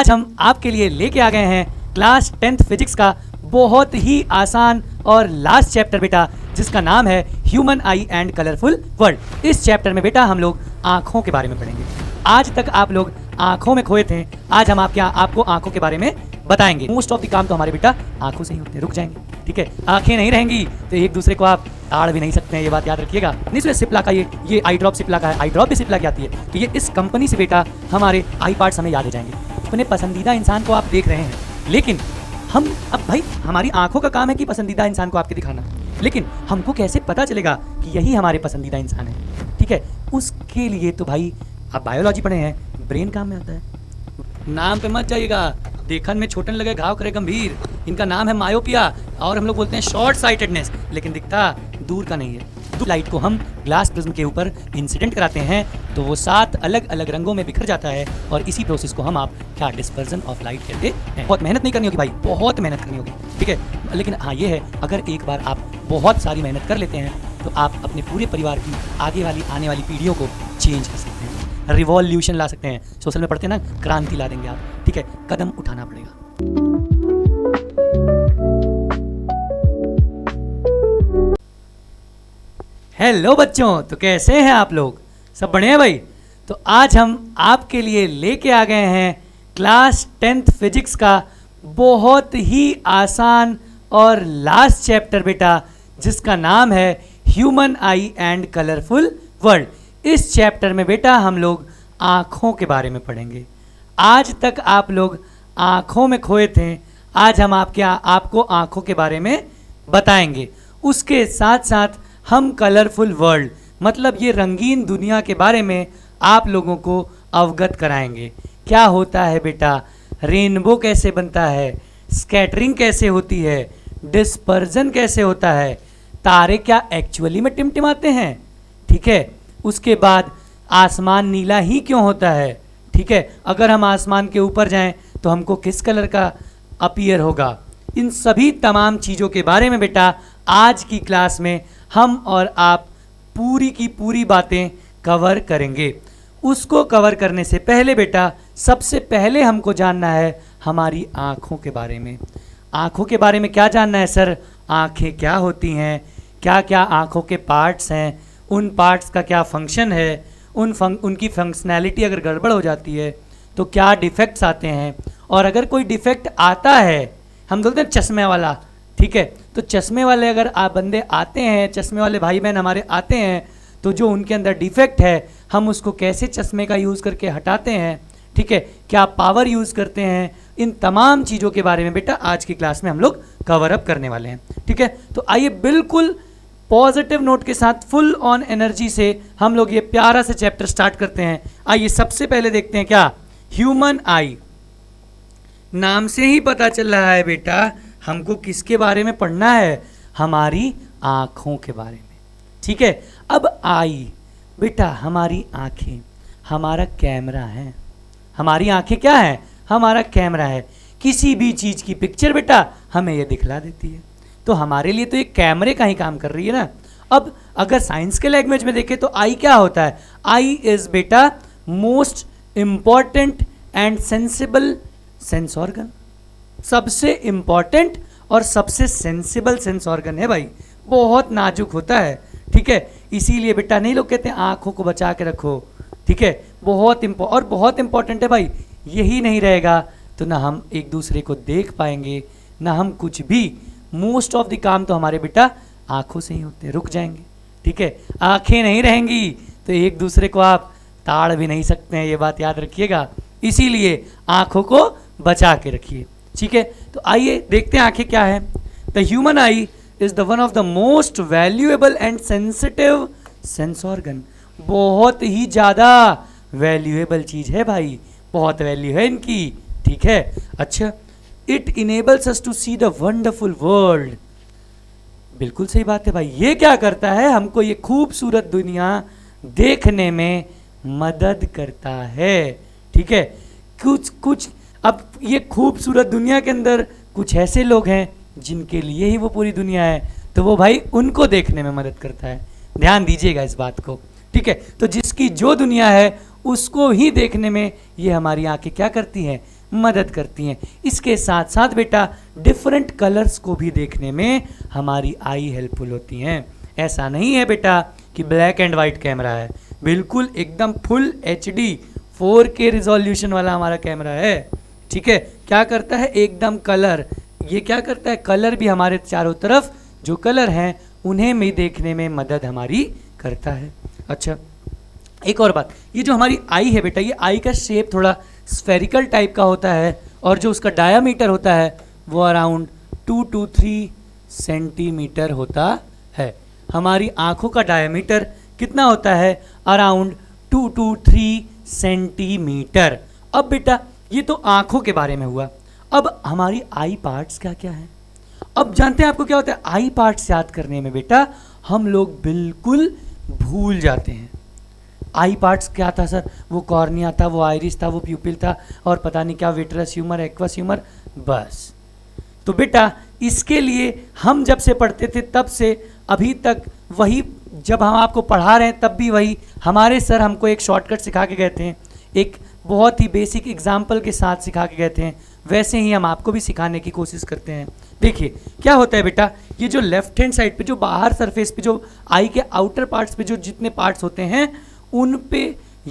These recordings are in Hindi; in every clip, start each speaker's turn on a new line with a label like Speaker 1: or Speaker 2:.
Speaker 1: आज हम आपके लिए लेके आ गए हैं क्लास 10th फिजिक्स का बहुत ही आसान और लास्ट चैप्टर बेटा, जिसका नाम है human I and colourful world. इस चैप्टर में बेटा हम लोग आँखों के बारे में पढ़ेंगे। आज तक आप लोग आँखों में खोए थे, आज हम आपको आँखों के बारे में बताएंगे। मोस्ट ऑफ द काम तो हमारे बेटा आँखों से ही होते हैं। रुक जाएंगे, ठीक है। आँखें नहीं रहेंगी तो एक दूसरे को आप ताड़ भी नहीं सकते हैं, ये बात याद रखिएगा। नहीं सिप्ला का ये आई ड्रॉप सिप्ला का है, आई ड्रॉप भी सिप्ला की आती है। तो ये इस कंपनी से बेटा हमारे आई पार्ट्स हमें याद हो जाएंगे। अपने पसंदीदा इंसान को आप देख रहे हैं, लेकिन हम अब भाई हमारी आंखों का काम है कि पसंदीदा इंसान को आपके दिखाना, लेकिन हमको कैसे पता चलेगा कि यही हमारे पसंदीदा इंसान है, ठीक है। उसके लिए तो भाई आप बायोलॉजी पढ़े हैं, ब्रेन काम में आता है। नाम पे मत जाइएगा, देखन में छोटन लगे घाव करे गंभीर। इनका नाम है मायोपिया और हम लोग बोलते हैं शॉर्ट साइटेडनेस, लेकिन दिखता दूर का नहीं है। लाइट को हम ग्लास प्रिज्म के ऊपर इंसिडेंट कराते हैं तो वो 7 अलग अलग रंगों में बिखर जाता है, और इसी प्रोसेस को हम आप क्या डिस्पर्जन ऑफ लाइट कहते हैं। बहुत मेहनत नहीं करनी होगी भाई, बहुत मेहनत करनी होगी, ठीक है। लेकिन हाँ ये है, अगर एक बार आप बहुत सारी मेहनत कर लेते हैं तो आप अपने पूरे परिवार की आने वाली पीढ़ियों को चेंज कर सकते हैं, रिवॉल्यूशन ला सकते हैं। सोशल में पढ़ते हैं ना, क्रांति ला देंगे आप, ठीक है। कदम उठाना पड़ेगा। हेलो बच्चों, तो कैसे हैं आप लोग? सब बढ़िया भाई। तो आज हम आपके लिए लेके आ गए हैं क्लास 10th फिजिक्स का बहुत ही आसान और लास्ट चैप्टर बेटा, जिसका नाम है human I and colourful world. इस चैप्टर में बेटा हम लोग आँखों के बारे में पढ़ेंगे। आज तक आप लोग आँखों में खोए थे, आज हम आपको आँखों के बारे में बताएंगे। उसके साथ साथ हम कलरफुल वर्ल्ड मतलब ये रंगीन दुनिया के बारे में आप लोगों को अवगत कराएंगे। क्या होता है बेटा, रेनबो कैसे बनता है, स्कैटरिंग कैसे होती है, डिस्पर्जन कैसे होता है, तारे क्या एक्चुअली में टिमटिमाते हैं, ठीक है। उसके बाद आसमान नीला ही क्यों होता है, ठीक है। अगर हम आसमान के ऊपर जाएं तो हमको किस कलर का अपीयर होगा। इन सभी तमाम चीज़ों के बारे में बेटा आज की क्लास में हम और आप पूरी की पूरी बातें कवर करेंगे। उसको कवर करने से पहले बेटा सबसे पहले हमको जानना है हमारी आँखों के बारे में। आँखों के बारे में क्या जानना है सर? आँखें क्या होती हैं, क्या क्या आँखों के पार्ट्स हैं, उन पार्ट्स का क्या फंक्शन है, उनकी फंक्शनैलिटी अगर गड़बड़ हो जाती है तो क्या डिफेक्ट्स आते हैं, और अगर कोई डिफेक्ट आता है, हम बोलते हैं चश्मे वाला, ठीक है। तो चश्मे वाले अगर आप बंदे आते हैं, चश्मे वाले भाई बहन हमारे आते हैं, तो जो उनके अंदर डिफेक्ट है हम उसको कैसे चश्मे का यूज़ करके हटाते हैं, ठीक है। क्या पावर यूज़ करते हैं, इन तमाम चीज़ों के बारे में बेटा आज की क्लास में हम लोग कवर अप करने वाले हैं, ठीक है। तो आइए बिल्कुल पॉजिटिव नोट के साथ फुल ऑन एनर्जी से हम लोग ये प्यारा सा चैप्टर स्टार्ट करते हैं। आइए सबसे पहले देखते हैं क्या ह्यूमन आई। नाम से ही पता चल रहा है बेटा हमको किसके बारे में पढ़ना है, हमारी आँखों के बारे में, ठीक है। अब आई बेटा हमारी आँखें हमारा कैमरा है। हमारी आँखें क्या है? हमारा कैमरा है। किसी भी चीज़ की पिक्चर बेटा हमें ये दिखला देती है, तो हमारे लिए तो ये कैमरे का ही काम कर रही है ना। अब अगर साइंस के लैंग्वेज में देखें तो आई क्या होता है? आई इज बेटा most important and sensible sense organ. सबसे इम्पॉर्टेंट और सबसे सेंसिबल सेंस ऑर्गन है भाई, बहुत नाजुक होता है, ठीक है। इसीलिए बेटा नहीं लोग कहते हैं आँखों को बचा के रखो, ठीक है। बहुत इम्पॉर्टेंट है भाई। यही नहीं रहेगा तो ना हम एक दूसरे को देख पाएंगे, ना हम कुछ भी। मोस्ट ऑफ द काम तो हमारे बेटा आँखों से ही होते हैं। रुक जाएंगे, ठीक है। आँखें नहीं रहेंगी तो एक दूसरे को आप ताड़ भी नहीं सकते हैं, ये बात याद रखिएगा। इसीलिए आँखों को बचा के रखिए, ठीक है। तो आइए देखते हैं आंखें क्या है। The human I is the one of the most valuable and sensitive sense organ. बहुत ही ज़्यादा वैल्यूएबल चीज़ है भाई, बहुत वैल्यू है इनकी, ठीक है। अच्छा, it enables us to see the wonderful world. बिल्कुल सही बात है भाई। ये क्या करता है? हमको ये खूबसूरत दुनिया देखने में मदद करता है, ठीक है। कुछ अब ये खूबसूरत दुनिया के अंदर कुछ ऐसे लोग हैं जिनके लिए ही वो पूरी दुनिया है, तो वो भाई उनको देखने में मदद करता है। ध्यान दीजिएगा इस बात को, ठीक है। तो जिसकी जो दुनिया है उसको ही देखने में ये हमारी आंखें क्या करती हैं? मदद करती हैं। इसके साथ साथ बेटा डिफरेंट कलर्स को भी देखने में हमारी आई हेल्पफुल होती हैं। ऐसा नहीं है बेटा कि ब्लैक एंड वाइट कैमरा है, बिल्कुल एकदम फुल HD 4K रिजोल्यूशन वाला हमारा कैमरा है। ठीक है, क्या करता है एकदम कलर, ये क्या करता है कलर भी हमारे चारों तरफ जो कलर हैं उन्हें भी देखने में मदद हमारी करता है। अच्छा, एक और बात, ये जो हमारी आई है बेटा, ये आई का शेप थोड़ा स्फेरिकल टाइप का होता है और जो उसका डायामीटर होता है वो अराउंड 2 to 3 सेंटीमीटर होता है। हमारी आंखों का डायामीटर कितना होता है? Around 2 to 3 centimetre. अब बेटा ये तो आंखों के बारे में हुआ, अब हमारी आई पार्ट्स क्या क्या है? अब जानते हैं आपको क्या होता है आई पार्ट्स याद करने में बेटा, हम लोग बिल्कुल भूल जाते हैं। आई पार्ट्स क्या था सर? वो कॉर्निया था, वो आइरिस था, वो प्यूपिल था और पता नहीं क्या विट्रस ह्यूमर, एक्वस ह्यूमर, बस। तो बेटा इसके लिए हम जब से पढ़ते थे तब से अभी तक वही, जब हम आपको पढ़ा रहे हैं तब भी वही हमारे सर हमको एक शॉर्टकट सिखा के गए थे, एक बहुत ही बेसिक एग्जाम्पल के साथ सिखा के गए थे, वैसे ही हम आपको भी सिखाने की कोशिश करते हैं। देखिए क्या होता है बेटा, ये जो लेफ्ट हैंड साइड पे जो बाहर सरफेस पे जो आई के आउटर पार्ट्स पे जो जितने पार्ट्स होते हैं उन पे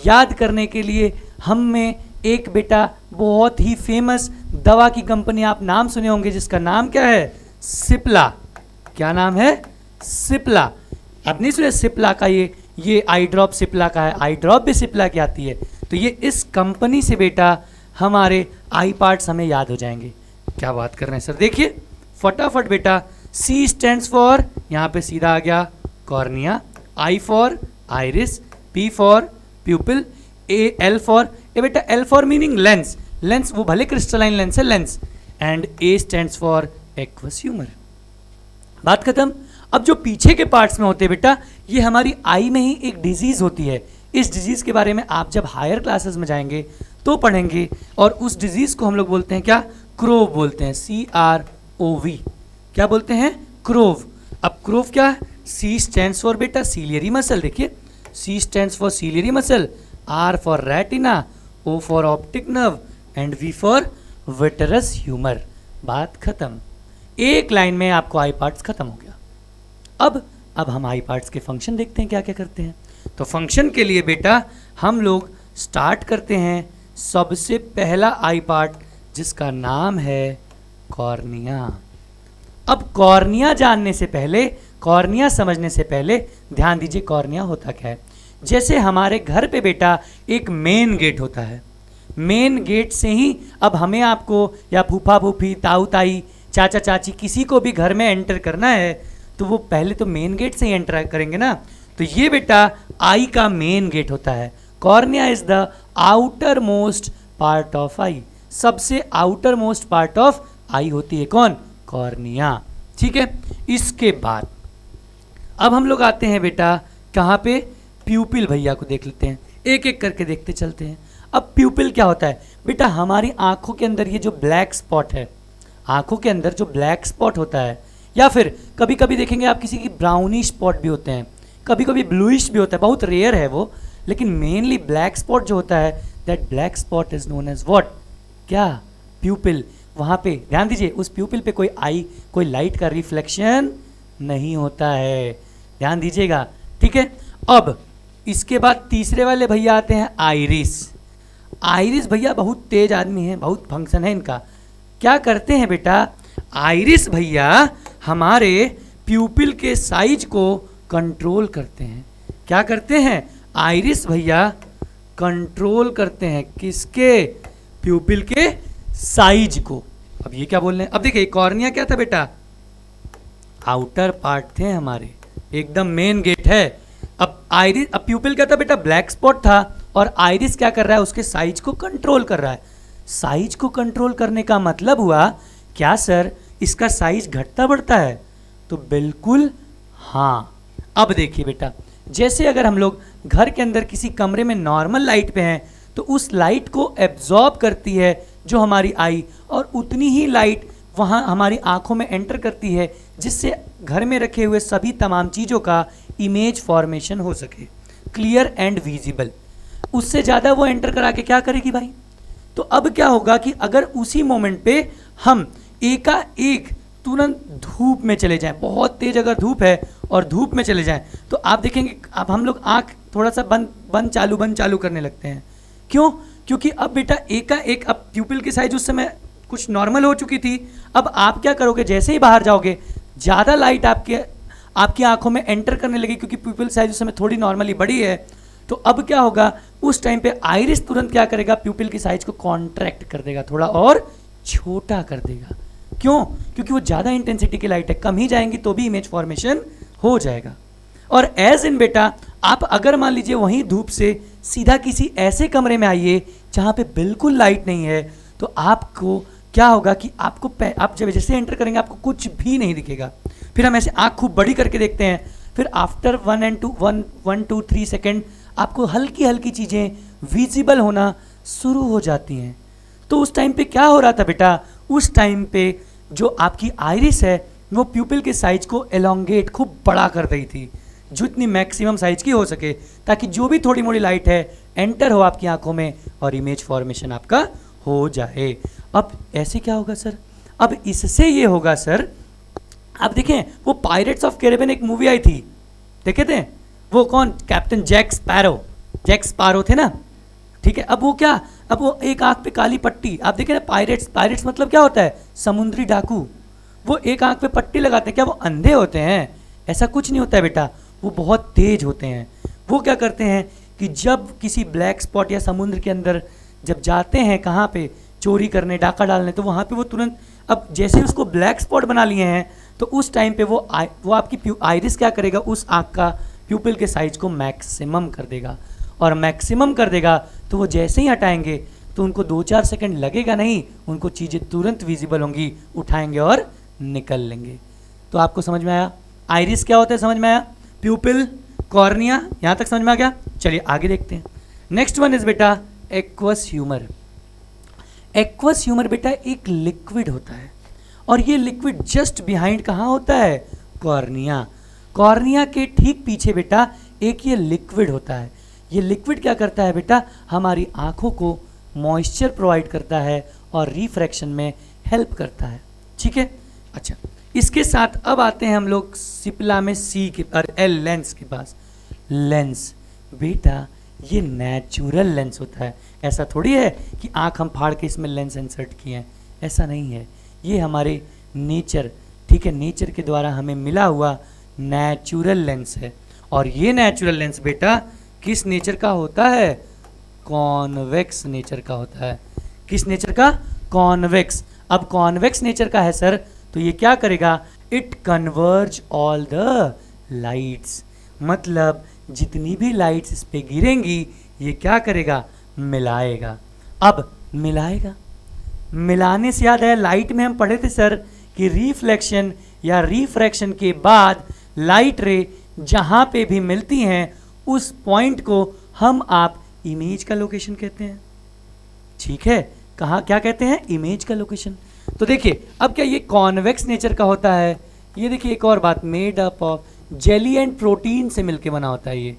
Speaker 1: याद करने के लिए हम में एक बेटा बहुत ही फेमस दवा की कंपनी आप नाम सुने होंगे जिसका नाम क्या है? सिप्ला। क्या नाम है? सिप्ला। आप नहीं सुने सिप्ला का? ये आई ड्रॉप सिप्ला का है, आई ड्रॉप भी सिप्ला की आती है। तो ये इस कंपनी से बेटा हमारे आई पार्ट्स हमें याद हो जाएंगे। क्या बात कर रहे हैं सर? देखिए फटाफट बेटा, C स्टैंड्स फॉर, यहाँ पे सीधा आ गया cornea, I for iris, P for pupil, L for, ए बेटा L for meaning lens, lens वो भले क्रिस्टलाइन लेंस है, lens, and A stands for aqueous humour. बात खत्म। अब जो पीछे के पार्ट्स में होते हैं बेटा, ये हमारी आई में ही एक डिजीज होती है। इस डिजीज के बारे में आप जब हायर क्लासेस में जाएंगे तो पढ़ेंगे, और उस डिजीज को हम लोग बोलते हैं क्या? क्रोव बोलते हैं, CROV। क्या बोलते हैं? क्रोव। अब क्रोव क्या है? C स्टैंड्स फॉर बेटा सीलियरी मसल, देखिए C stands for ciliary muscle, R for retina, O for optic nerve and V for vitreous humour. बात खत्म। एक लाइन में आपको आई पार्ट्स खत्म हो गया। अब हम आई पार्ट्स के फंक्शन देखते हैं क्या क्या करते हैं। तो फंक्शन के लिए बेटा हम लोग स्टार्ट करते हैं सबसे पहला आई पार्ट जिसका नाम है कॉर्निया। अब कॉर्निया जानने से पहले, कॉर्निया समझने से पहले ध्यान दीजिए कॉर्निया होता क्या है। जैसे हमारे घर पे बेटा एक मेन गेट होता है, मेन गेट से ही अब हमें आपको या फूफा फूफी, ताऊ ताई, चाचा चाची किसी को भी घर में एंटर करना है तो वो पहले तो मेन गेट से ही एंटर करेंगे ना। तो ये बेटा आई का मेन गेट होता है। Cornea is the outer most part of eye, सबसे outer most part of eye होती है कौन? कॉर्निया। ठीक है, इसके बाद अब हम लोग आते हैं बेटा कहाँ पे? प्यूपिल भैया को देख लेते हैं, एक एक करके देखते चलते हैं। अब प्यूपिल क्या होता है बेटा? हमारी आंखों के अंदर ये जो ब्लैक स्पॉट है, आंखों के अंदर जो ब्लैक स्पॉट होता है, या फिर कभी कभी देखेंगे आप किसी की ब्राउनिश स्पॉट भी होते हैं, कभी कभी ब्लूइश भी होता है, बहुत रेयर है वो, लेकिन मेनली ब्लैक स्पॉट जो होता है, that black spot is known as what? क्या? प्यूपिल। वहाँ पे ध्यान दीजिए, उस प्यूपिल पे कोई लाइट का रिफ्लेक्शन नहीं होता है, ध्यान दीजिएगा। ठीक है, अब इसके बाद तीसरे वाले भैया आते हैं आइरिस। आइरिस भैया बहुत तेज आदमी है, बहुत फंक्शन है इनका। क्या करते हैं बेटा? आइरिस भैया हमारे प्यूपिल के साइज को कंट्रोल करते हैं। क्या करते हैं? आइरिस भैया कंट्रोल करते हैं किसके? प्यूपिल के साइज को। अब ये क्या बोल रहे हैं? अब देखिए कॉर्निया क्या था बेटा? आउटर पार्ट थे हमारे, एकदम मेन गेट है। अब आइरिस, अब प्यूपिल क्या था बेटा? ब्लैक स्पॉट था, और आइरिस क्या कर रहा है? उसके साइज को कंट्रोल कर रहा है। साइज को कंट्रोल करने का मतलब हुआ क्या सर इसका साइज घटता बढ़ता है? तो बिल्कुल हाँ। अब देखिए बेटा, जैसे अगर हम लोग घर के अंदर किसी कमरे में नॉर्मल लाइट पे हैं तो उस लाइट को एब्जॉर्ब करती है जो हमारी आई, और उतनी ही लाइट वहाँ हमारी आंखों में एंटर करती है जिससे घर में रखे हुए सभी तमाम चीज़ों का इमेज फॉर्मेशन हो सके, क्लियर एंड विजिबल। उससे ज़्यादा वो एंटर करा के क्या करेगी भाई? तो अब क्या होगा कि अगर उसी मोमेंट पे हम एकाएक तुरंत धूप में चले जाएं, बहुत तेज अगर धूप है और धूप में चले जाएं, तो आप देखेंगे अब हम लोग आंख थोड़ा सा बंद चालू करने लगते हैं। क्यों? क्योंकि अब बेटा एकाएक अब प्यूपिल की साइज उस समय कुछ नॉर्मल हो चुकी थी। अब आप क्या करोगे, जैसे ही बाहर जाओगे ज़्यादा लाइट आपकी आंखों में एंटर करने लगी, क्योंकि प्यूपिल साइज उस समय थोड़ी नॉर्मली बड़ी है। तो अब क्या होगा, उस टाइम पे आइरिस तुरंत क्या करेगा, प्यूपिल की साइज को कॉन्ट्रैक्ट कर देगा, थोड़ा और छोटा कर देगा। क्यों? क्योंकि वो ज़्यादा इंटेंसिटी की लाइट है, कम ही जाएंगी तो भी इमेज फॉर्मेशन हो जाएगा। और एज इन बेटा आप अगर मान लीजिए वहीं धूप से सीधा किसी ऐसे कमरे में आइए जहाँ पे बिल्कुल लाइट नहीं है, तो आपको क्या होगा कि आप जब जैसे एंटर करेंगे आपको कुछ भी नहीं दिखेगा। फिर हम ऐसे आँख खूब बड़ी करके देखते हैं, फिर आफ्टर 1 2 3 सेकेंड आपको हल्की हल्की चीज़ें विजिबल होना शुरू हो जाती हैं। तो उस टाइम पे क्या हो रहा था बेटा, उस टाइम पे जो आपकी आइरिस है वो प्यूपिल के साइज को एलोंगेट खूब बड़ा कर रही थी, जितनी मैक्सिमम साइज की हो सके, ताकि जो भी थोड़ी मोड़ी लाइट है एंटर हो आपकी आंखों में और इमेज फॉर्मेशन आपका हो जाए। अब ऐसे क्या होगा सर, अब इससे ये होगा सर, आप देखें वो पायरेट्स ऑफ कैरिबियन एक मूवी आई थी, देखे थे? वो कौन, कैप्टन जैक स्पैरो थे ना, ठीक है। अब वो क्या, अब वो एक आंख पे काली पट्टी, आप देखें ना, पायरेट्स मतलब क्या होता है, समुद्री डाकू। वो एक आंख पे पट्टी लगाते हैं, क्या वो अंधे होते हैं? ऐसा कुछ नहीं होता है बेटा, वो बहुत तेज होते हैं। वो क्या करते हैं कि जब किसी ब्लैक स्पॉट या समुद्र के अंदर जब जाते हैं कहाँ पे चोरी करने, डाका डालने, तो वहाँ पे वो तुरंत, अब जैसे उसको ब्लैक स्पॉट बना लिए हैं, तो उस टाइम पे वो आपकी आइरिस क्या करेगा, उस आँख का प्यूपिल के साइज को मैक्सिमम कर देगा। और मैक्सिमम कर देगा तो वो जैसे ही हटाएंगे तो उनको 2-4 सेकंड लगेगा नहीं, उनको चीज़ें तुरंत विजिबल होंगी, उठाएंगे और निकल लेंगे। तो आपको समझ में आया आइरिस क्या होता है, समझ में आया? प्यूपिल, कॉर्निया, यहाँ तक समझ में आ गया? चलिए आगे देखते हैं। नेक्स्ट वन इज बेटा एक्वस ह्यूमर। एक्वस ह्यूमर बेटा एक लिक्विड होता है, और ये लिक्विड जस्ट बिहाइंड कहाँ होता है, कॉर्निया। कॉर्निया के ठीक पीछे बेटा एक ये लिक्विड होता है। ये लिक्विड क्या करता है बेटा, हमारी आँखों को मॉइस्चर प्रोवाइड करता है और रिफ्रैक्शन में हेल्प करता है, ठीक है। अच्छा, इसके साथ अब आते हैं हम लोग सिप्ला में सी के और एल लेंस के पास। लेंस बेटा ये नेचुरल लेंस होता है, ऐसा थोड़ी है कि आँख हम फाड़ के इसमें लेंस इंसर्ट किए हैं, ऐसा नहीं है। ये हमारे नेचर, ठीक है, नेचर के द्वारा हमें मिला हुआ नेचुरल लेंस है। और ये नेचुरल लेंस बेटा किस नेचर का होता है, कॉन्वेक्स नेचर का होता है। किस नेचर का, कॉन्वेक्स। अब कॉन्वेक्स नेचर का है सर, तो ये क्या करेगा, it converge all the lights, मतलब जितनी भी लाइट्स इस पे गिरेंगी ये क्या करेगा, मिलाएगा। अब मिलाएगा, मिलाने से याद है, लाइट में हम पढ़े थे सर कि रिफ्लेक्शन या रिफ्रैक्शन के बाद लाइट रे जहाँ पे भी मिलती हैं उस पॉइंट को हम आप इमेज का लोकेशन कहते हैं, ठीक है। कहाँ क्या कहते हैं, इमेज का लोकेशन। तो देखिए अब क्या ये कॉन्वेक्स नेचर का होता है, ये देखिए एक और बात, made up of jelly and protein से मिलके बना होता है। ये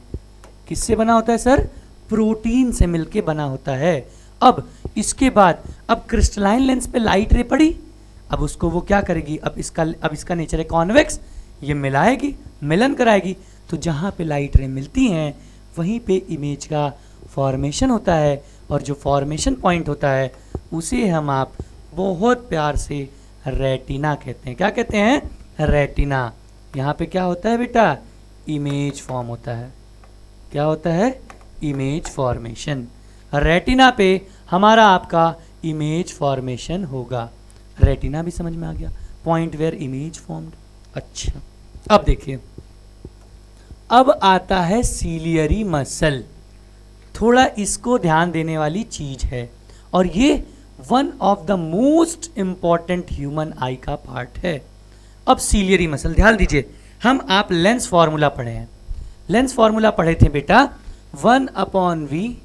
Speaker 1: किससे बना होता है सर, प्रोटीन से मिलके बना होता है। अब इसके बाद अब क्रिस्टलाइन लेंस पे लाइट रे पड़ी, अब उसको वो क्या करेगी, अब इसका नेचर है कॉन्वेक्स, ये मिलाएगी, मिलन कराएगी। तो जहाँ पे लाइट रे मिलती हैं वहीं पे इमेज का फॉर्मेशन होता है, और जो फॉर्मेशन पॉइंट होता है उसे हम आप बहुत प्यार से रेटिना कहते हैं। क्या कहते हैं, रेटिना। यहाँ पे क्या होता है बेटा, इमेज फॉर्म होता है। क्या होता है, इमेज फॉर्मेशन। रेटिना पे हमारा आपका इमेज फॉर्मेशन होगा। रेटिना भी समझ में आ गया, पॉइंट वेयर इमेज फॉर्म्ड। अच्छा, अब देखिए, अब आता है सीलियरी मसल। थोड़ा इसको ध्यान देने वाली चीज है, और ये one of the most important human आई का पार्ट है। अब सीलियरी मसल ध्यान दीजिए, हम आप लेंस फॉर्मूला पढ़े हैं, लेंस फॉर्मूला पढ़े थे बेटा, 1/v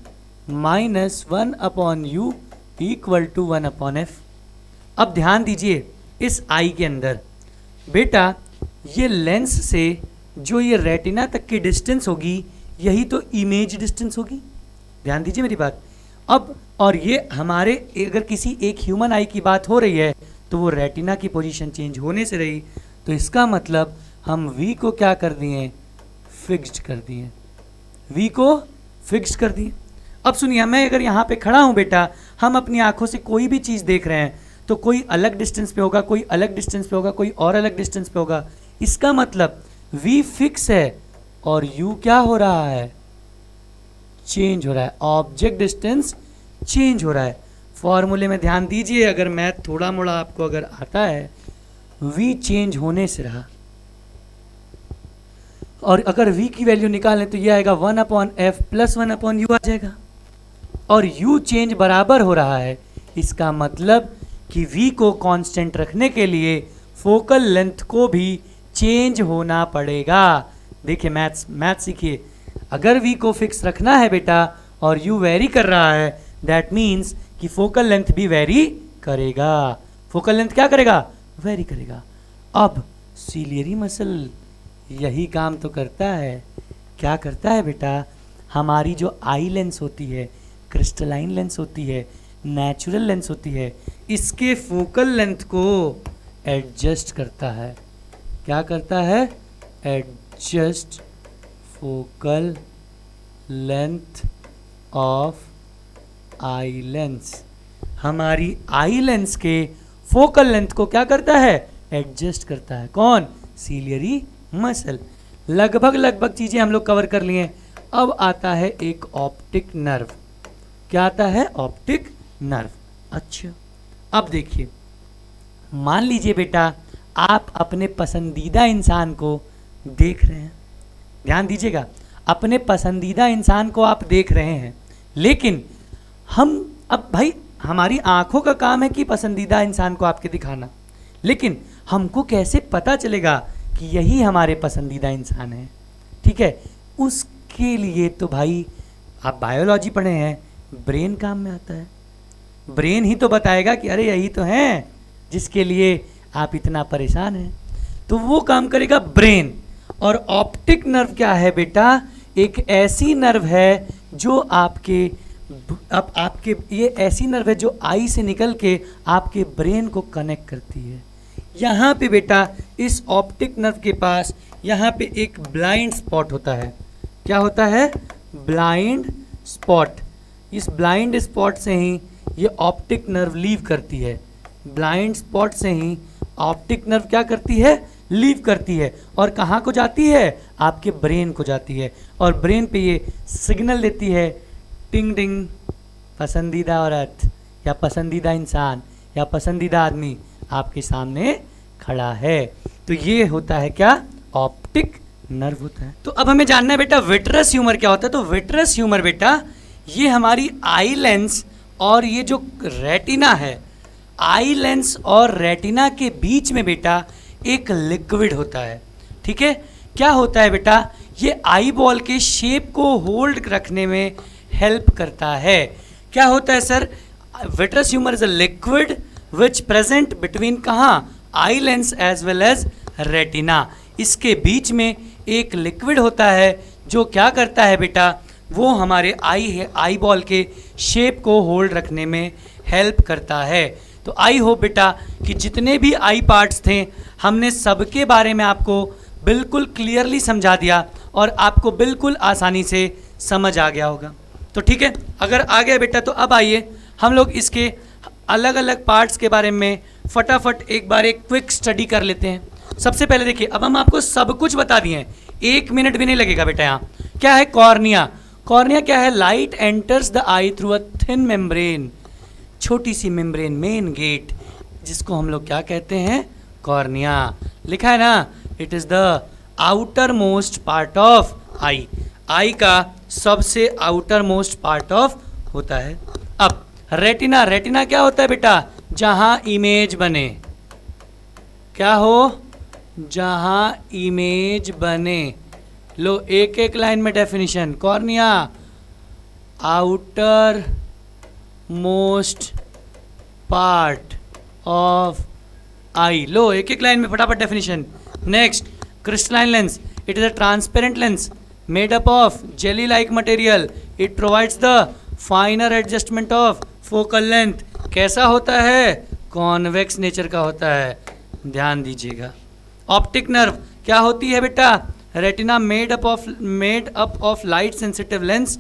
Speaker 1: - 1/u = 1/f। अब ध्यान दीजिए इस आई के अंदर बेटा, ये लेंस से जो ये रेटिना तक की डिस्टेंस होगी यही तो इमेज डिस्टेंस होगी। ध्यान दीजिए मेरी बात, अब और ये हमारे अगर किसी एक ह्यूमन आई की बात हो रही है तो वो रेटिना की पोजीशन चेंज होने से रही, तो इसका मतलब हम वी को क्या कर दिए, फिक्स्ड कर दिए, वी को फिक्स्ड कर दिए। अब सुनिए, मैं अगर यहाँ पे खड़ा हूँ बेटा, हम अपनी आंखों से कोई भी चीज़ देख रहे हैं तो कोई अलग डिस्टेंस पे होगा, कोई अलग डिस्टेंस पे होगा, कोई और अलग डिस्टेंस पे होगा। इसका मतलब वी फिक्स है और यू क्या हो रहा है, चेंज हो रहा है, ऑब्जेक्ट डिस्टेंस चेंज हो रहा है। फॉर्मूले में ध्यान दीजिए, अगर मैथ थोड़ा मोड़ा आपको अगर आता है, v चेंज होने से रहा, और अगर v की वैल्यू निकालें तो ये आएगा 1/f प्लस 1/u आ जाएगा, और u चेंज बराबर हो रहा है। इसका मतलब कि v को कांस्टेंट रखने के लिए फोकल लेंथ को भी चेंज होना पड़ेगा। देखिए मैथ सीखिए, अगर v को फिक्स रखना है बेटा और u वेरी कर रहा है, दैट मीन्स कि फोकल लेंथ भी वेरी करेगा। फोकल लेंथ क्या करेगा, वेरी करेगा। अब सीलियरी मसल यही काम तो करता है। क्या करता है बेटा, हमारी जो आई लेंस होती है, क्रिस्टलाइन लेंस होती है, नेचुरल लेंस होती है, इसके फोकल लेंथ को एडजस्ट करता है। क्या करता है, adjust focal length of eye lens. हमारी आई लेंस के फोकल लेंथ को क्या करता है, एडजस्ट करता है। कौन, सीलियरी मसल। लगभग चीजें हम लोग कवर कर लिए। अब आता है एक ऑप्टिक नर्व। क्या आता है, ऑप्टिक नर्व। अच्छा, अब देखिए, मान लीजिए बेटा आप अपने पसंदीदा इंसान को देख रहे हैं, ध्यान दीजिएगा, अपने पसंदीदा इंसान को आप देख रहे हैं, लेकिन हम, अब भाई हमारी आंखों का काम है कि पसंदीदा इंसान को आपके दिखाना, लेकिन हमको कैसे पता चलेगा कि यही हमारे पसंदीदा इंसान है। ठीक है, उसके लिए तो भाई आप बायोलॉजी पढ़े हैं, ब्रेन काम में आता है। ब्रेन ही तो बताएगा कि अरे यही तो है जिसके लिए आप इतना परेशान हैं, तो वो काम करेगा ब्रेन। और ऑप्टिक नर्व क्या है बेटा, एक ऐसी नर्व है जो आपके ये ऐसी नर्व है जो आई से निकल के आपके ब्रेन को कनेक्ट करती है। यहाँ पे बेटा इस ऑप्टिक नर्व के पास यहाँ पे एक ब्लाइंड स्पॉट होता है। क्या होता है, ब्लाइंड स्पॉट। इस ब्लाइंड स्पॉट से ही ये ऑप्टिक नर्व लीव करती है। ब्लाइंड स्पॉट से ही ऑप्टिक नर्व क्या करती है, लीव करती है, और कहाँ को जाती है, आपके ब्रेन को जाती है, और ब्रेन पे ये सिग्नल देती है, टिंग टिंग, पसंदीदा औरत या पसंदीदा इंसान या पसंदीदा आदमी आपके सामने खड़ा है। तो ये होता है क्या, ऑप्टिक नर्व होता है। तो अब हमें जानना है बेटा विट्रस ह्यूमर क्या होता है। तो विट्रस ह्यूमर बेटा ये हमारी आई लेंस और ये जो रेटिना है, आई लेंस और रेटिना के बीच में बेटा एक लिक्विड होता है। ठीक है, क्या होता है बेटा, ये आई बॉल के शेप को होल्ड रखने में हेल्प करता है। क्या होता है sir, vitreous humour is a liquid which present between कहाँ, eye lens as well as retina. इसके बीच में एक लिक्विड होता है जो क्या करता है बेटा, वो हमारे आई बॉल के शेप को होल्ड रखने में हेल्प करता है। तो आई होप बेटा कि जितने भी आई पार्ट्स थे हमने सबके बारे में आपको बिल्कुल क्लियरली समझा दिया और आपको बिल्कुल आसानी से समझ आ गया होगा। तो ठीक है, अगर आ गया बेटा तो अब आइए हम लोग इसके अलग अलग पार्ट्स के बारे में फटाफट एक बार एक क्विक स्टडी कर लेते हैं। सबसे पहले देखिए, अब हम आपको सब कुछ बता दिए हैं, 1 मिनट भी नहीं लगेगा बेटा। यहाँ क्या है, कॉर्निया। कॉर्निया क्या है, light enters the I through a thin membrane, छोटी सी मेम्ब्रेन, मेन गेट, जिसको हम लोग क्या कहते हैं, कॉर्निया। लिखा है ना, it is the outer most part of eye, eye का सबसे आउटर मोस्ट पार्ट ऑफ होता है। अब रेटिना, रेटिना क्या होता है बेटा, जहां इमेज बने, क्या हो, जहां इमेज बने। लो एक एक लाइन में definition, cornea outer most part of eye. लो एक एक लाइन में फटाफट definition. Next, crystalline lens, it is a transparent lens made up of jelly like material, it provides the finer adjustment of focal length कैसा होता है, कॉन्वेक्स नेचर का होता है, ध्यान दीजिएगा। ऑप्टिक नर्व क्या होती है बेटा, retina made up of light sensitive lens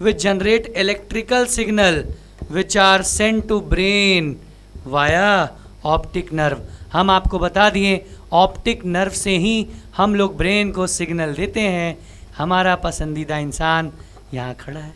Speaker 1: which generate electrical signal which are send to brain via optic nerve. हम आपको बता दिए ऑप्टिक नर्व से ही हम लोग ब्रेन को सिग्नल देते हैं। हमारा पसंदीदा इंसान यहाँ खड़ा है,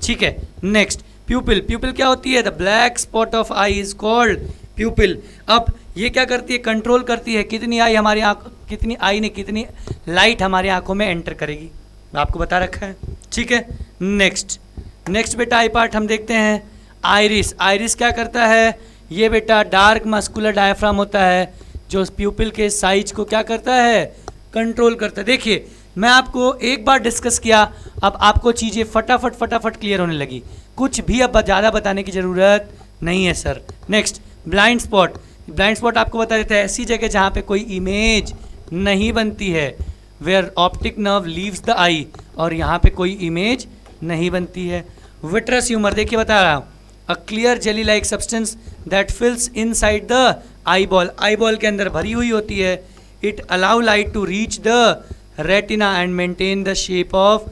Speaker 1: ठीक है। नेक्स्ट प्यूपिल, प्यूपिल क्या होती है, the black spot of I is called प्यूपिल। अब ये क्या करती है, कंट्रोल करती है कितनी आई हमारी आँख, कितनी आई ने कितनी लाइट हमारी आंखों में एंटर करेगी, आपको बता रखा है, ठीक है। नेक्स्ट बेटा आई पार्ट हम देखते हैं। आइरिस, आइरिस क्या करता है, ये बेटा डार्क मस्कुलर डायफ्राम होता है जो प्यूपिल के साइज को क्या करता है, कंट्रोल करता है। देखिए मैं आपको एक बार डिस्कस किया, अब आपको चीज़ें फटाफट क्लियर होने लगी, कुछ भी अब ज़्यादा बताने की ज़रूरत नहीं है sir. Next blind spot, blind spot आपको बता देता है ऐसी जगह जहाँ पे कोई इमेज नहीं बनती है, where optic nerve leaves the eye, और यहाँ पे कोई इमेज नहीं बनती है। विट्रस ह्यूमर देखिए बता रहा हूँ, a clear jelly like substance that fills inside the eye ball, eye ball के अंदर भरी हुई होती है। It allow light to reach the retina and maintain the shape of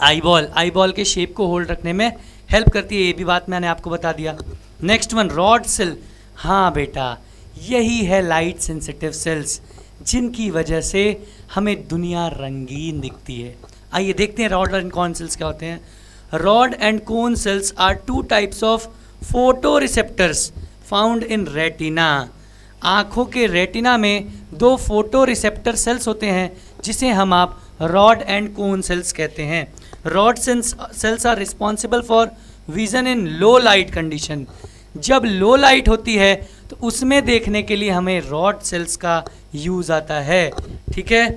Speaker 1: eye ball, eye ball के शेप को होल्ड रखने में हेल्प करती है, ये भी बात मैंने आपको बता दिया। नेक्स्ट वन रॉड सेल, हाँ बेटा यही है लाइट सेंसिटिव सेल्स जिनकी वजह से हमें दुनिया रंगीन दिखती है। आइए देखते हैं रॉड एंड कोन सेल्स क्या होते हैं। Rod and cone cells are two types of photo receptors found in retina. आँखों के रेटिना में दो फोटो रिसेप्टर सेल्स होते हैं जिसे हम आप रॉड एंड कोन सेल्स कहते हैं। Rod cells are responsible for vision in low light condition. जब लो लाइट होती है तो उसमें देखने के लिए हमें रॉड सेल्स का यूज़ आता है, ठीक है।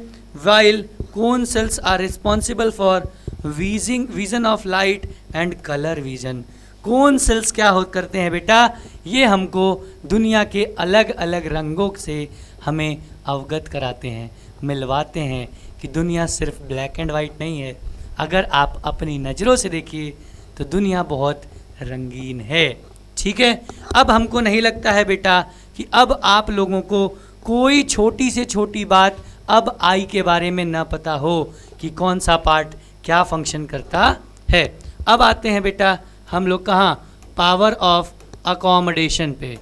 Speaker 1: While cone cells are responsible for vision of light and colour vision. Cone cells क्या हो करते हैं बेटा, ये हमको दुनिया के अलग अलग रंगों से हमें अवगत कराते हैं, मिलवाते हैं कि दुनिया सिर्फ ब्लैक एंड वाइट नहीं है। अगर आप अपनी नज़रों से देखिए तो दुनिया बहुत रंगीन है, ठीक है। अब हमको नहीं लगता है बेटा कि अब आप लोगों को कोई छोटी से छोटी बात अब आई के बारे में ना पता हो कि कौन सा पार्ट क्या फंक्शन करता है। अब आते हैं बेटा हम लोग कहाँ, पावर ऑफ अकोमोडेशन पे।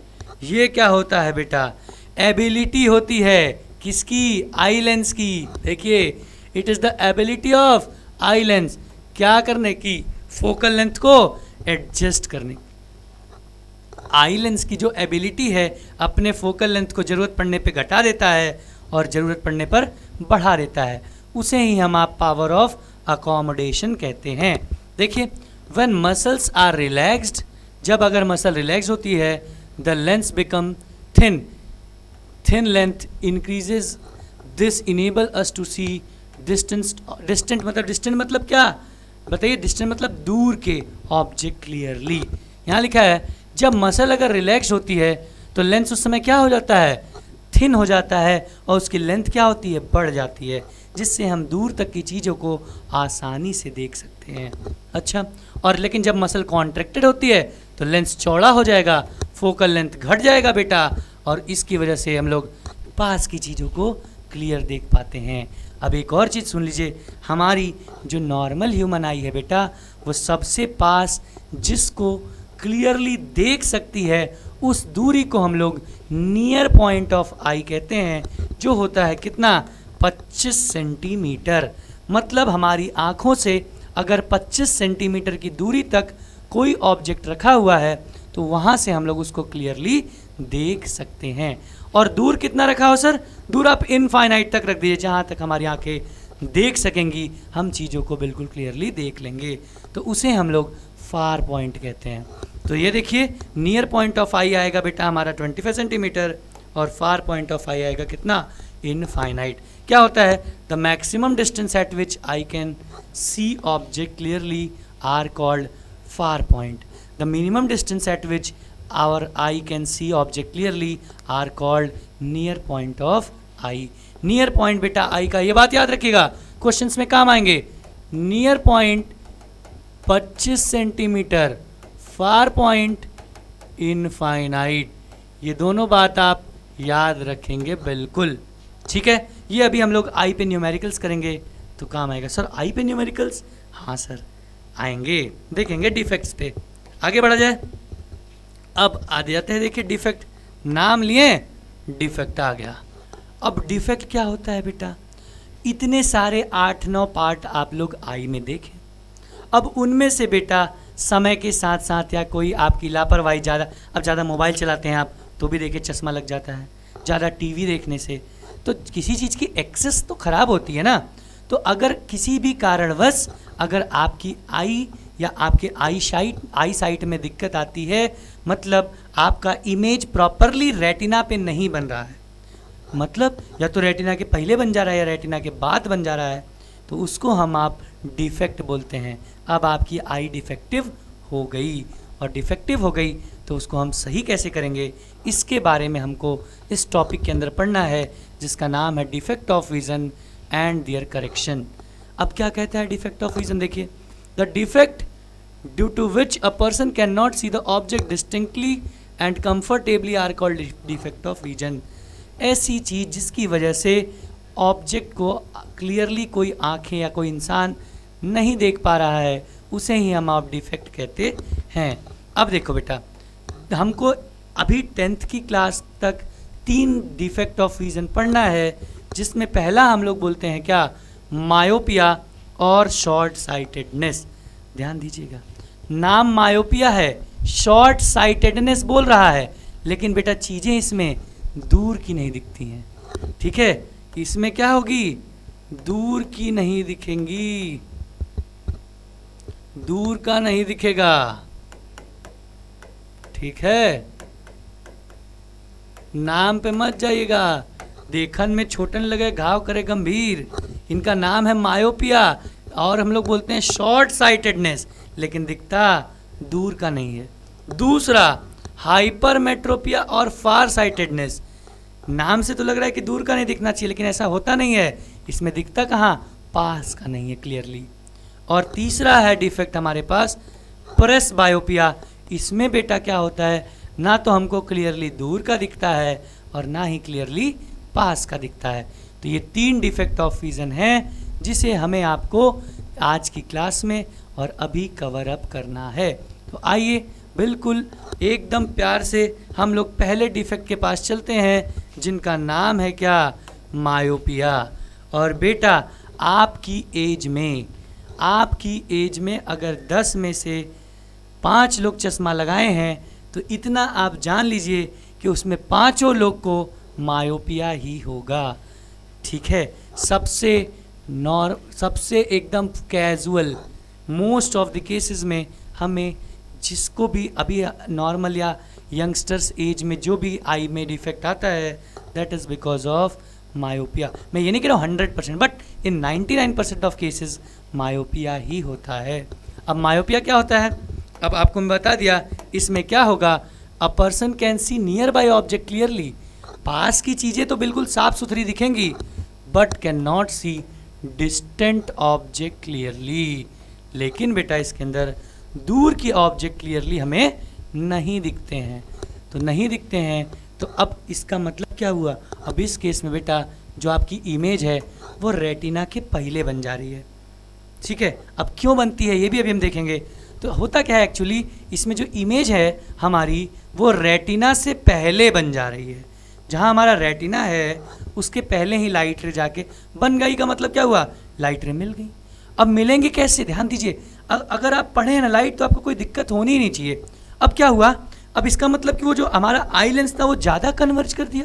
Speaker 1: ये क्या होता है बेटा, एबिलिटी होती है किसकी, आई लेंस की। देखिए it is the ability of eye lens क्या करने की, फोकल लेंथ को एडजस्ट करने की। आई लेंस की जो एबिलिटी है अपने फोकल लेंथ को ज़रूरत पड़ने पे घटा देता है और ज़रूरत पड़ने पर बढ़ा देता है, उसे ही हम आप पावर ऑफ अकोमोडेशन कहते हैं। देखिए व्हेन मसल्स आर रिलैक्स्ड, जब अगर मसल रिलैक्स होती है, the lens become thin, thin length increases, this enable us to see distant मतलब क्या बताइए, डिस्टेंट मतलब दूर के ऑब्जेक्ट क्लियरली। यहाँ लिखा है जब मसल अगर रिलैक्स होती है तो लेंस उस समय क्या हो जाता है, थिन हो जाता है, और उसकी लेंथ क्या होती है, बढ़ जाती है, जिससे हम दूर तक की चीज़ों को आसानी से देख सकते हैं। अच्छा, और लेकिन जब मसल कॉन्ट्रैक्टेड होती है तो लेंस चौड़ा हो जाएगा, फोकल लेंथ घट जाएगा बेटा, और इसकी वजह से हम लोग पास की चीज़ों को क्लियर देख पाते हैं। अब एक और चीज़ सुन लीजिए, हमारी जो नॉर्मल ह्यूमन आई है बेटा, वो सबसे पास जिसको क्लियरली देख सकती है उस दूरी को हम लोग नियर पॉइंट ऑफ आई कहते हैं, जो होता है कितना, 25 सेंटीमीटर। मतलब हमारी आँखों से अगर 25 सेंटीमीटर की दूरी तक कोई ऑब्जेक्ट रखा हुआ है तो वहाँ से हम लोग उसको क्लियरली देख सकते हैं। और दूर कितना रखा हो सर, दूर आप इनफाइनाइट तक रख दीजिए, जहाँ तक हमारी आंखें देख सकेंगी हम चीज़ों को बिल्कुल क्लियरली देख लेंगे, तो उसे हम लोग फार पॉइंट कहते हैं। तो ये देखिए नियर पॉइंट ऑफ आई आएगा बेटा हमारा 25 सेंटीमीटर, और फार पॉइंट ऑफ आई आएगा कितना, इनफाइनाइट। क्या होता है, the maximum distance at which eye can see object clearly are called far point, the minimum distance at which our eye can see object clearly are called near point of eye। near point बेटा आई का, ये बात याद रखिएगा, क्वेश्चंस में काम आएंगे। near point 25 centimetre, far point infinite. ये दोनों बात आप याद रखेंगे बिल्कुल, ठीक है। ये अभी हम लोग आई पे न्यूमेरिकल्स करेंगे तो काम आएगा। सर आई पे न्यूमेरिकल्स? हाँ सर आएंगे, देखेंगे डिफेक्ट्स पे। आगे बढ़ा जाए। अब आ जाते हैं, देखिए डिफेक्ट, नाम लिए डिफेक्ट आ गया। अब डिफेक्ट क्या होता है बेटा? इतने सारे 8-9 पार्ट आप लोग आई में देखें। अब उनमें से बेटा समय के साथ साथ या कोई आपकी लापरवाही, ज़्यादा मोबाइल चलाते हैं आप तो भी देखिए चश्मा लग जाता है, ज़्यादा टीवी देखने से, तो किसी चीज़ की एक्सेस तो ख़राब होती है ना। तो अगर किसी भी कारणवश अगर आपकी आई या आपके आई साइट में दिक्कत आती है, मतलब आपका इमेज प्रॉपरली रेटिना पे नहीं बन रहा है, मतलब या तो रेटिना के पहले बन जा रहा है या रेटिना के बाद बन जा रहा है, तो उसको हम आप डिफेक्ट बोलते हैं। अब आपकी आई डिफेक्टिव हो गई, और डिफेक्टिव हो गई तो उसको हम सही कैसे करेंगे, इसके बारे में हमको इस टॉपिक के अंदर पढ़ना है, जिसका नाम है defect of vision and their correction. अब क्या कहता है डिफेक्ट ऑफ विजन? देखिए, the defect due to which a person can not see the object distinctly and comfortably are called defect of vision. ऐसी चीज़ जिसकी वजह से ऑब्जेक्ट को क्लियरली कोई आँखें या कोई इंसान नहीं देख पा रहा है, उसे ही हम आप डिफेक्ट कहते हैं। अब देखो बेटा, हमको अभी 10th की क्लास तक 3 डिफेक्ट ऑफ विजन पढ़ना है, जिसमें पहला हम लोग बोलते हैं क्या? मायोपिया और शॉर्ट साइटेडनेस। ध्यान दीजिएगा, नाम मायोपिया है, शॉर्ट साइटेडनेस बोल रहा है, लेकिन बेटा चीज़ें इसमें दूर की नहीं दिखती हैं, ठीक है। इसमें क्या होगी? दूर की नहीं दिखेंगी, दूर का नहीं दिखेगा, ठीक है। नाम पे मत जाइएगा, देखन में छोटन लगे घाव करे गंभीर। इनका नाम है मायोपिया और हम लोग बोलते हैं शॉर्ट साइटेडनेस, लेकिन दिखता दूर का नहीं है। दूसरा हाइपरमेट्रोपिया और फार साइटेडनेस। नाम से तो लग रहा है कि दूर का नहीं दिखना चाहिए, लेकिन ऐसा होता नहीं है, इसमें दिखता कहाँ? पास का नहीं है क्लियरली। और तीसरा है डिफेक्ट हमारे पास प्रेस बायोपिया। इसमें बेटा क्या होता है, ना तो हमको क्लियरली दूर का दिखता है और ना ही क्लियरली पास का दिखता है। तो ये 3 डिफेक्ट ऑफ विजन हैं जिसे हमें आपको आज की क्लास में और अभी कवर अप करना है। तो आइए बिल्कुल एकदम प्यार से हम लोग पहले डिफेक्ट के पास चलते हैं, जिनका नाम है क्या? मायोपिया। और बेटा आपकी एज में अगर 10 में से 5 लोग चश्मा लगाए हैं तो इतना आप जान लीजिए कि उसमें 5 लोग को मायोपिया ही होगा, ठीक है। सबसे एकदम casual most of the cases में हमें जिसको भी अभी नॉर्मल या यंगस्टर्स एज में जो भी आई में डिफेक्ट आता है, that is because of myopia. मैं ये नहीं कह रहा हूँ 100%, but in 99% of cases myopia ही होता है। अब मायोपिया क्या होता है? अब आपको मैं बता दिया, इसमें क्या होगा? A person can see near by object clearly. पास की चीज़ें तो बिल्कुल साफ सुथरी दिखेंगी, but can not see distant object clearly. लेकिन बेटा इसके अंदर दूर की ऑब्जेक्ट क्लियरली हमें नहीं दिखते हैं। तो नहीं दिखते हैं तो अब इसका मतलब क्या हुआ? अब इस केस में बेटा जो आपकी इमेज है वो रेटिना के पहले बन जा रही है, ठीक है। अब क्यों बनती है ये भी अभी हम देखेंगे। तो होता क्या है एक्चुअली, इसमें जो इमेज है हमारी वो रेटिना से पहले बन जा रही है। जहाँ हमारा रेटिना है उसके पहले ही लाइट रे जाके बन गई। का मतलब क्या हुआ? लाइट रे मिल गई। अब मिलेंगे कैसे? ध्यान दीजिए, अगर आप पढ़े ना लाइट तो आपको कोई दिक्कत होनी ही नहीं चाहिए। अब क्या हुआ? अब इसका मतलब कि वो जो हमारा आई लेंस था वो ज़्यादा कन्वर्ज कर दिया,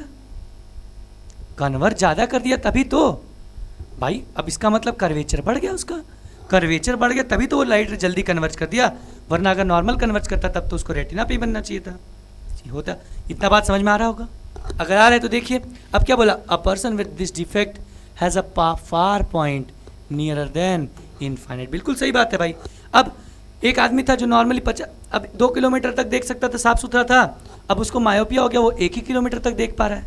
Speaker 1: कन्वर्ज ज़्यादा कर दिया तभी तो भाई। अब इसका मतलब कर्वेचर बढ़ गया, उसका कर्वेचर बढ़ गया तभी तो वो लाइट जल्दी कन्वर्ज कर दिया, वरना अगर नॉर्मल कन्वर्ज करता तब तो उसको रेटिना पे ही बनना चाहिए था। होता इतना बात समझ में आ रहा होगा? अगर आ रहा है तो देखिए अब क्या बोला? A person with this defect has a far point nearer than infinite. बिल्कुल सही बात है भाई। अब एक आदमी था जो नॉर्मली 2 किलोमीटर तक देख सकता था, साफ सुथरा था, अब उसको मायोपिया हो गया, वो 1 ही किलोमीटर तक देख पा रहा है,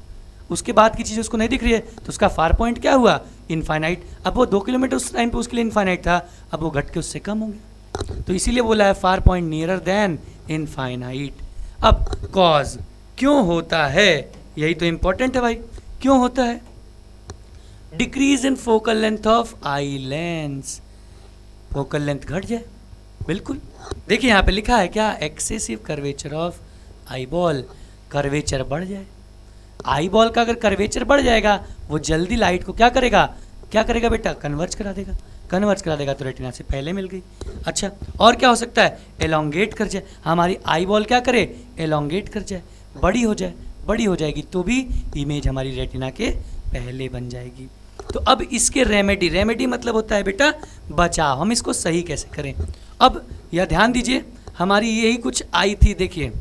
Speaker 1: उसके बाद की चीज़ उसको नहीं दिख रही है, तो उसका फार पॉइंट क्या हुआ? इनफाइनाइट। अब वो 2 किलोमीटर उस टाइम पे उसके लिए इनफाइनाइट था, अब वो घट के उससे कम हो गया। तो इसीलिए बोला है far point nearer than infinite. अब कॉज क्यों होता है, यही तो इंपॉर्टेंट है भाई, क्यों होता है? Decrease in focal length of eye lens, focal length घट जाए, बिल्कुल। देखिए यहाँ पे लिखा है क्या, excessive curvature of eye ball, curvature बढ़ जाए। आई बॉल का अगर कर्वेचर बढ़ जाएगा वो जल्दी लाइट को क्या करेगा, क्या करेगा बेटा, कन्वर्ज करा देगा, कन्वर्ज करा देगा तो रेटिना से पहले मिल गई। अच्छा, और क्या हो सकता है, एलोंगेट कर जाए, हमारी आई बॉल क्या करे, एलोंगेट कर जाए, बड़ी हो जाए, बड़ी हो जाएगी तो भी इमेज हमारी रेटिना के पहले बन जाएगी। तो अब इसके रेमेडी, रेमेडी मतलब होता है बेटा बचाव, हम इसको सही कैसे करें। अब यह ध्यान दीजिए, हमारी यही कुछ आई थी, देखिए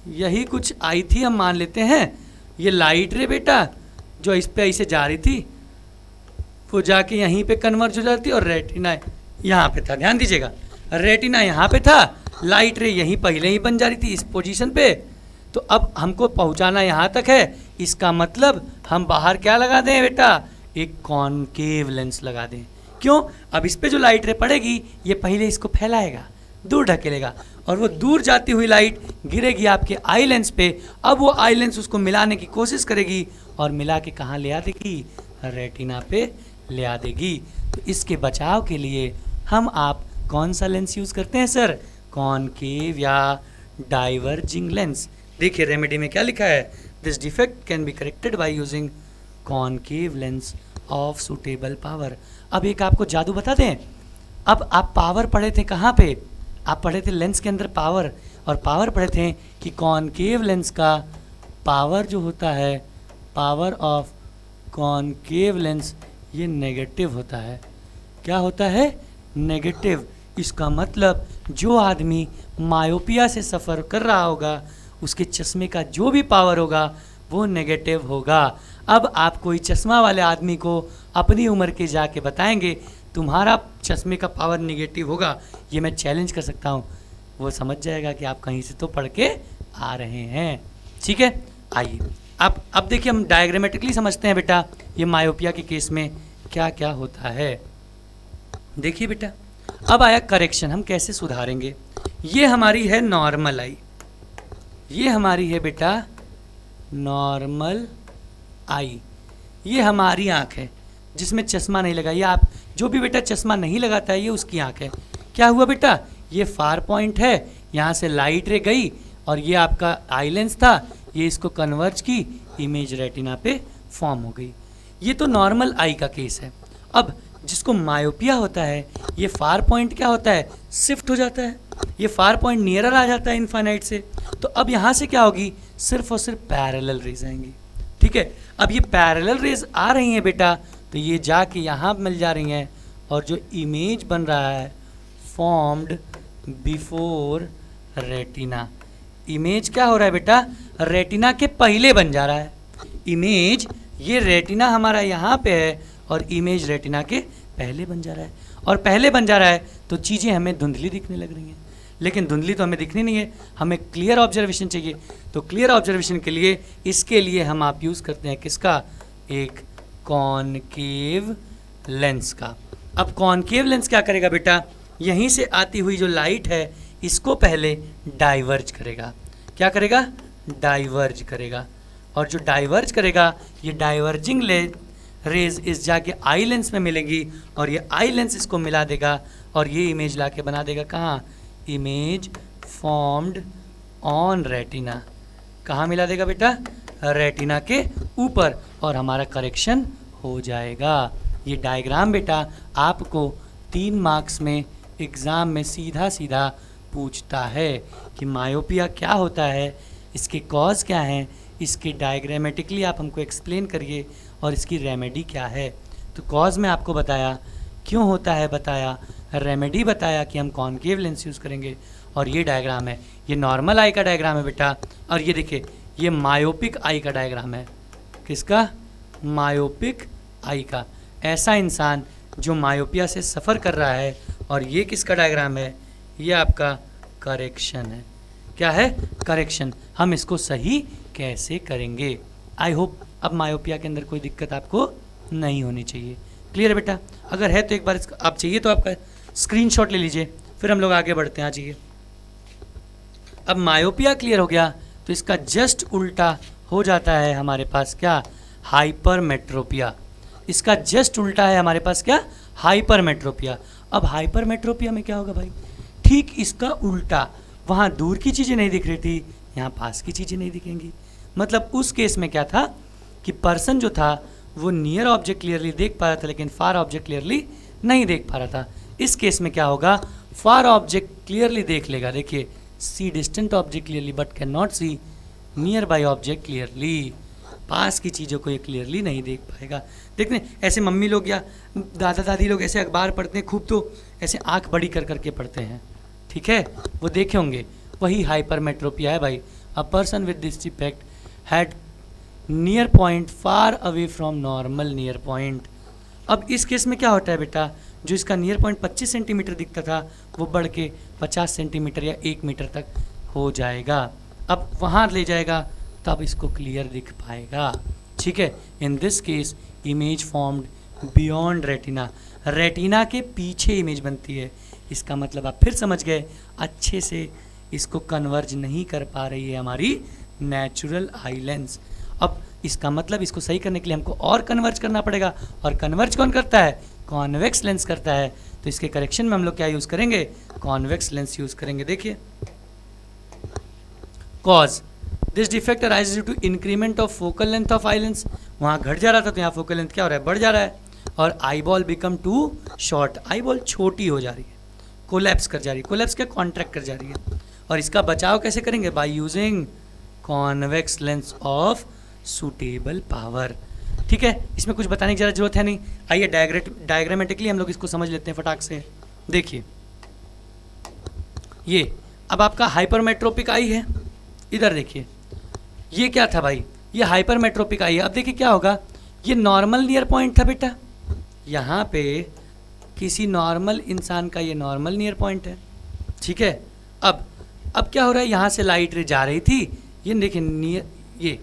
Speaker 1: यही कुछ आई थी, हम मान लेते हैं ये लाइट रे बेटा जो इस पे ऐसे जा रही थी वो जाके यहीं पे कन्वर्ज हो जाती और रेटिना यहाँ पे था, ध्यान दीजिएगा, रेटिना यहाँ पे था, लाइट रे यहीं पहले ही बन जा रही थी इस पोजीशन पे। तो अब हमको पहुँचाना यहाँ तक है, इसका मतलब हम बाहर क्या लगा दें बेटा, एक कॉनकेव लेंस लगा दें। क्यों, अब इस पे जो लाइट रे पड़ेगी ये पहले इसको फैलाएगा, दूर ढकेलेगा, और वो दूर जाती हुई लाइट गिरेगी आपके आई लेंस पे। अब वो आई लेंस उसको मिलाने की कोशिश करेगी और मिला के कहाँ ले आ देगी, रेटिना पे ले आ देगी। तो इसके बचाव के लिए हम आप कौन सा लेंस यूज़ करते हैं सर, कॉनकेव या डाइवर्जिंग लेंस। देखिए रेमेडी में क्या लिखा है, this defect can be corrected by using concave lens of suitable power. अब एक आपको जादू बता दें, अब आप पावर पढ़े थे कहाँ पे, आप पढ़े थे लेंस के अंदर पावर, और पावर पढ़े थे कि कॉनकेव लेंस का पावर जो होता है, पावर ऑफ कॉनकेव लेंस ये नेगेटिव होता है। क्या होता है, नेगेटिव। इसका मतलब जो आदमी मायोपिया से सफ़र कर रहा होगा उसके चश्मे का जो भी पावर होगा वो नेगेटिव होगा। अब आप कोई चश्मा वाले आदमी को अपनी उम्र के जाके बताएंगे तुम्हारा चश्मे का पावर नेगेटिव होगा, ये मैं चैलेंज कर सकता हूँ, वो समझ जाएगा कि आप कहीं से तो पढ़ के आ रहे हैं। ठीक है, आइए अब देखिए हम डायग्रामेटिकली समझते हैं बेटा ये मायोपिया के केस में क्या क्या होता है। देखिए बेटा अब आया करेक्शन, हम कैसे सुधारेंगे। ये हमारी है नॉर्मल आई, ये हमारी है बेटा नॉर्मल आई, ये हमारी आँख है जिसमें चश्मा नहीं लगा। ये आप जो भी बेटा चश्मा नहीं लगाता है ये उसकी आँख है। क्या हुआ बेटा, ये फार पॉइंट है, यहाँ से लाइट रे गई और ये आपका आई लेंस था, ये इसको कन्वर्ज की, इमेज रेटिना पे फॉर्म हो गई। ये तो नॉर्मल आई का केस है। अब जिसको मायोपिया होता है ये फार पॉइंट क्या होता है, शिफ्ट हो जाता है, ये फार पॉइंट नियरर आ जाता है इनफाइनाइट से। तो अब यहाँ से क्या होगी, सिर्फ और सिर्फ पैरेलल रेज आएंगी। ठीक है, अब ये पैरेलल रेज आ रही हैं बेटा तो ये जाके यहाँ मिल जा रही हैं और जो इमेज बन रहा है फॉर्म्ड बिफोर रेटिना, इमेज क्या हो रहा है बेटा, रेटिना के पहले बन जा रहा है इमेज। ये रेटिना हमारा यहाँ पे है और इमेज रेटिना के पहले बन जा रहा है, और पहले बन जा रहा है तो चीज़ें हमें धुंधली दिखने लग रही हैं। लेकिन धुंधली तो हमें दिखनी नहीं है, हमें क्लियर ऑब्जर्वेशन चाहिए। तो क्लियर ऑब्जर्वेशन के लिए इसके लिए हम आप यूज़ करते हैं किसका, एक कॉनकेव लेंस का। अब कॉनकेव लेंस क्या करेगा बेटा, यहीं से आती हुई जो लाइट है इसको पहले डाइवर्ज करेगा। क्या करेगा, डाइवर्ज करेगा, और जो डाइवर्ज करेगा ये डाइवर्जिंग रेज इस जाके आई लेंस में मिलेंगी और ये आई लेंस इसको मिला देगा और ये इमेज लाके बना देगा कहाँ, इमेज फॉर्म्ड ऑन रेटिना। कहाँ मिला देगा बेटा, रेटिना के ऊपर, और हमारा करेक्शन हो जाएगा। ये डायग्राम बेटा आपको 3 मार्क्स में एग्ज़ाम में सीधा सीधा पूछता है कि मायोपिया क्या होता है, इसके कॉज क्या हैं, इसके डायग्रामेटिकली आप हमको एक्सप्लेन करिए और इसकी रेमेडी क्या है। तो कॉज में आपको बताया क्यों होता है बताया, रेमेडी बताया कि हम कॉनकेव लेंस यूज़ करेंगे, और ये डायग्राम है, ये नॉर्मल आई का डायग्राम है बेटा, और ये देखिए ये मायोपिक आई का डायग्राम है। किसका, मायोपिक आई का। ऐसा इंसान जो मायोपिया से सफ़र कर रहा है, और ये किसका डायग्राम है, ये आपका करेक्शन है। क्या है, करेक्शन। हम इसको सही कैसे करेंगे। आई होप अब मायोपिया के अंदर कोई दिक्कत आपको नहीं होनी चाहिए। क्लियर है बेटा, अगर है तो एक बार आप चाहिए तो आपका स्क्रीनशॉट ले लीजिए, फिर हम लोग आगे बढ़ते हैं। आ जाइए। अब मायोपिया क्लियर हो गया तो इसका जस्ट उल्टा हो जाता है हमारे पास क्या, हाइपरमेट्रोपिया। इसका जस्ट उल्टा है हमारे पास क्या, हाइपरमेट्रोपिया। अब हाइपरमेट्रोपिया में क्या होगा भाई, ठीक इसका उल्टा, वहाँ दूर की चीज़ें नहीं दिख रही थी, यहाँ पास की चीज़ें नहीं दिखेंगी। मतलब उस केस में क्या था कि पर्सन जो था वो नियर ऑब्जेक्ट क्लियरली देख पा रहा था लेकिन फार ऑब्जेक्ट क्लियरली नहीं देख पा रहा था। इस केस में क्या होगा, फार ऑब्जेक्ट क्लियरली देख लेगा। देखिए, see distant object clearly but can not see near by object clearly. पास की चीज़ों को ये क्लियरली नहीं देख पाएगा। देखते हैं ऐसे मम्मी लोग या दादा दादी लोग ऐसे अखबार पढ़ते हैं खूब, तो ऐसे आंख बड़ी कर करके पढ़ते हैं, ठीक है, वो देखे होंगे, वही हाइपरमेट्रोपिया है भाई। A person with this defect had near point far away from normal near point. अब इस केस में क्या होता है बेटा, जो इसका नियर पॉइंट 25 सेंटीमीटर दिखता था वो बढ़ के 50 सेंटीमीटर या 1 मीटर तक हो जाएगा। अब वहाँ ले जाएगा तब इसको क्लियर दिख पाएगा, ठीक है। In this case image formed beyond retina, retina के पीछे इमेज बनती है। इसका मतलब आप फिर समझ गए, अच्छे से इसको कन्वर्ज नहीं कर पा रही है हमारी नेचुरल आई लेंस। अब इसका मतलब इसको सही करने के लिए हमको और कन्वर्ज करना पड़ेगा, और कन्वर्ज कौन करता है, कॉन्वेक्स लेंस करता है। तो इसके करेक्शन में हम लोग क्या यूज़ करेंगे, कॉन्वेक्स लेंस यूज़ करेंगे। देखिए, cause this defect arises due to increment of focal length of eye lens. वहाँ घट जा रहा था तो यहाँ फोकल लेंथ क्या हो रहा है, बढ़ जा रहा है, और eye ball become too short, eye ball छोटी हो जा रही है, कोलैप्स कर जा रही है। कोलैप्स क्या, कॉन्ट्रैक्ट कर जा रही है। और इसका बचाव कैसे करेंगे, by using convex lens of suitable power, ठीक है। इसमें कुछ बताने की ज़्यादा जरूरत है नहीं। आइए डायग्रामेटिकली हम लोग इसको समझ लेते हैं फटाक से। देखिए, ये अब आपका हाइपरमेट्रोपिक आई है, इधर देखिए, ये क्या था भाई, ये हाइपरमेट्रोपिक आई है। अब देखिए क्या होगा, ये नॉर्मल नियर पॉइंट था बेटा, यहाँ पे किसी नॉर्मल इंसान का ये नॉर्मल नियर पॉइंट है, ठीक है। अब क्या हो रहा है, यहाँ से लाइट रे जा रही थी, ये देखिए नियर, ये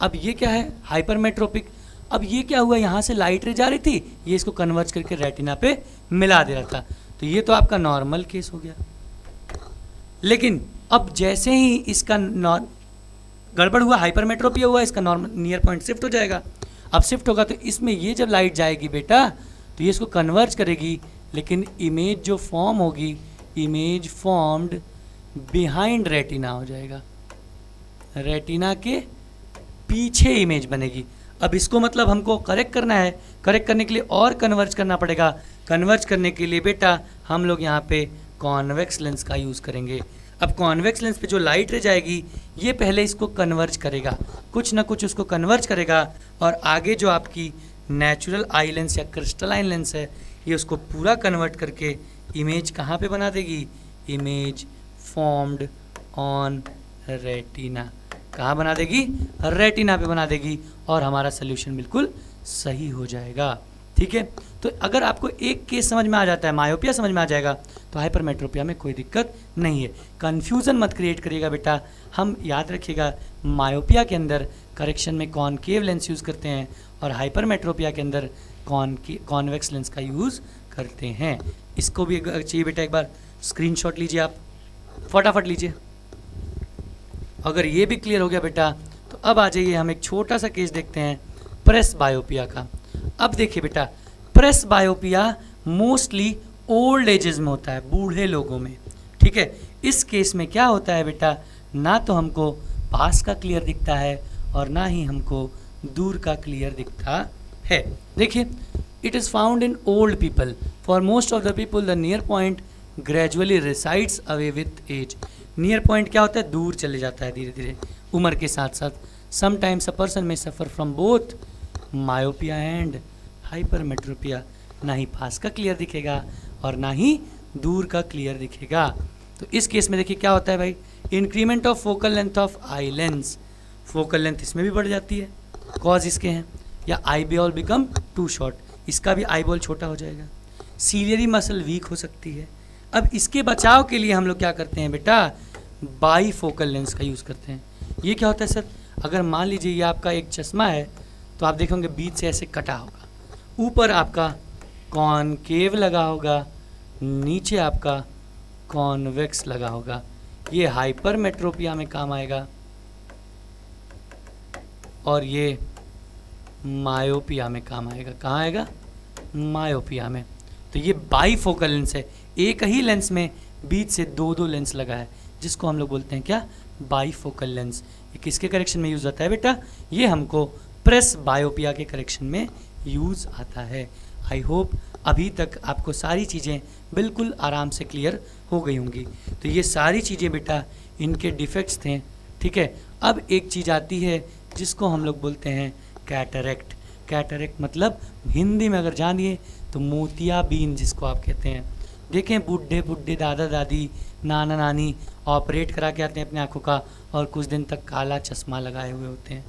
Speaker 1: अब ये क्या है, हाइपरमेट्रोपिक। अब ये क्या हुआ, यहाँ से लाइट रे जा रही थी, ये इसको कन्वर्ज करके रेटिना पे मिला दे रहा था, तो ये तो आपका नॉर्मल केस हो गया। लेकिन अब जैसे ही इसका गड़बड़ हुआ, हाइपरमेट्रोपिया हुआ, इसका नॉर्मल नियर पॉइंट शिफ्ट हो जाएगा। अब शिफ्ट होगा तो इसमें ये जब लाइट जाएगी बेटा तो ये इसको कन्वर्ज करेगी, लेकिन इमेज जो फॉर्म होगी, इमेज फॉर्म्ड बिहाइंड रेटिना हो जाएगा, रेटिना के पीछे इमेज बनेगी। अब इसको मतलब हमको करेक्ट करना है, करेक्ट करने के लिए और कन्वर्ज करना पड़ेगा। कन्वर्ज करने के लिए बेटा हम लोग यहाँ पे कॉन्वेक्स लेंस का यूज़ करेंगे। अब कॉन्वेक्स लेंस पे जो लाइट रह जाएगी ये पहले इसको कन्वर्ज करेगा, कुछ ना कुछ उसको कन्वर्ज करेगा, और आगे जो आपकी नेचुरल आई लेंस या क्रिस्टलाइन लेंस है ये उसको पूरा कन्वर्ट करके इमेज कहाँ पे बना देगी, इमेज फॉर्म्ड ऑन रेटिना। कहाँ बना देगी, रेटिना पे बना देगी, और हमारा सोल्यूशन बिल्कुल सही हो जाएगा, ठीक है। तो अगर आपको एक केस समझ में आ जाता है, मायोपिया समझ में आ जाएगा, तो हाइपरमेट्रोपिया में कोई दिक्कत नहीं है। कन्फ्यूज़न मत क्रिएट करिएगा बेटा। हम याद रखिएगा, मायोपिया के अंदर करेक्शन में कॉनकेव लेंस यूज़ करते हैं, और हाइपरमेट्रोपिया के अंदर कॉन्वेक्स लेंस का यूज़ करते हैं। इसको भी चाहिए बेटा, एक बार स्क्रीनशॉट लीजिए, आप फटाफट लीजिए। अगर ये भी क्लियर हो गया बेटा, तो अब आ जाइए हम एक छोटा सा केस देखते हैं प्रेस बायोपिया का। अब देखिए बेटा, प्रेस बायोपिया मोस्टली ओल्ड एजेस में होता है, बूढ़े लोगों में, ठीक है। इस केस में क्या होता है बेटा, ना तो हमको पास का क्लियर दिखता है और ना ही हमको दूर का क्लियर दिखता है। देखिए, it is found in old people, for most of the people the near point gradually recedes away with age. Near point क्या होता है, दूर चले जाता है धीरे धीरे उम्र के साथ साथ। समटाइम्स अ पर्सन में suffer from both myopia and hypermetropia. ना ही पास का क्लियर दिखेगा और ना ही दूर का क्लियर दिखेगा। तो इस केस में देखिए क्या होता है भाई, increment of focal length of eye lens, focal length इसमें भी बढ़ जाती है, कॉज इसके हैं, या eye ball become too short, इसका भी आई बॉल छोटा हो जाएगा। सीलियरी मसल वीक हो सकती है। अब इसके बचाव के लिए हम लोग क्या करते हैं बेटा, बाई फोकल लेंस का यूज़ करते हैं। ये क्या होता है सर, अगर मान लीजिए ये आपका एक चश्मा है तो आप देखोगे बीच से ऐसे कटा होगा, ऊपर आपका कॉनकेव लगा होगा, नीचे आपका कॉन्वेक्स लगा होगा। ये हाइपरमेट्रोपिया में काम आएगा और ये मायोपिया में काम आएगा। कहाँ आएगा? मायोपिया में। तो ये बाईफोकल लेंस है, एक ही लेंस में बीच से दो दो लेंस लगा है, जिसको हम लोग बोलते हैं क्या? Bifocal lens. ये किसके करेक्शन में यूज़ आता है बेटा? ये हमको प्रेस बायोपिया के करेक्शन में यूज़ आता है। आई होप अभी तक आपको सारी चीज़ें बिल्कुल आराम से क्लियर हो गई होंगी। तो ये सारी चीज़ें बेटा इनके डिफेक्ट्स थे, ठीक है। अब एक चीज़ आती है जिसको हम लोग बोलते हैं कैटरेक्ट। कैटरेक्ट मतलब हिंदी में अगर जानिए तो मोतियाबिंद जिसको आप कहते हैं। देखें बूढ़े बूढ़े दादा दादी नाना नानी ऑपरेट करा के आते हैं अपने आँखों का और कुछ दिन तक काला चश्मा लगाए हुए होते हैं।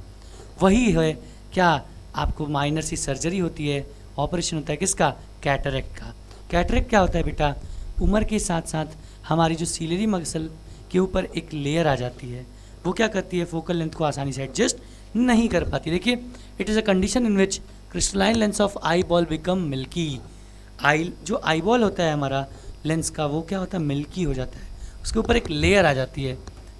Speaker 1: वही है क्या? आपको माइनर सी सर्जरी होती है, ऑपरेशन होता है किसका? कैटरेक्ट का। कैटरेक्ट क्या होता है बेटा? उम्र के साथ साथ हमारी जो सीलरी मसल के ऊपर एक लेयर आ जाती है, वो क्या करती है? फोकल लेंथ को आसानी से एडजस्ट नहीं कर पाती। देखिए, it is a condition in which crystalline lens of eye ball become milky. जो आई बॉल होता है हमारा लेंस का, वो क्या होता है? मिल्की हो जाता है, उसके ऊपर एक लेयर आ जाती है।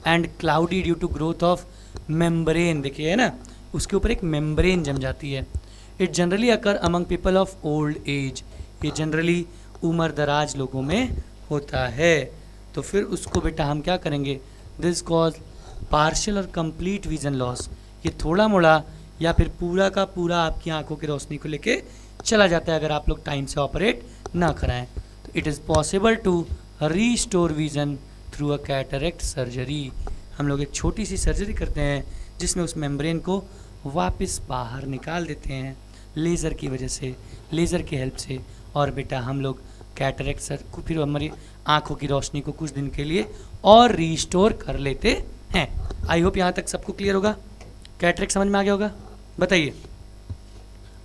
Speaker 1: And cloudy due to growth of membrane, देखिए है ना, उसके ऊपर एक मेम्ब्रेन जम जाती है। It generally occur among people of old age, ये जनरली उम्र दराज लोगों में होता है। तो फिर उसको बेटा हम क्या करेंगे? दिस कॉज पार्शियल और कंप्लीट विजन लॉस। ये थोड़ा मोड़ा या फिर पूरा का पूरा आपकी आंखों की रोशनी को लेके चला जाता है अगर आप लोग टाइम से ऑपरेट ना कराएं। तो it is possible to restore vision through a cataract surgery. हम लोग एक छोटी सी सर्जरी करते हैं जिसमें उस मेम्ब्रेन को वापस बाहर निकाल देते हैं लेज़र की वजह से, लेज़र की हेल्प से। और बेटा हम लोग कैटरेक्ट सर को फिर हमारी आंखों की रोशनी को कुछ दिन के लिए और रीस्टोर कर लेते हैं। आई होप यहाँ तक सबको क्लियर होगा, कैटरेक्ट समझ में आ गया होगा। बताइए,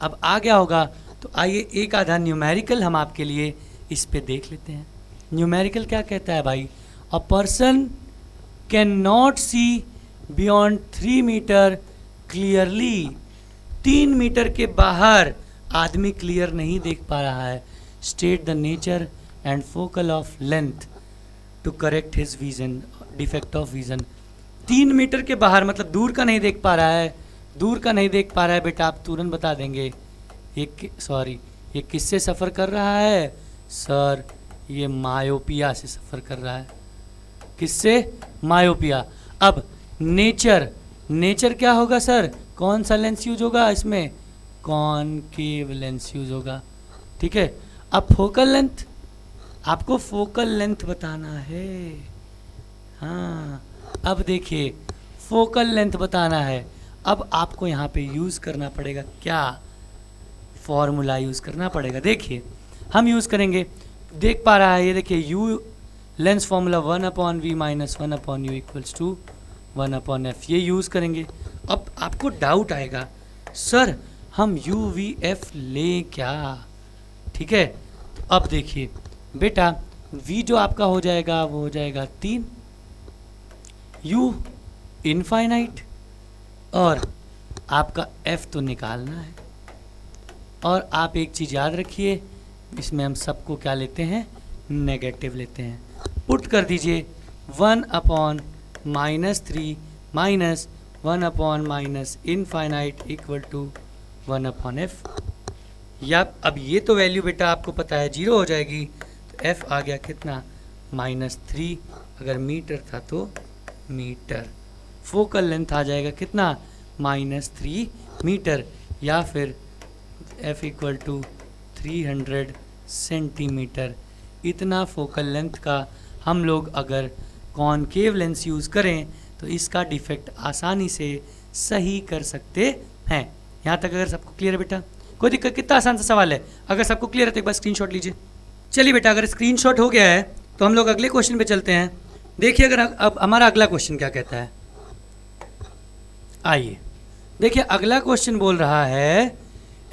Speaker 1: अब आ गया होगा तो आइए एक आधा न्यूमेरिकल हम आपके लिए इस पे देख लेते हैं। न्यूमेरिकल क्या कहता है भाई? A person can not see beyond 3 metre clearly. 3 metre के बाहर आदमी क्लियर नहीं देख पा रहा है। State the nature and focal of length to correct his vision, defect of vision. 3 metre के बाहर मतलब दूर का नहीं देख पा रहा है, दूर का नहीं देख पा रहा है बेटा, आप तुरंत बता देंगे ये किससे सफ़र कर रहा है? सर ये मायोपिया से सफ़र कर रहा है। किससे? मायोपिया। अब नेचर क्या होगा सर? कौन सा लेंस यूज होगा इसमें? कॉनकेव लेंस यूज होगा, ठीक है। अब फोकल लेंथ, आपको फोकल लेंथ बताना है। हाँ, अब देखिए फोकल लेंथ बताना है। अब आपको यहाँ पे यूज़ करना पड़ेगा क्या? फॉर्मूला यूज़ करना पड़ेगा। देखिए हम यूज़ करेंगे, देख पा रहा है ये, देखिए use lens formula 1/v minus 1/u equals to 1/f, ये यूज़ करेंगे। अब आपको डाउट आएगा सर हम UVF लें क्या? ठीक है, तो अब देखिए बेटा v जो आपका हो जाएगा वो हो जाएगा 3, u इनफाइनाइट, और आपका f तो निकालना है। और आप एक चीज़ याद रखिए, इसमें हम सबको क्या लेते हैं? नेगेटिव लेते हैं। पुट कर दीजिए 1/-3 minus 1/- infinite equal to 1/f। या अब ये तो वैल्यू बेटा आपको पता है 0 हो जाएगी, तो f आ गया कितना? -3। अगर मीटर था तो मीटर। फोकल लेंथ आ जाएगा कितना? -3 मीटर, या फिर f इक्वल टू 300 सेंटीमीटर। इतना फोकल लेंथ का हम लोग अगर कॉनकेव लेंस यूज़ करें तो इसका डिफेक्ट आसानी से सही कर सकते हैं। यहाँ तक अगर सबको क्लियर है बेटा? कोई दिक्कत? कितना आसान सा सवाल है। अगर सबको क्लियर है तो एक बार स्क्रीनशॉट लीजिए। चलिए बेटा, अगर स्क्रीनशॉट हो गया है तो हम लोग अगले क्वेश्चन पे चलते हैं। देखिए अगर अब हमारा अगला क्वेश्चन क्या कहता है, आइए देखिए। अगला क्वेश्चन बोल रहा है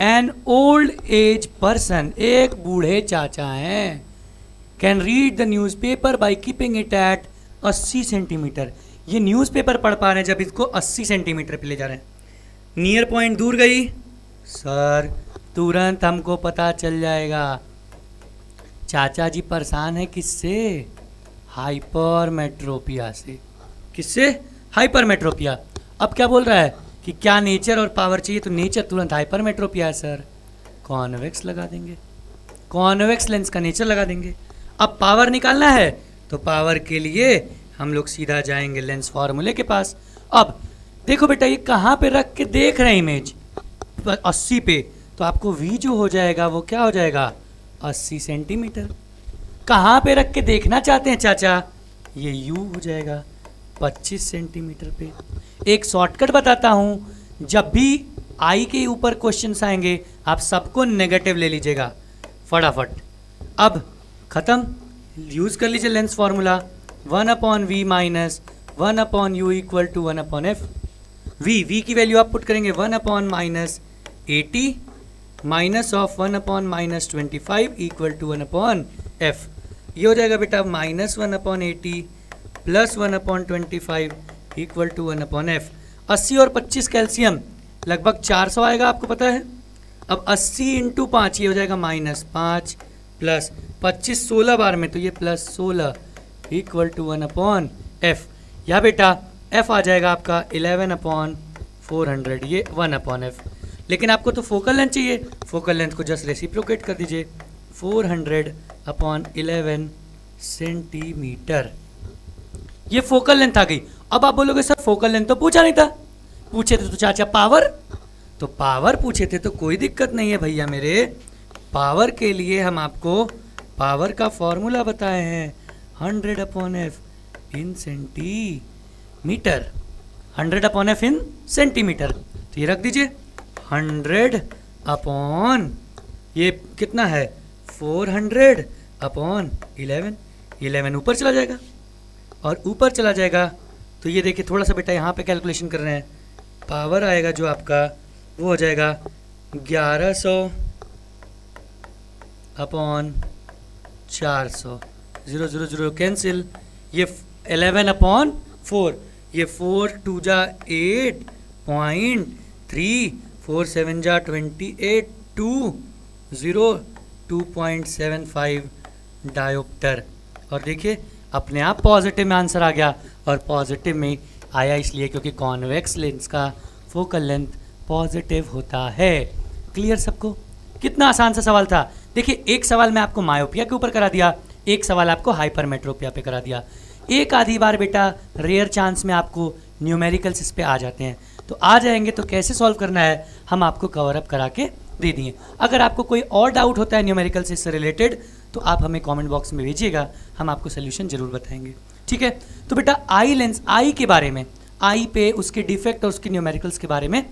Speaker 1: एन ओल्ड एज पर्सन, एक बूढ़े चाचा हैं, can read the newspaper by keeping it at 80 centimetre. ये न्यूज़पेपर पढ़ पा रहे हैं जब इसको 80 सेंटीमीटर पे ले जा रहे हैं। नियर पॉइंट दूर गई सर, तुरंत हमको पता चल जाएगा। चाचा जी परेशान है किससे? हाइपरमेट्रोपिया से। किससे? हाइपरमेट्रोपिया। अब क्या बोल रहा है कि क्या नेचर और पावर चाहिए, तो नेचर तुरंत हाइपरमेट्रोपिया है सर, कॉन्वेक्स लगा देंगे, कॉन्वेक्स लेंस का नेचर लगा देंगे। अब पावर निकालना है तो पावर के लिए हम लोग सीधा जाएंगे लेंस फॉर्मूले के पास। अब देखो बेटा, ये कहाँ पे रख के देख रहे हैं इमेज? 80 पे, तो आपको V जो हो जाएगा वो क्या हो जाएगा? 80 सेंटीमीटर। कहाँ पे रख के देखना चाहते हैं चाचा? ये U हो जाएगा 25 सेंटीमीटर पे। एक शॉर्टकट बताता हूँ, जब भी I के ऊपर क्वेश्चंस आएंगे आप सबको नेगेटिव ले लीजिएगा फटाफट। अब खत्म, यूज कर लीजिए lens formula, 1/v minus 1/u equal to 1/f। v की वैल्यू आप पुट करेंगे 1/-80 minus of 1/-25 equal to 1/f। ये हो जाएगा बेटा -1/80 प्लस 1/25 इक्वल टू 1/f। 80 और 25 कैल्शियम लगभग 400 आएगा, आपको पता है। अब 80 इंटू 5 ये हो जाएगा -5 प्लस 25 16 बार में, तो ये +16 इक्वल टू 1/f। या बेटा f आ जाएगा आपका 11/400, ये 1/f। लेकिन आपको तो फोकल लेंथ चाहिए, फोकल लेंथ को जस्ट रेसिप्रोकेट कर दीजिए, 400/11 सेंटीमीटर। ये फोकल लेंथ आ गई। अब आप बोलोगे सर फोकल लेंथ तो पूछा नहीं था। पूछे थे तो चाचा पावर, तो पावर पूछे थे तो कोई दिक्कत नहीं है भैया मेरे। पावर के लिए हम आपको पावर का फॉर्मूला बताए हैं, 100/f इन सेंटीमीटर, 100/f इन सेंटीमीटर। तो ये रख दीजिए 100/, ये कितना है 400/11। 11 ऊपर चला जाएगा, और ऊपर चला जाएगा तो ये देखिए थोड़ा सा बेटा यहाँ पे कैलकुलेशन कर रहे हैं, पावर आएगा जो आपका वो हो जाएगा 1100/400, 0 0 0 कैंसिल, ये 11/4, ये 4 2 जा 8.3, 4 7 जा 28, 2.75 डायोप्टर। और देखिए अपने आप पॉजिटिव में आंसर आ गया, और पॉजिटिव में आया इसलिए क्योंकि कॉन्वेक्स लेंस का फोकल लेंथ पॉजिटिव होता है। क्लियर सबको? कितना आसान सा सवाल था। देखिए एक सवाल मैं आपको मायोपिया के ऊपर करा दिया, एक सवाल आपको हाइपरमेट्रोपिया पे करा दिया। एक आधी बार बेटा रेयर चांस में आपको न्यूमेरिकल्स इस पे आ जाते हैं, तो आ जाएंगे तो कैसे सॉल्व करना है हम आपको कवर अप करा के दे दिए। अगर आपको कोई और डाउट होता है न्यूमेरिकल से रिलेटेड तो आप हमें कमेंट बॉक्स में भेजिएगा, हम आपको सोल्यूशन जरूर बताएंगे। ठीक है, तो बेटा आई लेंस, आई के बारे में, आई पे उसके डिफेक्ट और उसके न्यूमेरिकल्स के बारे में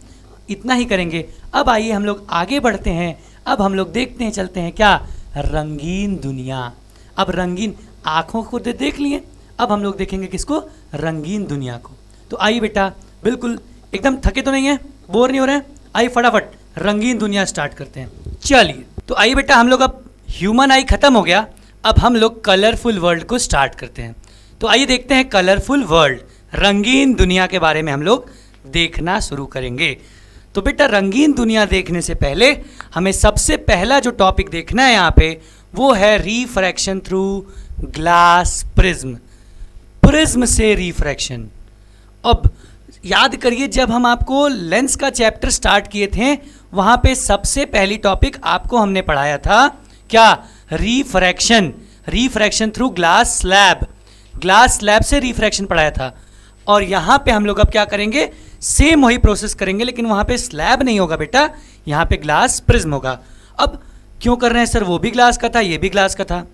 Speaker 1: इतना ही करेंगे। अब आइए हम लोग आगे बढ़ते हैं। अब हम लोग देखते हैं, चलते हैं क्या, रंगीन दुनिया। अब रंगीन आँखों को देख लिए, अब हम लोग देखेंगे किसको, रंगीन दुनिया को। तो आइए बेटा, बिल्कुल एकदम थके तो नहीं है, बोर नहीं हो रहे हैं, आइए फटाफट रंगीन दुनिया स्टार्ट करते हैं। चलिए तो आइए बेटा, हम लोग अब ह्यूमन आई खत्म हो गया, अब हम लोग कलरफुल वर्ल्ड को स्टार्ट करते हैं। तो आइए देखते हैं कलरफुल वर्ल्ड, रंगीन दुनिया के बारे में हम लोग देखना शुरू करेंगे। तो बेटा रंगीन दुनिया देखने से पहले हमें सबसे पहला जो टॉपिक देखना है यहाँ पे वो है refraction through glass prism. Prism से रिफ्रैक्शन। अब याद करिए जब हम आपको लेंस का चैप्टर स्टार्ट किए थे वहाँ पे सबसे पहली टॉपिक आपको हमने पढ़ाया था क्या, refraction, refraction through glass slab, glass slab से रिफ्रैक्शन पढ़ाया था। और यहाँ पे हम लोग अब क्या करेंगे, सेम वही प्रोसेस करेंगे, लेकिन वहाँ पे स्लैब नहीं होगा बेटा, यहाँ पे ग्लास प्रिज्म होगा। अब क्यों कर रहे हैं सर, वो भी ग्लास का था ये भी ग्लास का था,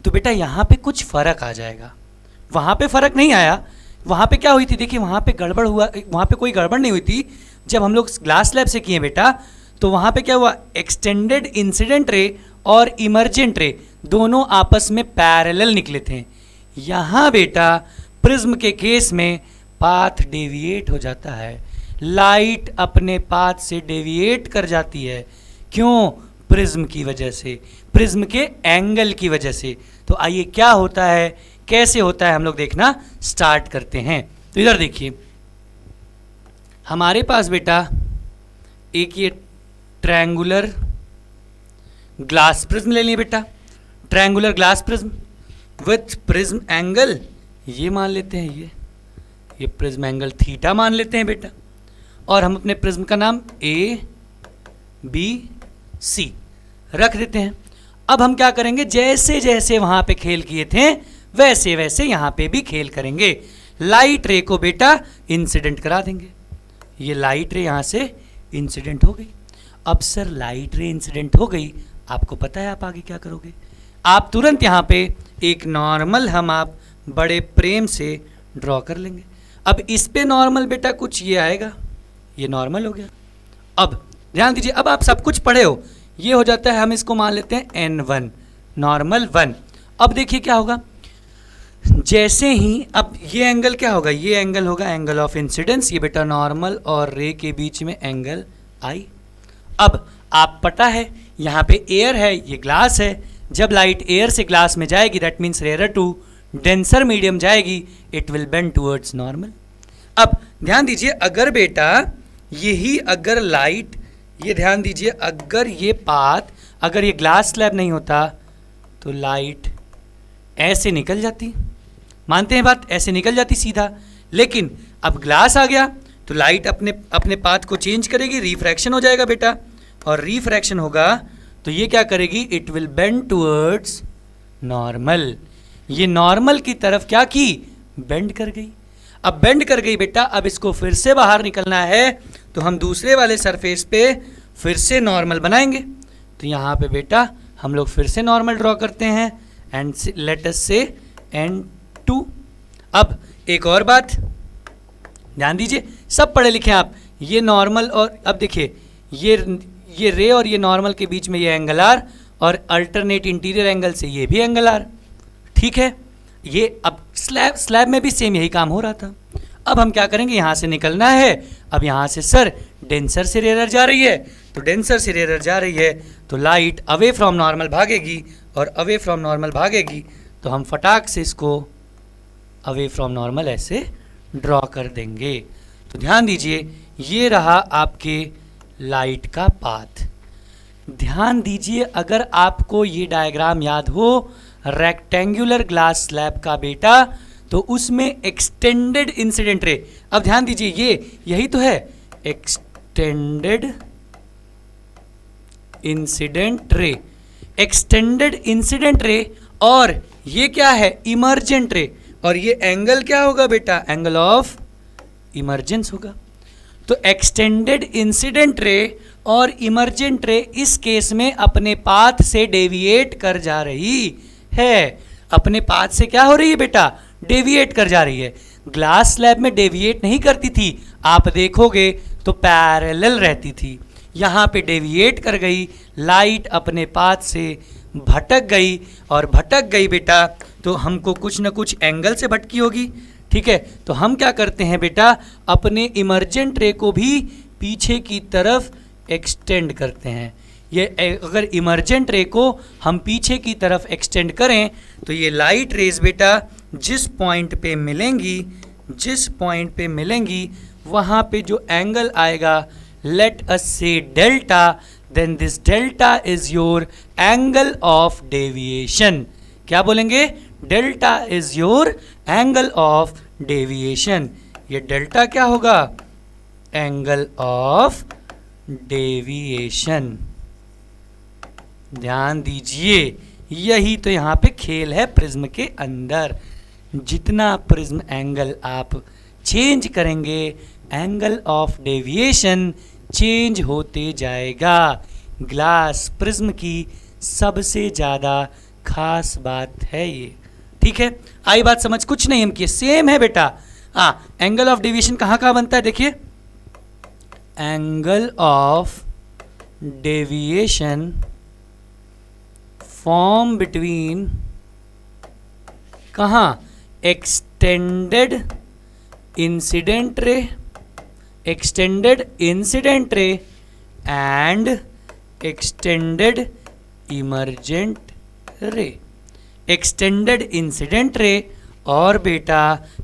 Speaker 1: तो बेटा यहाँ पे कुछ फ़र्क आ जाएगा। वहाँ पे फ़र्क नहीं आया, वहाँ पे क्या हुई थी, देखिए वहाँ पे गड़बड़ हुआ, वहाँ पे कोई गड़बड़ नहीं हुई थी। जब हम लोग ग्लास स्लैब से किए बेटा तो वहाँ पे क्या हुआ, एक्सटेंडेड इंसिडेंट रे और इमर्जेंट रे दोनों आपस में पैरेलल निकले थे। यहाँ बेटा प्रिज्म के केस में पाथ डेविएट हो जाता है, लाइट अपने पाथ से डेविएट कर जाती है। क्यों, प्रिज्म की वजह से, प्रिज्म के एंगल की वजह से। तो आइए क्या होता है, कैसे होता है, हम लोग देखना स्टार्ट करते हैं। तो इधर देखिए हमारे पास बेटा एक ये ट्रायंगुलर ग्लास प्रिज्म ले लिए बेटा। Triangular glass prism with prism angle, ये मान लेते हैं, ये प्रिज्म एंगल थीटा मान लेते हैं बेटा, और हम अपने प्रिज्म का नाम ए बी सी रख देते हैं। अब हम क्या करेंगे, जैसे जैसे वहां पे खेल किए थे वैसे वैसे यहां पे भी खेल करेंगे। लाइट रे को बेटा इंसिडेंट करा देंगे, ये लाइट रे यहां से इंसिडेंट हो गई। अब सर लाइट रे इंसिडेंट हो गई, आपको पता है आप आगे क्या करोगे, आप तुरंत यहाँ पे एक नॉर्मल हम आप बड़े प्रेम से ड्रॉ कर लेंगे। अब इस पे नॉर्मल बेटा कुछ ये आएगा, ये नॉर्मल हो गया। अब ध्यान दीजिए, अब आप सब कुछ पढ़े हो, ये हो जाता है, हम इसको मान लेते हैं n1 नॉर्मल 1। अब देखिए क्या होगा, जैसे ही अब ये एंगल क्या होगा, ये एंगल होगा एंगल ऑफ इंसिडेंस, ये बेटा नॉर्मल और रे के बीच में एंगल आई। अब आप पता है यहाँ पे एयर है, ये ग्लास है, जब लाइट एयर से ग्लास में जाएगी that means rare to denser medium जाएगी, it will bend towards normal. अब ध्यान दीजिए, अगर बेटा यही अगर लाइट, ये ध्यान दीजिए, अगर ये पाथ, अगर ये ग्लास स्लैब नहीं होता तो लाइट ऐसे निकल जाती, मानते हैं बात, ऐसे निकल जाती सीधा, लेकिन अब ग्लास आ गया तो लाइट अपने अपने पाथ को चेंज करेगी, रिफ्रैक्शन हो जाएगा बेटा, और रिफ्रैक्शन होगा तो ये क्या करेगी, it will bend towards normal. ये नॉर्मल की तरफ क्या की, बेंड कर गई। अब बेंड कर गई बेटा, अब इसको फिर से बाहर निकलना है तो हम दूसरे वाले सरफेस पे फिर से नॉर्मल बनाएंगे। तो यहाँ पे बेटा हम लोग फिर से नॉर्मल ड्रॉ करते हैं एंड लेट अस से n2। अब एक और बात ध्यान दीजिए, सब पढ़े लिखे आप, ये नॉर्मल और अब देखिए ये रे और ये नॉर्मल के बीच में ये एंगल आर, और अल्टरनेट इंटीरियर एंगल से ये भी एंगल आर, ठीक है। ये अब स्लैब में भी सेम यही काम हो रहा था। अब हम क्या करेंगे, यहाँ से निकलना है, अब यहाँ से सर डेंसर से रेयर जा रही है, तो डेंसर से रेयर जा रही है तो लाइट अवे फ्रॉम नॉर्मल भागेगी, और अवे फ्रॉम नॉर्मल भागेगी तो हम फटाक से इसको अवे फ्रॉम नॉर्मल ऐसे ड्रॉ कर देंगे। तो ध्यान दीजिए, ये रहा आपके लाइट का पाथ। ध्यान दीजिए, अगर आपको ये डायग्राम याद हो रेक्टेंगुलर ग्लास स्लैब का बेटा, तो उसमें एक्सटेंडेड इंसिडेंट रे, अब ध्यान दीजिए ये यही तो है extended incident ray, extended incident ray, और ये क्या है, इमर्जेंट रे, और ये एंगल क्या होगा बेटा, एंगल ऑफ इमर्जेंस होगा। तो एक्सटेंडेड इंसिडेंट रे और इमर्जेंट रे इस केस में अपने पाथ से डेविएट कर जा रही है, अपने पाथ से क्या हो रही है बेटा, डेविएट कर जा रही है। ग्लास स्लैब में डेविएट नहीं करती थी, आप देखोगे तो पैरेलल रहती थी, यहाँ पे डेविएट कर गई, लाइट अपने पाथ से भटक गई, और भटक गई बेटा तो हमको कुछ ना कुछ एंगल से भटकी होगी, ठीक है। तो हम क्या करते हैं बेटा, अपने इमर्जेंट रे को भी पीछे की तरफ एक्सटेंड करते हैं। ये अगर इमर्जेंट रे को हम पीछे की तरफ एक्सटेंड करें तो ये लाइट रेज बेटा जिस पॉइंट पे मिलेंगी, जिस पॉइंट पे मिलेंगी वहाँ पे जो एंगल आएगा, let us say delta, then this delta is your angle of deviation. क्या बोलेंगे, delta is your angle of deviation. ये डेल्टा क्या होगा, एंगल ऑफ डेविएशन। ध्यान दीजिए, यही तो यहाँ पे खेल है प्रिज्म के अंदर। जितना प्रिज्म एंगल आप चेंज करेंगे, एंगल ऑफ डेविएशन चेंज होते जाएगा। ग्लास प्रिज्म की सबसे ज़्यादा खास बात है ये, ठीक है। आई बात समझ, कुछ नहीं हम किए, सेम है बेटा। एंगल ऑफ डेविएशन कहाँ कहाँ बनता है, देखिए angle of deviation form between कहाँ, extended incident ray, extended incident ray and extended emergent ray. Extended incident ray और बेटा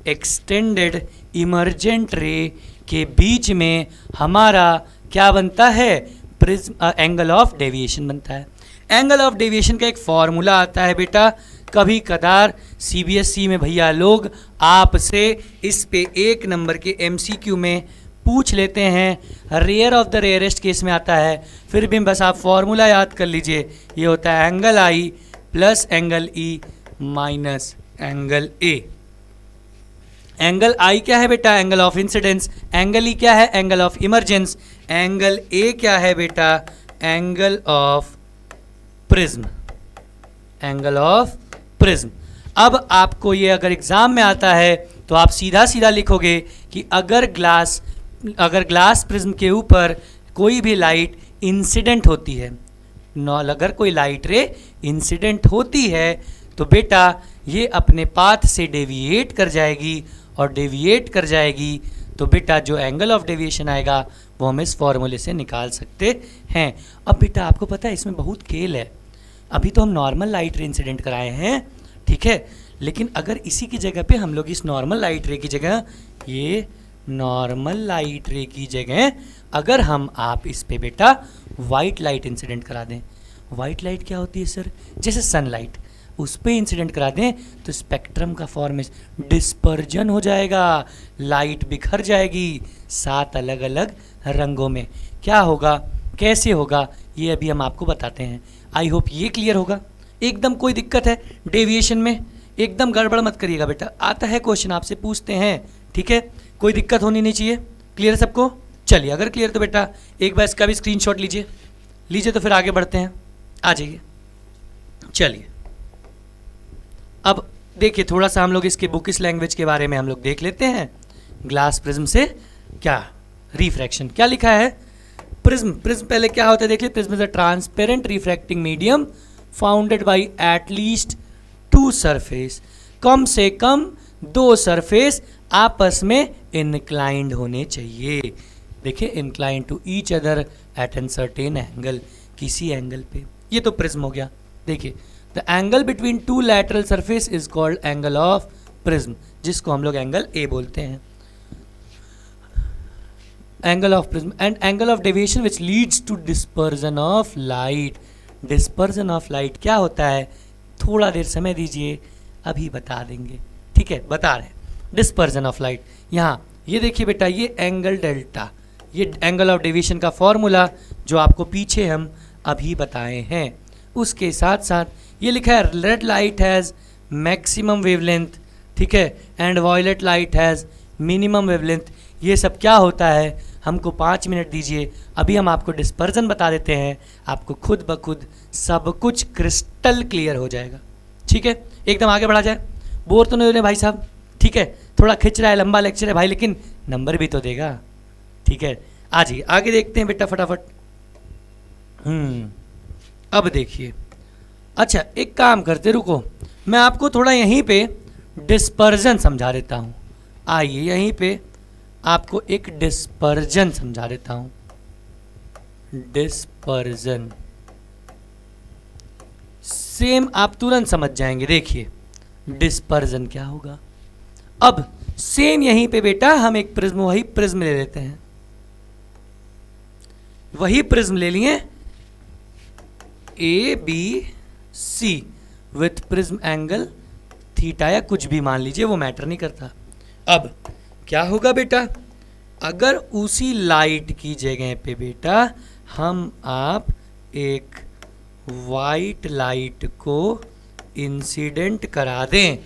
Speaker 1: एक्सटेंडेड इमर्जेंट रे के बीच में हमारा क्या बनता है, प्रिज्म एंगल ऑफ डेविएशन बनता है। एंगल ऑफ डेविएशन का एक फॉर्मूला आता है बेटा, कभी कदार सीबीएसई में भैया लोग आपसे इस पे 1 नंबर के एमसीक्यू में पूछ लेते हैं, rare of the rarest case में आता है, फिर भी बस आप फॉर्मूला याद कर लीजिए, ये होता है angle I plus angle E minus angle A. Angle I क्या है बेटा? Angle of incidence. Angle E क्या है? Angle of emergence. Angle A क्या है बेटा? Angle of prism. Angle of prism. अब आपको ये अगर एग्जाम में आता है तो आप सीधा सीधा लिखोगे कि अगर ग्लास प्रिज्म के ऊपर कोई भी लाइट इंसिडेंट होती है, अगर कोई लाइट रे इंसिडेंट होती है तो बेटा ये अपने पाथ से डेविएट कर जाएगी, और डेविएट कर जाएगी तो बेटा जो एंगल ऑफ डेविएशन आएगा वो हम इस फॉर्मूले से निकाल सकते हैं। अब बेटा आपको पता है इसमें बहुत खेल है। अभी तो हम नॉर्मल लाइट रे इंसिडेंट कराए हैं, ठीक है, लेकिन अगर इसी की जगह पे हम लोग इस नॉर्मल लाइट रे की जगह, ये नॉर्मल लाइट रे की जगह अगर हम आप इस पे बेटा वाइट लाइट इंसिडेंट करा दें। वाइट लाइट क्या होती है सर? जैसे सनलाइट, उस पर इंसिडेंट करा दें तो स्पेक्ट्रम का फॉर्मेशन, डिस्पर्जन हो जाएगा, लाइट बिखर जाएगी 7 अलग अलग रंगों में। क्या होगा, कैसे होगा, ये अभी हम आपको बताते हैं। आई होप ये क्लियर होगा। एकदम कोई दिक्कत है डेविएशन में? एकदम गड़बड़ मत करिएगा बेटा, आता है क्वेश्चन आपसे पूछते हैं, ठीक है, कोई दिक्कत होनी नहीं चाहिए। क्लियर है सबको? चलिए अगर क्लियर तो बेटा एक बार इसका भी स्क्रीनशॉट लीजिए तो फिर आगे बढ़ते हैं। आ जाइए। चलिए अब देखिए थोड़ा सा हम लोग इसके बुकिश लैंग्वेज के बारे में हम लोग देख लेते हैं। ग्लास प्रिज्म से क्या रिफ्रैक्शन, क्या लिखा है? प्रिज्म पहले क्या होता है देखिए। Prism is a transparent refracting medium founded by at least 2 surface. कम से कम 2 सरफेस आपस में इंक्लाइंड होने चाहिए। देखिए inclined to each other at an certain angle, किसी एंगल पे। ये तो प्रिज्म हो गया। देखिए the angle between 2 lateral surface is called angle of prism, जिसको हम लोग एंगल ए बोलते हैं। Angle of prism and angle of deviation which leads to dispersion of light. Dispersion of light क्या होता है? थोड़ा देर समय दीजिए, अभी बता देंगे, ठीक है, बता रहे हैं। डिस्पर्जन ऑफ लाइट, यहाँ ये देखिए बेटा, ये एंगल डेल्टा, ये एंगल ऑफ डेविएशन का फॉर्मूला जो आपको पीछे हम अभी बताए हैं। उसके साथ साथ ये लिखा है red light has maximum wavelength, ठीक है, and violet light has minimum wavelength. ये सब क्या होता है? हमको 5 मिनट दीजिए, अभी हम आपको डिस्पर्जन बता देते हैं, आपको खुद ब खुद सब कुछ क्रिस्टल क्लियर हो जाएगा, ठीक है। एकदम आगे बढ़ा जाए, बोर तो नहीं हो रहे भाई साहब, ठीक है, थोड़ा खिंच रहा है, लंबा लेक्चर है भाई, लेकिन नंबर भी तो देगा, ठीक है। आ जाइए आगे देखते हैं बेटा फटाफट। अब देखिए, अच्छा एक काम करते, रुको, मैं आपको थोड़ा यहीं पे डिस्पर्जन समझा देता हूँ। आइए यहीं पे आपको एक डिस्पर्जन समझा देता हूँ। डिस्पर्जन सेम आप तुरंत समझ जाएंगे। देखिए डिस्पर्जन क्या होगा। अब सेम यहीं पे बेटा हम एक प्रिज्म, वही प्रिज्म ले लेते हैं, वही प्रिज्म ले लिए A B C with prism angle theta या कुछ भी मान लीजिए, वो मैटर नहीं करता। अब क्या होगा बेटा, अगर उसी लाइट की जगह पे बेटा हम आप एक वाइट लाइट को इंसिडेंट करा दें,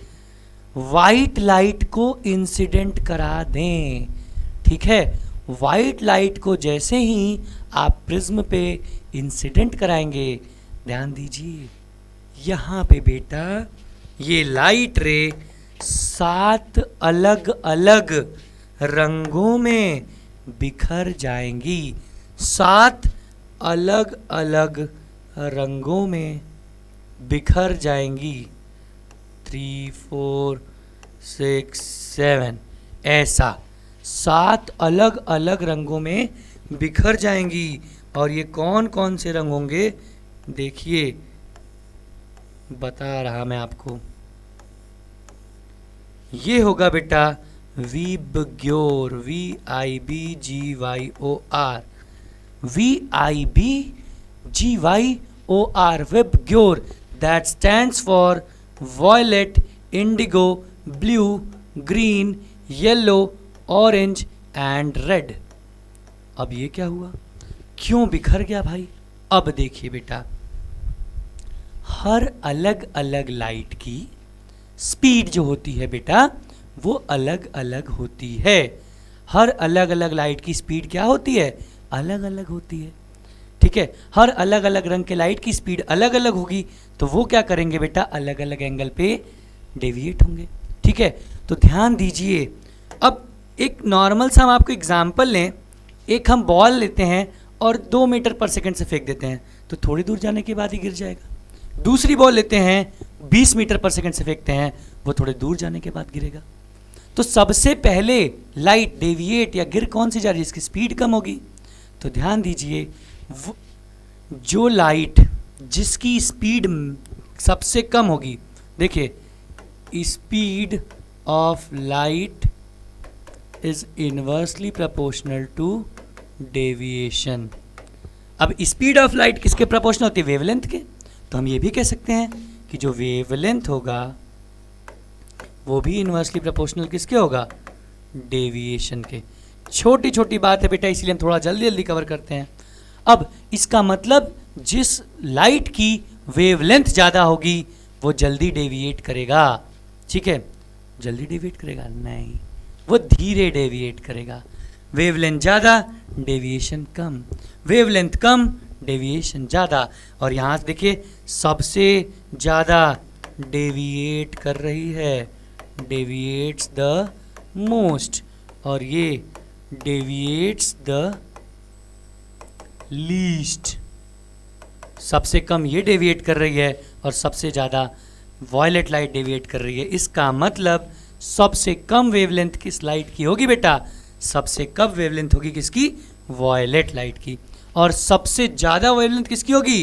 Speaker 1: वाइट लाइट को इंसिडेंट करा दें, ठीक है, वाइट लाइट को जैसे ही आप प्रिज्म पे इंसिडेंट कराएंगे, ध्यान दीजिए यहाँ पे बेटा ये लाइट रे 7 अलग अलग रंगों में बिखर जाएंगी, 7 अलग अलग रंगों में बिखर जाएंगी। 3 4 6 7 ऐसा 7 अलग अलग रंगों में बिखर जाएंगी। और ये कौन कौन से रंग होंगे देखिए, बता रहा मैं आपको। ये होगा बेटा वीबग्योर, VIBGYOR, VIBGYOR VIBGYOR, VIBGYOR, that stands for violet, indigo, blue, green, yellow, orange and red. अब ये क्या हुआ, क्यों बिखर गया भाई? अब देखिए बेटा, हर अलग अलग लाइट की स्पीड जो होती है बेटा वो अलग अलग होती है। हर अलग अलग लाइट की स्पीड क्या होती है? अलग अलग होती है। ठीक है, हर अलग अलग रंग के लाइट की स्पीड अलग अलग होगी, तो वो क्या करेंगे बेटा? अलग अलग एंगल पे डेविएट होंगे। ठीक है, तो ध्यान दीजिए। अब एक नॉर्मल सा हम आपको एग्जाम्पल लें, एक हम बॉल लेते हैं और 2 मीटर पर सेकंड से फेंक देते हैं, तो थोड़ी दूर जाने के बाद ही गिर जाएगा। दूसरी बॉल लेते हैं, 20 मीटर पर सेकंड से फेंकते हैं, वो थोड़े दूर जाने के बाद गिरेगा। तो सबसे पहले लाइट डेविएट या गिर कौन सी जा रही है? इसकी स्पीड कम होगी। तो ध्यान दीजिए, जो लाइट जिसकी स्पीड सबसे कम होगी, देखिए speed of light is inversely proportional to deviation. अब स्पीड ऑफ लाइट किसके प्रोपोर्शनल होती है? वेवलेंथ के। तो हम ये भी कह सकते हैं कि जो वेवलेंथ होगा वो भी इनवर्सली प्रोपोर्शनल किसके होगा? डेविएशन के। छोटी छोटी बात है बेटा, इसलिए हम थोड़ा जल्दी जल्दी कवर करते हैं। अब इसका मतलब जिस लाइट की वेवलेंथ ज़्यादा होगी वो जल्दी डेविएट करेगा। ठीक है, जल्दी डेविएट करेगा? नहीं, वो धीरे डेविएट करेगा। वेवलेंथ ज़्यादा, डेविएशन कम, वेवलेंथ कम, डेविएशन ज़्यादा। और यहाँ देखिए सबसे ज़्यादा डेविएट कर रही है, डेविएट्स द मोस्ट, और ये डेविएट्स द लीस्ट। सबसे कम ये डेविएट कर रही है और सबसे ज़्यादा वॉयलेट लाइट डेविएट कर रही है। इसका मतलब सबसे कम वेवलेंथ किस लाइट की होगी बेटा? सबसे कम वेवलेंथ होगी किसकी? वॉयलेट लाइट की। और सबसे ज़्यादा वेवलेंथ किसकी होगी?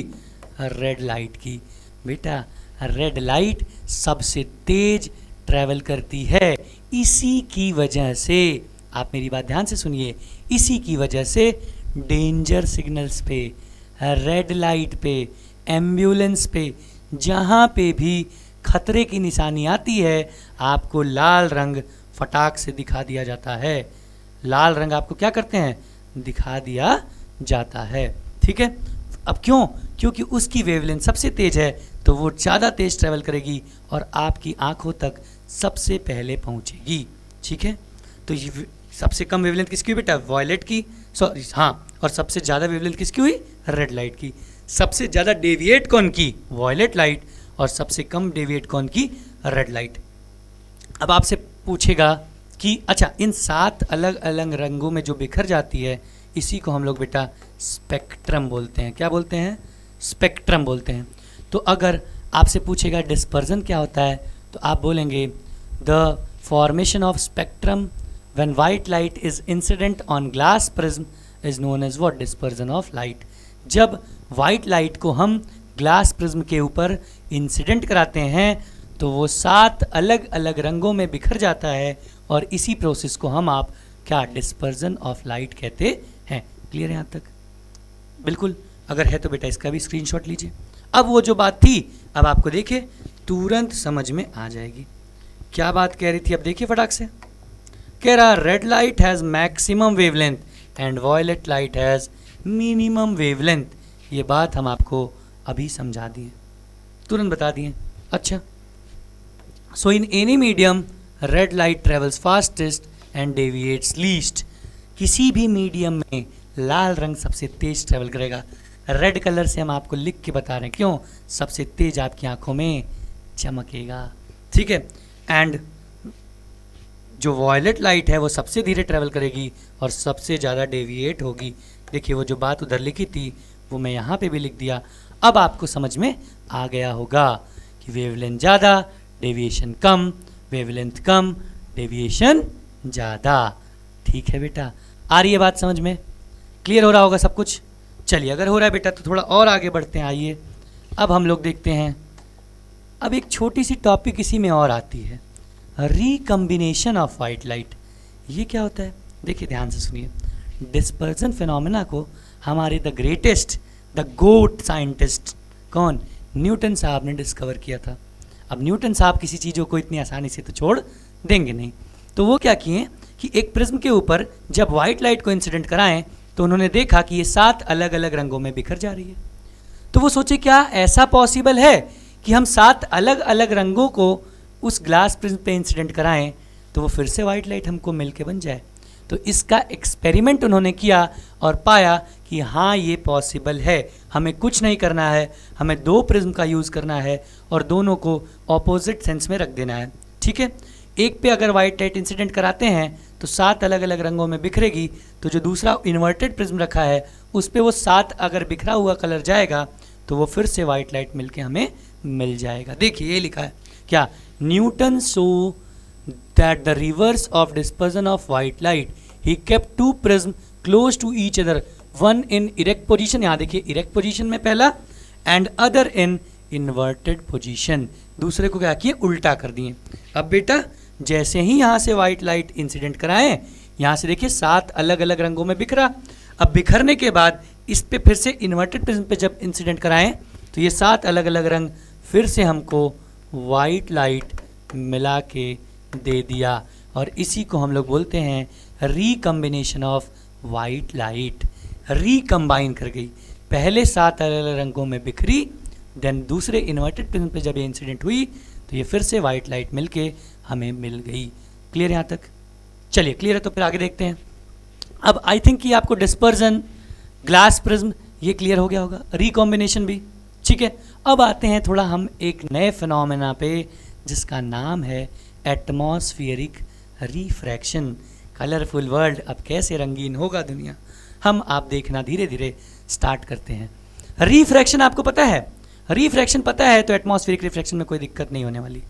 Speaker 1: रेड लाइट की। बेटा रेड लाइट सबसे तेज ट्रैवल करती है। इसी की वजह से, आप मेरी बात ध्यान से सुनिए, इसी की वजह से डेंजर सिग्नल्स पे, रेड लाइट पे, एम्बुलेंस पे, जहाँ पे भी खतरे की निशानी आती है, आपको लाल रंग फटाक से दिखा दिया जाता है। लाल रंग आपको क्या करते हैं? दिखा दिया जाता है। ठीक है, अब क्यों? क्योंकि उसकी वेवलेंथ सबसे तेज है, तो वो ज़्यादा तेज ट्रैवल करेगी और आपकी आंखों तक सबसे पहले पहुंचेगी। ठीक है, तो ये सबसे कम वेवलेंथ किसकी हुई बेटा? वॉयलेट की। सॉरी, हाँ, और सबसे ज़्यादा वेवलेंथ किसकी हुई? रेड लाइट की। सबसे ज़्यादा डेविएट कौन की? Violet light. और सबसे कम डेविएट कौन की? Red light. अब आपसे पूछेगा कि अच्छा, इन 7 अलग अलग रंगों में जो बिखर जाती है, इसी को हम लोग बेटा स्पेक्ट्रम बोलते हैं। क्या बोलते हैं? स्पेक्ट्रम बोलते हैं। तो अगर आपसे पूछेगा डिस्पर्जन क्या होता है, तो आप बोलेंगे the formation of spectrum when white light is incident on glass prism is known as what? Dispersion of light. जब वाइट लाइट को हम ग्लास प्रिज्म के ऊपर इंसिडेंट कराते हैं तो वो 7 अलग अलग रंगों में बिखर जाता है, और इसी प्रोसेस को हम आप क्या? डिस्पर्जन ऑफ लाइट कहते हैं। क्लियर है यहाँ तक? बिल्कुल। अगर है तो बेटा इसका भी स्क्रीनशॉट लीजिए। अब वो जो बात थी, अब आपको देखिए तुरंत समझ में आ जाएगी। क्या बात कह रही थी? अब देखिए फटाक से। कह रहा red light has maximum wavelength and violet light has minimum wavelength. ये बात हम आपको अभी समझा दिए, तुरंत बता दिए। अच्छा, so in any medium red light travels fastest and deviates least. किसी भी मीडियम में लाल रंग सबसे तेज ट्रेवल करेगा। रेड कलर से हम आपको लिख के बता रहे हैं, क्यों? सबसे तेज आपकी आंखों में चमकेगा। ठीक है, एंड जो वॉयलेट लाइट है वो सबसे धीरे ट्रेवल करेगी और सबसे ज़्यादा डेविएट होगी। देखिए वो जो बात उधर लिखी थी वो मैं यहाँ पे भी लिख दिया। अब आपको समझ में आ गया होगा कि वेवलेंथ ज़्यादा, डेविएशन कम, वेवलेंथ कम, डेविएशन ज़्यादा। ठीक है बेटा, आ रही है बात समझ में? क्लियर हो रहा होगा सब कुछ? चलिए, अगर हो रहा है बेटा तो थोड़ा और आगे बढ़ते हैं। आइए अब हम लोग देखते हैं, अब एक छोटी सी टॉपिक इसी में और आती है, रिकम्बिनेशन ऑफ वाइट लाइट। ये क्या होता है? देखिए ध्यान से सुनिए। डिस्पर्जन फिनोमेना को हमारे the greatest, the GOAT scientist कौन? न्यूटन साहब ने डिस्कवर किया था। अब न्यूटन साहब किसी चीज़ों को इतनी आसानी से तो छोड़ देंगे नहीं, तो वो क्या किए कि एक प्रिज्म के ऊपर जब वाइट लाइट को इंसिडेंट कराएं तो उन्होंने देखा कि ये 7 अलग अलग रंगों में बिखर जा रही है। तो वो सोचे क्या ऐसा पॉसिबल है कि हम 7 अलग अलग रंगों को उस ग्लास प्रिज्म पे इंसिडेंट कराएं तो वो फिर से वाइट लाइट हमको मिल के बन जाए। तो इसका एक्सपेरिमेंट उन्होंने किया और पाया कि हाँ ये पॉसिबल है। हमें कुछ नहीं करना है, हमें 2 प्रिज्म का यूज़ करना है और दोनों को ऑपोजिट सेंस में रख देना है। ठीक है, एक पे अगर वाइट लाइट इंसिडेंट कराते हैं तो 7 अलग अलग रंगों में बिखरेगी, तो जो दूसरा इन्वर्टेड प्रिज्म रखा है उस पे वो 7 अगर बिखरा हुआ कलर जाएगा तो वो फिर से वाइट लाइट मिल के हमें मिल जाएगा। देखिए ये लिखा है क्या, newton so that the reverse of dispersion of white light, he kept 2 prism close to each other, one in erect position, यहाँ देखिए erect position में पहला, and other in inverted position, दूसरे को क्या किए उल्टा कर दिए। अब बेटा जैसे ही यहाँ से white light इंसिडेंट कराएं, यहाँ से देखिए 7 अलग अलग रंगों में बिखरा। अब बिखरने के बाद इस पे फिर से इन्वर्टेड प्रिज्म पे जब इंसिडेंट कराएं तो ये 7 अलग अलग रंग फिर से हमको वाइट लाइट मिला के दे दिया, और इसी को हम लोग बोलते हैं recombination of white light. Recombine कर गई, पहले 7 अलग अलग रंगों में बिखरी, देन दूसरे इन्वर्टेड प्रिज्म पे जब ये इंसिडेंट हुई तो ये फिर से वाइट लाइट मिलके हमें मिल गई। क्लियर यहाँ तक? चलिए क्लियर है तो फिर आगे देखते हैं। अब आई थिंक कि आपको डिस्पर्जन, ग्लास प्रिज्म ये क्लियर हो गया होगा, रिकॉम्बिनेशन भी। ठीक है, अब आते हैं थोड़ा हम एक नए फिनोमेना पे जिसका नाम है एटमॉस्फेरिक रिफ्रैक्शन। कलरफुल वर्ल्ड, अब कैसे रंगीन होगा दुनिया, हम आप देखना धीरे धीरे स्टार्ट करते हैं। रिफ्रैक्शन आपको पता है? रिफ्रैक्शन पता है तो एटमॉस्फेरिक रिफ्रैक्शन में कोई दिक्कत नहीं होने वाली।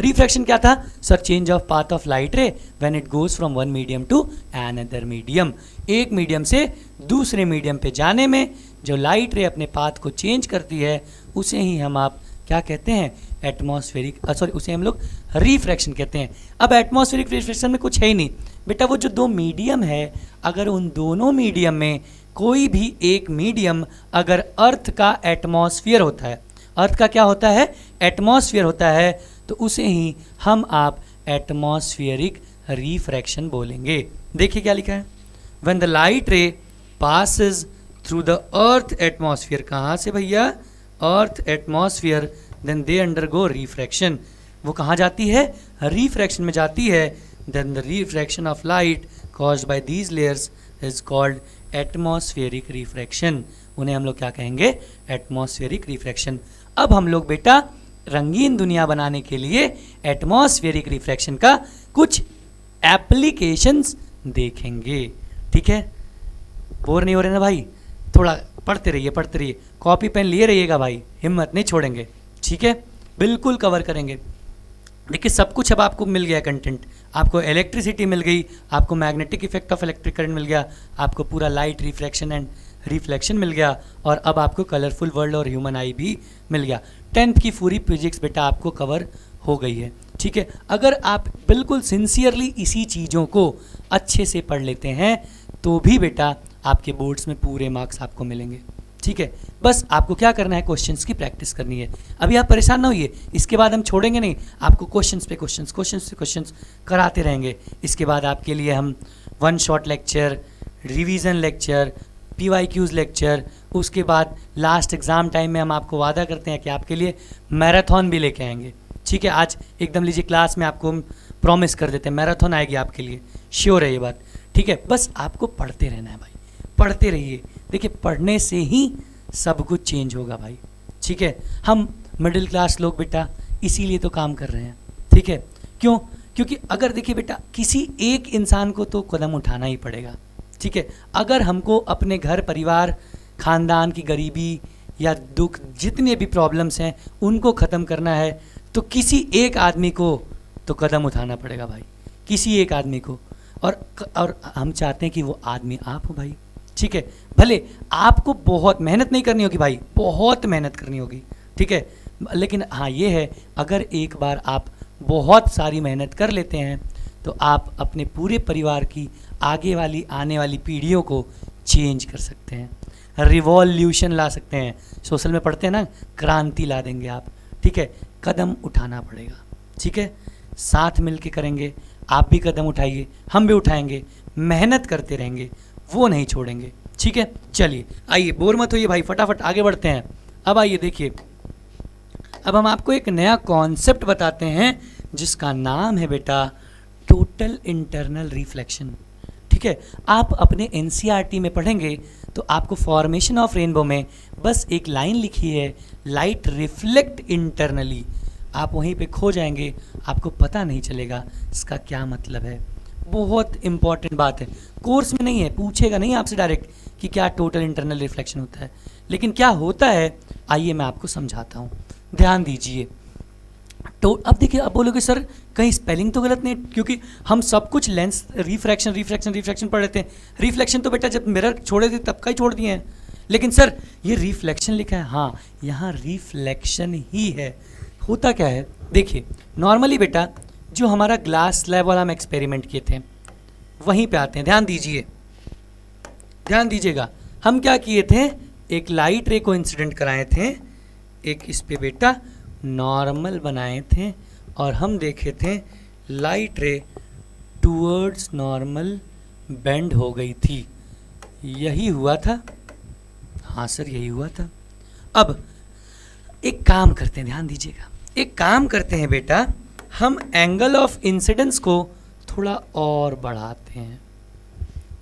Speaker 1: रिफ्रैक्शन क्या था sir? Change of path of light ray when it goes from one medium to another medium. एक मीडियम से दूसरे मीडियम पे जाने में जो लाइट रे अपने पाथ को चेंज करती है उसे ही हम आप क्या कहते हैं? एटमॉस्फेरिक, सॉरी उसे हम लोग रिफ्रैक्शन कहते हैं। अब एटमॉस्फेरिक रिफ्रैक्शन में कुछ है ही नहीं बेटा, वो जो 2 मीडियम है अगर उन दोनों मीडियम में कोई भी एक मीडियम अगर अर्थ का एटमॉस्फेयर होता है, अर्थ का क्या होता है? एटमॉस्फेयर होता है, तो उसे ही हम आप एटमॉस्फेरिक रिफ्रैक्शन बोलेंगे। देखिए क्या लिखा है, when the light ray passes through the earth atmosphere, कहाँ से भैया? Earth atmosphere, then they undergo refraction. वो कहाँ जाती है? रिफ्रैक्शन में जाती है। Then the refraction of light caused by these layers is called atmospheric refraction. उन्हें हम लोग क्या कहेंगे? Atmospheric refraction. अब हम लोग बेटा रंगीन दुनिया बनाने के लिए एटमॉस्फेरिक रिफ्रैक्शन का कुछ एप्लीकेशंस देखेंगे। ठीक है, बोर नहीं हो रहे ना भाई? थोड़ा पढ़ते रहिए, कॉपी पेन लिए रहिएगा भाई, हिम्मत नहीं छोड़ेंगे। ठीक है, बिल्कुल कवर करेंगे। देखिए सब कुछ अब आपको मिल गया कंटेंट, आपको इलेक्ट्रिसिटी मिल गई, आपको magnetic effect of electric current मिल गया, आपको पूरा लाइट रिफ्रैक्शन एंड रिफ्लेक्शन मिल गया, और अब आपको कलरफुल वर्ल्ड और ह्यूमन आई भी मिल गया। 10th की पूरी फिजिक्स बेटा आपको कवर हो गई है। ठीक है, अगर आप बिल्कुल सिंसियरली इसी चीज़ों को अच्छे से पढ़ लेते हैं तो भी बेटा आपके बोर्ड्स में पूरे मार्क्स आपको मिलेंगे। ठीक है, बस आपको क्या करना है? क्वेश्चंस की प्रैक्टिस करनी है। अभी आप परेशान ना होइए, इसके बाद हम छोड़ेंगे नहीं, आपको क्वेश्चंस पे क्वेश्चंस कराते रहेंगे। इसके बाद आपके लिए हम 1 shot lecture, revision lecture, PYQs lecture, उसके बाद लास्ट एग्ज़ाम टाइम में हम आपको वादा करते हैं कि आपके लिए मैराथन भी लेके आएंगे। ठीक है, आज एकदम लीजिए क्लास में आपको हम प्रॉमिस कर देते हैं मैराथन आएगी आपके लिए, श्योर है ये बात। ठीक है, बस आपको पढ़ते रहना है भाई, पढ़ते रहिए। देखिए पढ़ने से ही सब कुछ चेंज होगा भाई। ठीक है, हम मिडिल क्लास लोग बेटा इसीलिए तो काम कर रहे हैं। ठीक है, क्यों? क्योंकि अगर देखिए बेटा किसी एक इंसान को तो कदम उठाना ही पड़ेगा। ठीक है, अगर हमको अपने घर परिवार ख़ानदान की गरीबी या दुख जितने भी प्रॉब्लम्स हैं उनको ख़त्म करना है तो किसी एक आदमी को तो कदम उठाना पड़ेगा भाई, किसी एक आदमी को। और हम चाहते हैं कि वो आदमी आप हो भाई। ठीक है, भले आपको बहुत मेहनत नहीं करनी होगी भाई, बहुत मेहनत करनी होगी। ठीक है, लेकिन हाँ ये है अगर एक बार आप बहुत सारी मेहनत कर लेते हैं तो आप अपने पूरे परिवार की आगे वाली आने वाली पीढ़ियों को चेंज कर सकते हैं। रिवॉल्यूशन ला सकते हैं। सोशल में पढ़ते हैं ना, क्रांति ला देंगे आप। ठीक है, कदम उठाना पड़ेगा। ठीक है, साथ मिल के करेंगे, आप भी कदम उठाइए, हम भी उठाएंगे, मेहनत करते रहेंगे, वो नहीं छोड़ेंगे। ठीक है, चलिए आइए, बोर मत होइए भाई, फटाफट आगे बढ़ते हैं। अब आइए देखिए, अब हम आपको एक नया कॉन्सेप्ट बताते हैं जिसका नाम है बेटा टोटल इंटरनल रिफ्लेक्शन। ठीक है, आप अपने एनसीईआरटी में पढ़ेंगे तो आपको फॉर्मेशन ऑफ रेनबो में बस एक लाइन लिखी है, लाइट रिफ्लेक्ट इंटरनली। आप वहीं पे खो जाएंगे, आपको पता नहीं चलेगा इसका क्या मतलब है। बहुत इंपॉर्टेंट बात है, कोर्स में नहीं है, पूछेगा नहीं आपसे डायरेक्ट कि क्या टोटल इंटरनल रिफ्लेक्शन होता है, लेकिन क्या होता है आइए मैं आपको समझाता हूँ, ध्यान दीजिए। तो अब देखिए, अब बोलोगे सर कहीं स्पेलिंग तो गलत नहीं, क्योंकि हम सब कुछ लेंस रिफ्रैक्शन रिफ्रैक्शन रिफ्रैक्शन पढ़ रहे थे। रिफ्लेक्शन तो बेटा जब मिरर छोड़े थे तब का ही छोड़ दिए हैं, लेकिन सर ये रिफ्लेक्शन लिखा है। हाँ, यहाँ रिफ्लेक्शन ही है। होता क्या है देखिए, नॉर्मली बेटा जो हमारा ग्लास स्लैब वाला हम एक्सपेरिमेंट किए थे वहीं पे आते हैं, ध्यान दीजिए, ध्यान दीजिएगा। हम क्या किए थे, एक लाइट रे को इंसिडेंट कराए थे, एक इस पे बेटा नॉर्मल बनाए थे और हम देखे थे लाइट रे टूवर्ड्स नॉर्मल बेंड हो गई थी। यही हुआ था, हाँ सर यही हुआ था। अब एक काम करते हैं, ध्यान दीजिएगा, एक काम करते हैं बेटा, हम एंगल ऑफ इंसिडेंस को थोड़ा और बढ़ाते हैं।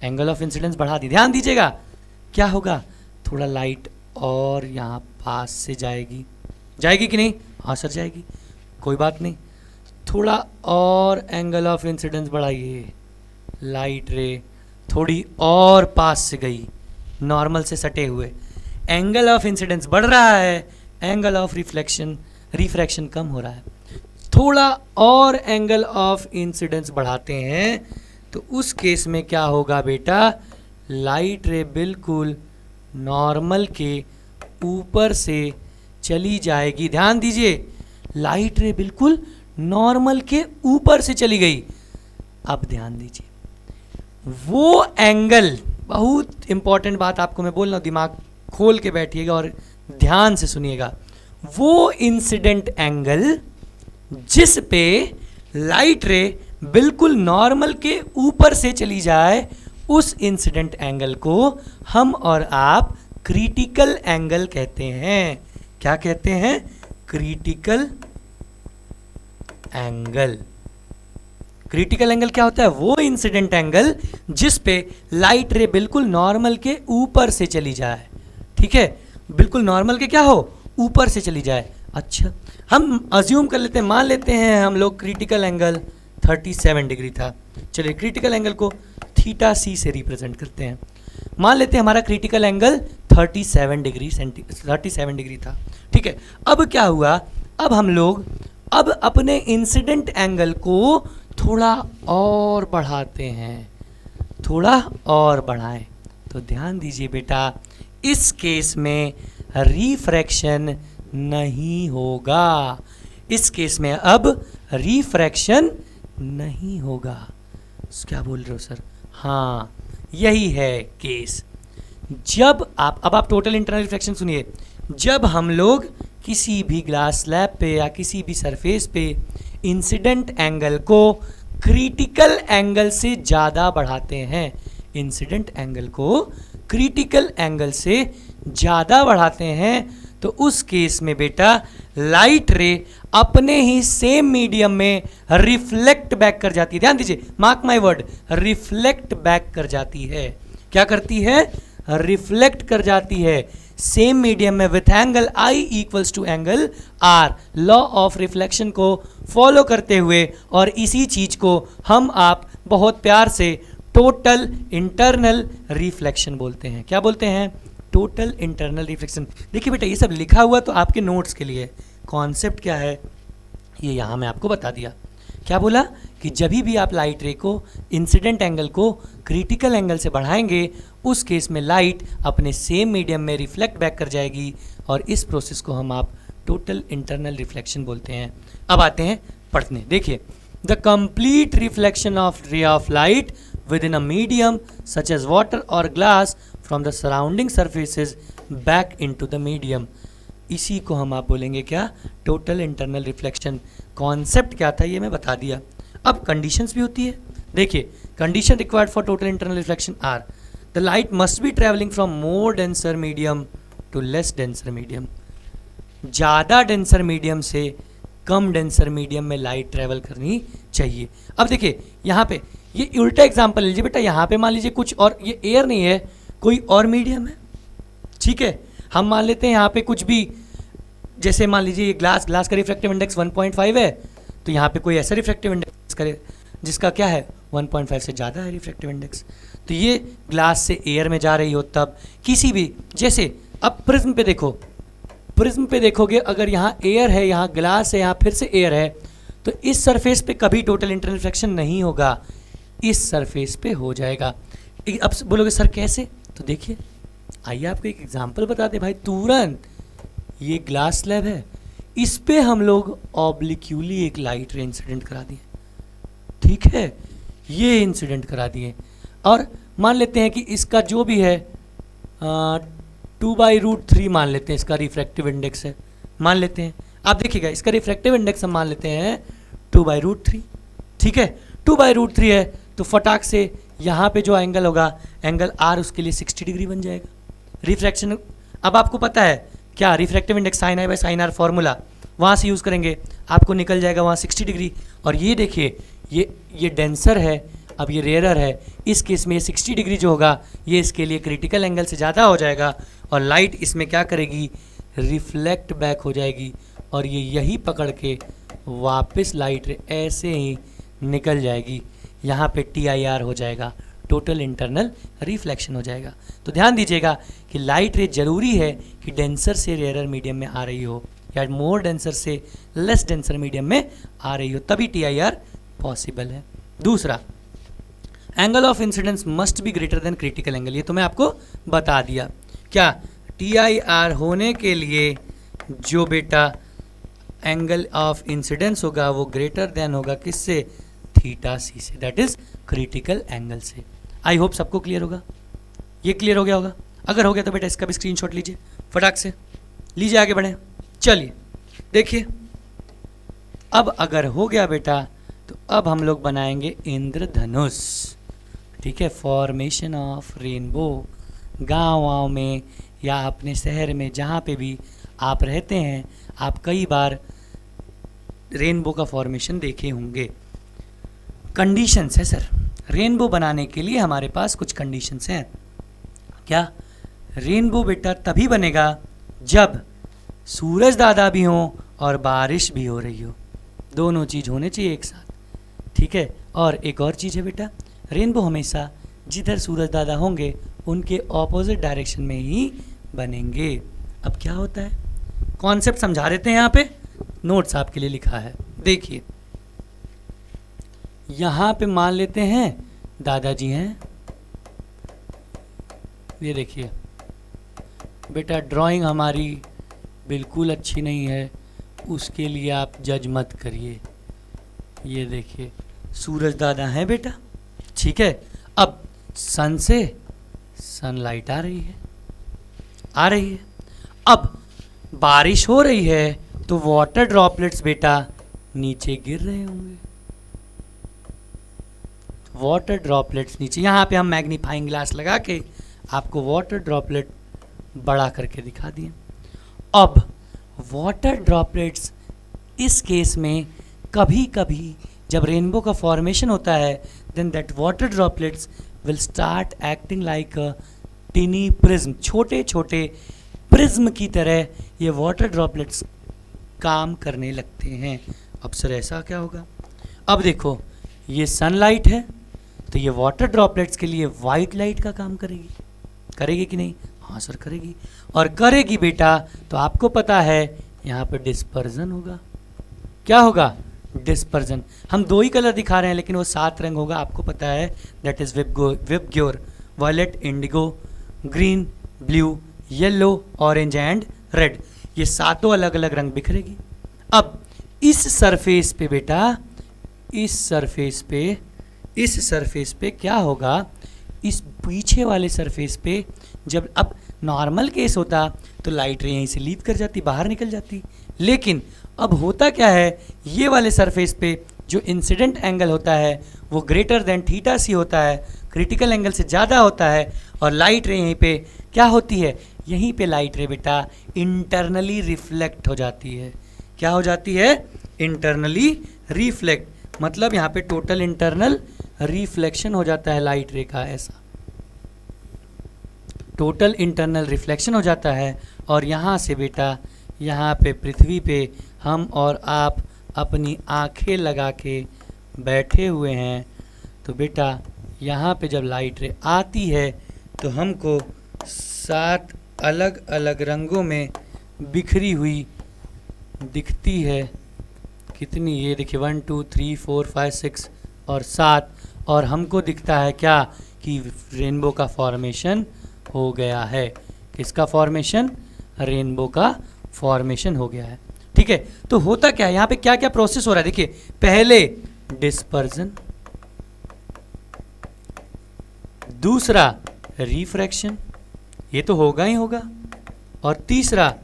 Speaker 1: एंगल ऑफ इंसिडेंस बढ़ा दी, ध्यान दीजिएगा, क्या होगा, थोड़ा लाइट और यहाँ पास से जाएगी, जाएगी कि नहीं, हाँ सर जाएगी, कोई बात नहीं। थोड़ा और एंगल ऑफ इंसिडेंस बढ़ाइए, लाइट रे थोड़ी और पास से गई, नॉर्मल से सटे हुए, एंगल ऑफ इंसिडेंस बढ़ रहा है, एंगल ऑफ रिफ्रैक्शन कम हो रहा है। थोड़ा और एंगल ऑफ इंसिडेंस बढ़ाते हैं तो उस केस में क्या होगा बेटा, लाइट रे बिल्कुल नॉर्मल के ऊपर से चली जाएगी। ध्यान दीजिए, लाइट रे बिल्कुल नॉर्मल के ऊपर से चली गई। अब ध्यान दीजिए, वो एंगल, बहुत इंपॉर्टेंट बात आपको मैं बोल रहा हूं, दिमाग खोल के बैठिएगा और ध्यान से सुनिएगा, वो इंसिडेंट एंगल जिस पे लाइट रे बिल्कुल नॉर्मल के ऊपर से चली जाए, उस इंसिडेंट एंगल को हम और आप क्रिटिकल एंगल कहते हैं। क्या कहते हैं, क्रिटिकल एंगल। क्रिटिकल एंगल क्या होता है, वो इंसिडेंट एंगल जिस पे लाइट रे बिल्कुल नॉर्मल के ऊपर से चली जाए। ठीक है, बिल्कुल नॉर्मल के क्या हो, ऊपर से चली जाए। अच्छा, हम अज्यूम कर लेते हैं, मान लेते हैं हम लोग क्रिटिकल एंगल 37 डिग्री था। चलिए क्रिटिकल एंगल को थीटा सी से रिप्रेजेंट करते हैं। मान लेते हैं हमारा क्रिटिकल एंगल 37 डिग्री था। ठीक है, अब क्या हुआ, अब हम लोग अब अपने इंसिडेंट एंगल को थोड़ा और बढ़ाते हैं, थोड़ा और बढ़ाएं तो ध्यान दीजिए बेटा, इस केस में रिफ्रैक्शन नहीं होगा। इस केस में अब रिफ्रैक्शन नहीं होगा। क्या बोल रहे हो सर, हाँ यही है केस। जब आप टोटल इंटरनल रिफ्लेक्शन सुनिए, जब हम लोग किसी भी ग्लास स्लैब पे या किसी भी सरफेस पे इंसिडेंट एंगल को क्रिटिकल एंगल से ज़्यादा बढ़ाते हैं, इंसिडेंट एंगल को क्रिटिकल एंगल से ज़्यादा बढ़ाते हैं, तो उस केस में बेटा लाइट रे अपने ही सेम मीडियम में रिफ्लेक्ट बैक कर जाती है। ध्यान दीजिए, mark my word, reflect back कर जाती है। क्या करती है, रिफ्लेक्ट कर जाती है सेम मीडियम में with angle I equals to angle R, law of reflection को फॉलो करते हुए। और इसी चीज को हम आप बहुत प्यार से टोटल इंटरनल रिफ्लेक्शन बोलते हैं। क्या बोलते हैं, टोटल इंटरनल रिफ्लेक्शन। देखिए बेटा, ये सब लिखा हुआ तो आपके नोट्स के लिए, कॉन्सेप्ट क्या है ये यहाँ मैं आपको बता दिया। क्या बोला कि जब भी आप लाइट रे को इंसिडेंट एंगल को क्रिटिकल एंगल से बढ़ाएंगे, उस केस में लाइट अपने सेम मीडियम में रिफ्लेक्ट बैक कर जाएगी, और इस प्रोसेस को हम आप टोटल इंटरनल रिफ्लेक्शन बोलते हैं। अब आते हैं पढ़ने। देखिए, the complete reflection of ray of light within a medium such as water or glass from the surrounding surfaces back into the medium. इसी को हम आप बोलेंगे क्या, टोटल इंटरनल रिफ्लेक्शन। कॉन्सेप्ट क्या था ये मैं बता दिया। अब कंडीशंस भी होती है। देखिए, condition required for total internal reflection are the light must be travelling from more denser medium to less denser medium. ज़्यादा डेंसर मीडियम से कम डेंसर मीडियम में लाइट ट्रेवल करनी चाहिए। अब देखिए यहाँ पे ये उल्टा एग्जांपल लीजिए बेटा। यहाँ पे मान लीजिए कुछ और, ये एयर नहीं है, कोई और मीडियम है, ठीक है। हम मान लेते हैं यहाँ पे कुछ भी, जैसे मान लीजिए ये ग्लास का रिफ्रैक्टिव इंडेक्स 1.5 है, तो यहाँ पे कोई ऐसा रिफ्रैक्टिव इंडेक्स करे जिसका क्या है 1.5 से ज़्यादा है रिफ्रैक्टिव इंडेक्स, तो ये ग्लास से एयर में जा रही हो तब किसी भी, जैसे अब प्रिज्म पे देखो, प्रिज्म पे देखोगे अगर यहाँ एयर है, यहाँ ग्लास है, यहाँ फिर से एयर है, तो इस सरफेस पे कभी टोटल इंटरनल रिफ्लेक्शन नहीं होगा, इस सरफेस पे हो जाएगा। अब बोलोगे सर कैसे, तो देखिए आइए आपको एक एग्जांपल बताते भाई तुरंत। ये ग्लास स्लैब है, इस पे हम लोग ऑब्लिक्यूली एक लाइट रे इंसिडेंट करा दिए, ठीक है, ये इंसिडेंट करा दिए। और मान लेते हैं कि इसका जो भी है 2/√3 मान लेते हैं इसका रिफ्रैक्टिव इंडेक्स है, मान लेते हैं। आप देखिएगा इसका रिफ्रैक्टिव इंडेक्स हम मान लेते हैं 2/√3, ठीक है। 2/√3 है तो फटाक से यहाँ पे जो एंगल होगा, एंगल आर, उसके लिए 60 डिग्री बन जाएगा रिफ्रैक्शन। अब आपको पता है क्या, refractive index sine I by sine R formula, वहाँ से यूज़ करेंगे, आपको निकल जाएगा वहाँ 60 डिग्री। और ये देखिए ये डेंसर है, अब ये रेयरर है, इस केस में ये 60 डिग्री जो होगा ये इसके लिए क्रिटिकल एंगल से ज़्यादा हो जाएगा, और लाइट इसमें क्या करेगी, रिफ्लेक्ट बैक हो जाएगी, और ये यही पकड़ के वापस लाइट ऐसे ही निकल जाएगी, यहाँ पे TIR हो जाएगा, टोटल इंटरनल रिफ्लेक्शन हो जाएगा। तो ध्यान दीजिएगा कि लाइट रे जरूरी है कि डेंसर से रेयरर मीडियम में आ रही हो, या मोर डेंसर से लेस डेंसर मीडियम में आ रही हो, तभी TIR पॉसिबल है। दूसरा, angle of incidence must be greater than critical angle, ये तो मैं आपको बता दिया। क्या TIR होने के लिए जो बेटा एंगल ऑफ इंसिडेंस होगा वो ग्रेटर देन होगा किससे, θc से, दैट इज क्रिटिकल एंगल से। आई होप सबको क्लियर होगा, ये क्लियर हो गया होगा। अगर हो गया तो बेटा इसका भी स्क्रीनशॉट लीजिए, फटाक से लीजिए, आगे बढ़े। चलिए देखिए, अब अगर हो गया बेटा तो अब हम लोग बनाएंगे इंद्रधनुष, ठीक है। फॉर्मेशन ऑफ रेनबो, गाँव में या अपने शहर में जहाँ पे भी आप रहते हैं, आप कई बार रेनबो का फॉर्मेशन देखे होंगे। कंडीशंस है सर, रेनबो बनाने के लिए हमारे पास कुछ कंडीशंस हैं। क्या, रेनबो बेटा तभी बनेगा जब सूरज दादा भी हो और बारिश भी हो रही हो, दोनों चीज़ होने चाहिए एक साथ, ठीक है। और एक और चीज़ है बेटा, रेनबो हमेशा जिधर सूरज दादा होंगे उनके ऑपोजिट डायरेक्शन में ही बनेंगे। अब क्या होता है, कॉन्सेप्ट समझा देते हैं, यहाँ पे नोट्स आपके लिए लिखा है, देखिए। यहाँ पे मान लेते हैं दादाजी हैं, ये देखिए बेटा ड्राइंग हमारी बिल्कुल अच्छी नहीं है, उसके लिए आप जज मत करिए। ये देखिए सूरज दादा हैं बेटा, ठीक है। अब सन से सनलाइट आ रही है, अब बारिश हो रही है तो वाटर ड्रॉपलेट्स बेटा नीचे गिर रहे होंगे, वाटर ड्रॉपलेट्स नीचे। यहाँ पे हम मैग्नीफाइंग ग्लास लगा के आपको वाटर ड्रॉपलेट बड़ा करके दिखा दिए। अब वाटर ड्रॉपलेट्स इस केस में कभी कभी जब रेनबो का फॉर्मेशन होता है, then that water droplets will start acting like a tiny prism, छोटे छोटे प्रिज्म की तरह ये वाटर ड्रॉपलेट्स काम करने लगते हैं। अब सर ऐसा क्या होगा, अब देखो ये सनलाइट है तो ये वाटर ड्रॉपलेट्स के लिए वाइट लाइट का काम करेगी कि नहीं, हाँ सर करेगी। और करेगी बेटा तो आपको पता है यहाँ पे डिस्पर्जन होगा, क्या होगा, डिस्पर्जन। हम दो ही कलर दिखा रहे हैं लेकिन वो 7 रंग होगा, आपको पता है, that is VIBGYOR, violet, indigo, green, blue, yellow, orange and red, ये 7 अलग अलग रंग बिखरेगी। अब इस सरफेस पे बेटा, इस सरफेस पे क्या होगा, इस पीछे वाले सरफेस पे जब अब नॉर्मल केस होता तो लाइट रे यहीं से लीव कर जाती, बाहर निकल जाती, लेकिन अब होता क्या है, ये वाले सरफेस पे जो इंसिडेंट एंगल होता है वो ग्रेटर देन थीटा सी होता है, क्रिटिकल एंगल से ज़्यादा होता है, और लाइट रे यहीं पे क्या होती है, यहीं पे लाइट रे बेटा इंटरनली रिफ्लेक्ट हो जाती है। क्या हो जाती है, इंटरनली रिफ्लेक्ट, मतलब यहाँ पे टोटल इंटरनल रिफ्लेक्शन हो जाता है लाइट रे का, ऐसा टोटल इंटरनल रिफ्लेक्शन हो जाता है। और यहाँ से बेटा यहाँ पे पृथ्वी पे हम और आप अपनी आंखें लगा के बैठे हुए हैं, तो बेटा यहाँ पे जब लाइट रे आती है तो हमको 7 अलग अलग रंगों में बिखरी हुई दिखती है। कितनी, ये देखिए 1 2 3 4 5 6 और 7, और हमको दिखता है क्या कि रेनबो का फॉर्मेशन हो गया है। किसका फॉर्मेशन, रेनबो का फॉर्मेशन हो गया है। ठीक है, तो होता क्या है यहाँ पे, क्या क्या प्रोसेस हो रहा है, देखिए पहले डिस्पर्जन, दूसरा रिफ्रैक्शन, ये तो होगा ही होगा, और तीसरा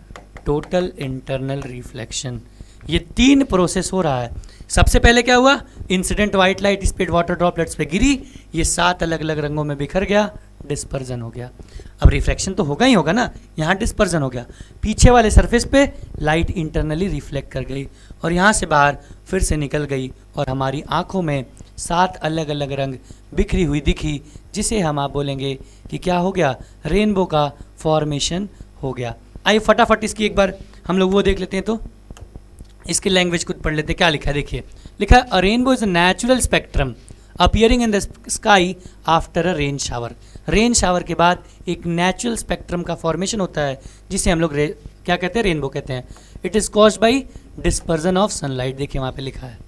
Speaker 1: टोटल इंटरनल रिफ्लेक्शन। ये 3 प्रोसेस हो रहा है। सबसे पहले क्या हुआ, incident white light speed water droplets पे गिरी, ये 7 अलग अलग रंगों में बिखर गया, डिस्पर्जन हो गया। अब रिफ्रैक्शन तो होगा ही होगा ना, यहाँ डिस्पर्जन हो गया, पीछे वाले सरफेस पे लाइट इंटरनली रिफ्लेक्ट कर गई और यहाँ से बाहर फिर से निकल गई, और हमारी आंखों में 7 अलग अलग रंग बिखरी हुई दिखी, जिसे हम आप बोलेंगे कि क्या हो गया, रेनबो का फॉर्मेशन हो गया। आइए फटाफट इसकी एक बार हम लोग वो देख लेते हैं, तो इसकी लैंग्वेज खुद पढ़ लेते हैं। क्या लिखा है, देखिए लिखा है, अ rainbow is a natural spectrum appearing in the sky after a rain shower. Rain shower के बाद एक नेचुरल स्पेक्ट्रम का फॉर्मेशन होता है, जिसे हम लोग क्या कहते हैं, रेनबो कहते हैं। It is caused by dispersion of sunlight. देखिए वहाँ पे लिखा है,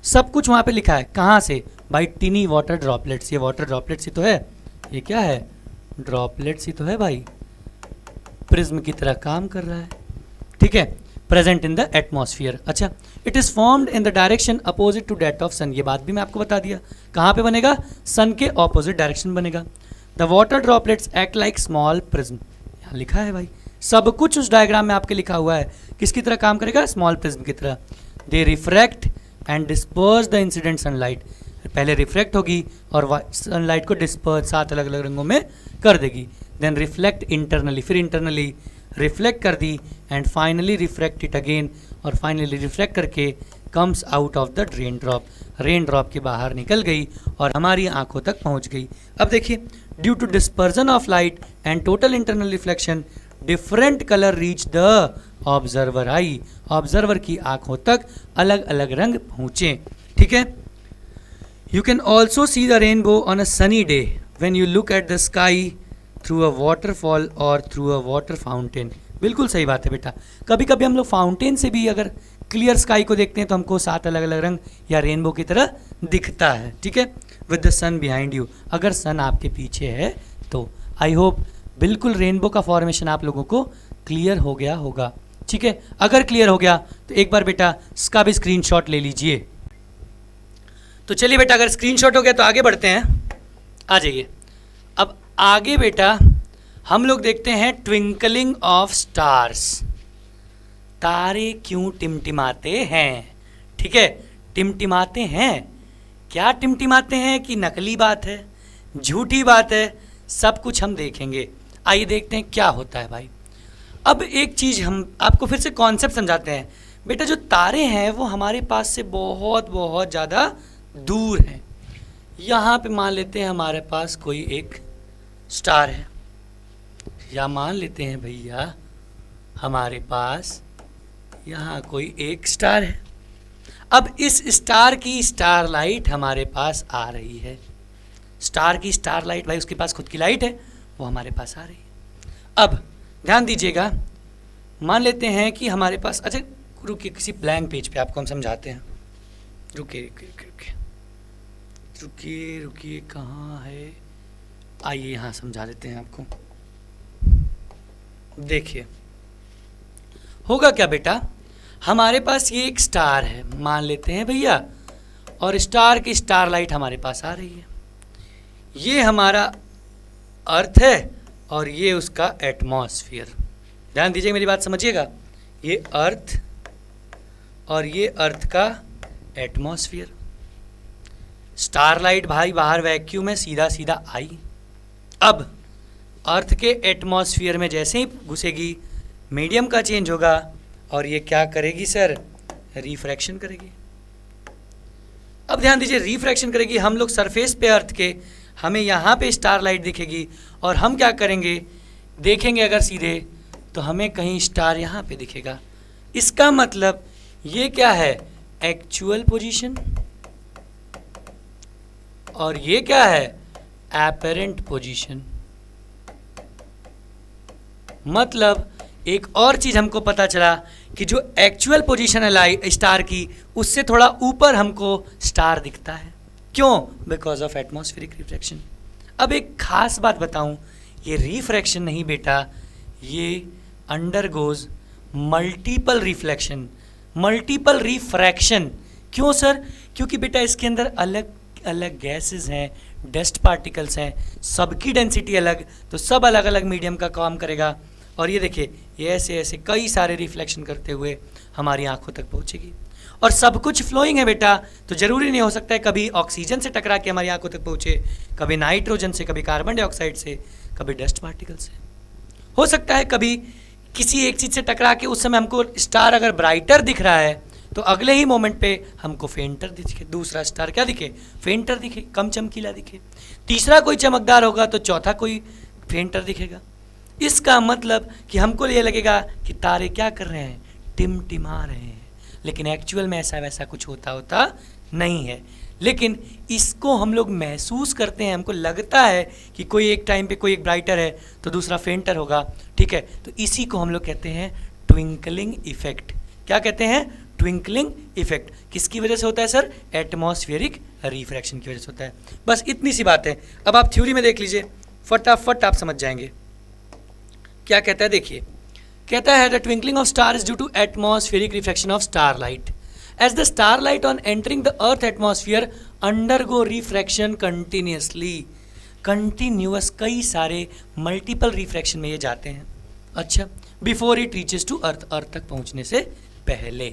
Speaker 1: सब कुछ वहाँ पे लिखा है, कहाँ से, बाई टिनी वाटर ड्रॉपलेट्स। ये वाटर ड्रॉपलेट्स ही तो है, ये क्या है, ड्रॉपलेट्स ही तो है भाई, प्रिज्म की तरह काम कर रहा है। ठीक है, प्रेजेंट इन द एटमॉस्फियर। अच्छा, it is formed in the direction opposite to that of sun. ये बात भी मैं आपको बता दिया, कहाँ पे बनेगा, सन के ऑपोजिट डायरेक्शन बनेगा। The water droplets act like small prism. यहाँ लिखा है भाई, सब कुछ उस डायग्राम में आपके लिखा हुआ है, किसकी तरह काम करेगा, स्मॉल प्रिज्म की तरह। They refract and disperse the incident sunlight. पहले रिफ्रैक्ट होगी और सनलाइट को डिस्पर्स 7 अलग अलग रंगों में कर देगी। देन रिफ्लेक्ट इंटरनली, फिर इंटरनली रिफ्लेक्ट कर दी, and finally refract it again, और फाइनली रिफ्लेक्ट करके comes out of the rain drop. Rain drop के बाहर निकल गई और हमारी आंखों तक पहुंच गई। अब देखिए, due to dispersion of light and total internal reflection different colour reach the observer eye. Observer की आंखों तक अलग अलग रंग पहुंचे। ठीक है, you can also see the rainbow on a sunny day when you look at the sky through a waterfall और थ्रू अ वाटर फाउंटेन। बिल्कुल सही बात है बेटा, कभी कभी हम लोग फाउंटेन से भी अगर क्लियर स्काई को देखते हैं तो हमको 7 अलग अलग रंग या रेनबो की तरह दिखता है। ठीक है, with the sun behind you, अगर सन आपके पीछे है तो। आई होप बिल्कुल रेनबो का फॉर्मेशन आप लोगों को क्लियर हो गया होगा। ठीक है, अगर क्लियर हो गया तो एक बार बेटा इसका भी स्क्रीनशॉट ले लीजिए। तो चलिए बेटा, अगर स्क्रीनशॉट हो गया तो आगे बढ़ते हैं, आ जाइए। अब आगे बेटा हम लोग देखते हैं ट्विंकलिंग ऑफ स्टार्स। तारे क्यों टिमटिमाते हैं। ठीक है, टिमटिमाते हैं, क्या टिमटिमाते हैं कि नकली बात है, झूठी बात है, सब कुछ हम देखेंगे। आइए देखते हैं क्या होता है भाई। अब एक चीज़ हम आपको फिर से कॉन्सेप्ट समझाते हैं बेटा। जो तारे हैं वो हमारे पास से बहुत बहुत ज़्यादा दूर हैं। यहाँ पे मान लेते हैं हमारे पास कोई एक स्टार है, या मान लेते हैं भैया हमारे पास यहाँ कोई एक स्टार है। अब इस स्टार की स्टार लाइट हमारे पास आ रही है। स्टार की स्टार लाइट भाई, उसके पास खुद की लाइट है, वो हमारे पास आ रही है। अब ध्यान दीजिएगा, मान लेते हैं कि हमारे पास, अच्छा रुकिए, किसी ब्लैंक पेज पे आपको हम समझाते हैं। रुकिए रुकिए रुकिए रुकिए रुकिए, कहाँ है, आइए यहाँ समझा देते हैं आपको। देखिए होगा क्या बेटा, हमारे पास ये एक स्टार है मान लेते हैं भैया, और स्टार की स्टार लाइट हमारे पास आ रही है। ये हमारा अर्थ है और ये उसका एटमॉस्फेयर। ध्यान दीजिए, मेरी बात समझिएगा, ये अर्थ और ये अर्थ का एटमॉस्फेयर। स्टारलाइट भाई बाहर वैक्यूम में सीधा सीधा आई, अब अर्थ के एटमॉस्फेयर में जैसे ही घुसेगी मीडियम का चेंज होगा और ये क्या करेगी सर, रिफ्रैक्शन करेगी। अब ध्यान दीजिए, रिफ्रैक्शन करेगी, हम लोग सरफेस पे अर्थ के, हमें यहाँ पे स्टारलाइट दिखेगी और हम क्या करेंगे, देखेंगे अगर सीधे तो हमें कहीं स्टार यहाँ पे दिखेगा। इसका मतलब ये क्या है, एक्चुअल पोजीशन, और ये क्या है, एपरेंट पोजीशन। मतलब एक और चीज हमको पता चला कि जो एक्चुअल पोजीशन है स्टार की, उससे थोड़ा ऊपर हमको स्टार दिखता है। क्यों? Because of atmospheric refraction. अब एक खास बात बताऊं, ये रिफ्रैक्शन नहीं बेटा, ये undergoes multiple reflection, multiple refraction. क्यों सर? क्योंकि बेटा इसके अंदर अलग अलग गैसेस हैं, डस्ट पार्टिकल्स हैं, सबकी डेंसिटी अलग, तो सब अलग अलग मीडियम का काम करेगा। और ये देखिए, ये ऐसे ऐसे कई सारे रिफ्लेक्शन करते हुए हमारी आंखों तक पहुंचेगी। और सब कुछ फ्लोइंग है बेटा, तो जरूरी नहीं हो सकता है कभी ऑक्सीजन से टकरा के हमारी आंखों तक पहुंचे, कभी नाइट्रोजन से, कभी कार्बन डाइऑक्साइड से, कभी डस्ट पार्टिकल से। हो सकता है कभी किसी एक चीज़ से टकरा के उस समय हमको स्टार अगर ब्राइटर दिख रहा है तो अगले ही मोमेंट पे हमको फेंटर दिखे, दूसरा स्टार क्या दिखे, फेंटर दिखे, कम चमकीला दिखे। तीसरा कोई चमकदार होगा तो चौथा कोई फेंटर दिखेगा। इसका मतलब कि हमको ये लगेगा कि तारे क्या कर रहे हैं, टिमटिमा रहे हैं, लेकिन एक्चुअल में ऐसा वैसा कुछ होता नहीं है। लेकिन इसको हम लोग महसूस करते हैं, हमको लगता है कि कोई एक टाइम पे कोई एक ब्राइटर है तो दूसरा फेंटर होगा, ठीक है। तो इसी को हम लोग कहते हैं ट्विंकलिंग इफेक्ट। क्या कहते हैं? Twinkling effect. किसकी वजह से होता है सर? एटमॉस्फेरिक रिफ्रैक्शन की वजह से होता है। बस इतनी सी बात है। अब आप थ्योरी में देख लीजिए, फटाफट आप समझ जाएंगे क्या कहता है। देखिए, कहता है the twinkling of star is due to atmospheric refraction of starlight as the starlight on entering the earth atmosphere undergo refraction continuously। Continuous कई सारे मल्टीपल रिफ्रैक्शन में ये जाते हैं। अच्छा, before it reaches to earth, earth तक पहुंचने से पहले।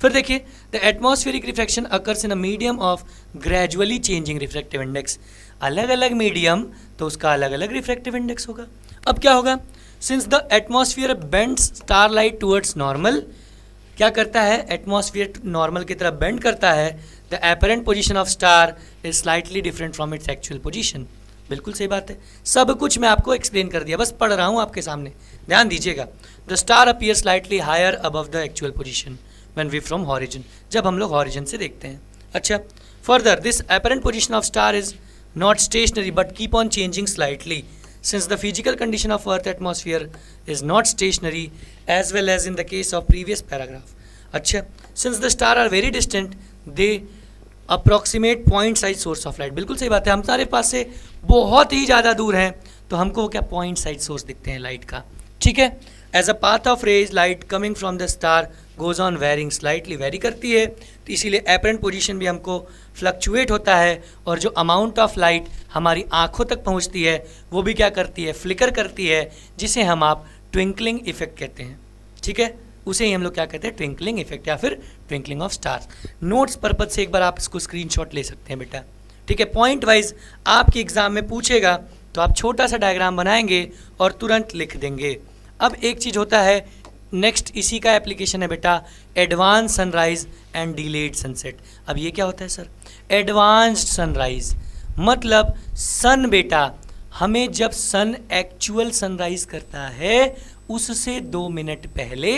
Speaker 1: फिर देखिए, the atmospheric refraction occurs in a medium of gradually changing refractive index. अलग अलग मीडियम तो उसका अलग अलग रिफ्रैक्टिव इंडेक्स होगा। अब क्या होगा, since the atmosphere bends starlight towards normal, क्या करता है, एटमॉस्फेयर नॉर्मल की तरफ बेंड करता है। The apparent position of star is slightly different from its actual position. बिल्कुल सही बात है, सब कुछ मैं आपको एक्सप्लेन कर दिया, बस पढ़ रहा हूँ आपके सामने, ध्यान दीजिएगा। The star appear slightly higher above the actual position when we from horizon, जब हम लोग हॉरिजन से देखते हैं। अच्छा, further this apparent position of star is not stationary but keep on changing slightly since the physical condition of earth atmosphere is not stationary as well as in the case of previous paragraph। अच्छा, since the star are very distant they approximate point size source of light। बिल्कुल सही बात है, हम सारे पास से बहुत ही ज़्यादा दूर हैं तो हमको क्या पॉइंट साइज सोर्स दिखते हैं लाइट का, ठीक है। As a path of rays light coming from the star goes on varying, slightly vary करती है, तो इसीलिए एपरेंट पोजीशन भी हमको फ्लक्चुएट होता है, और जो अमाउंट ऑफ लाइट हमारी आंखों तक पहुंचती है वो भी क्या करती है, फ्लिकर करती है, जिसे हम आप ट्विंकलिंग इफेक्ट कहते हैं, ठीक है। उसे ही हम लोग क्या कहते हैं, ट्विंकलिंग इफेक्ट या फिर twinkling of stars. Notes purpose से एक बार आप इसको स्क्रीनशॉट ले सकते हैं बेटा, ठीक है। पॉइंट वाइज आपके एग्जाम में पूछेगा तो आप छोटा सा डायग्राम बनाएंगे और तुरंत लिख देंगे। अब एक चीज़ होता है नेक्स्ट, इसी का एप्लीकेशन है बेटा, advance sunrise and delayed sunset. अब ये क्या होता है सर, एडवांस्ड सनराइज मतलब सन बेटा, हमें जब सन एक्चुअल सनराइज करता है उससे 2 मिनट पहले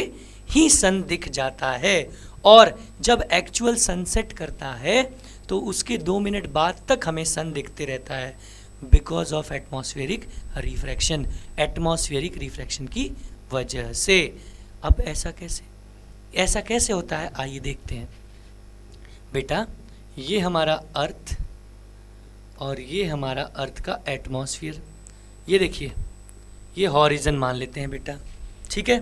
Speaker 1: ही सन दिख जाता है, और जब एक्चुअल सनसेट करता है तो उसके 2 मिनट बाद तक हमें सन दिखते रहता है, because of atmospheric refraction, atmospheric refraction की वजह से। अब ऐसा कैसे होता है, आइए देखते हैं बेटा। ये हमारा अर्थ और ये हमारा अर्थ का एटमॉस्फेयर, ये देखिए, ये हॉरिजन मान लेते हैं बेटा, ठीक है।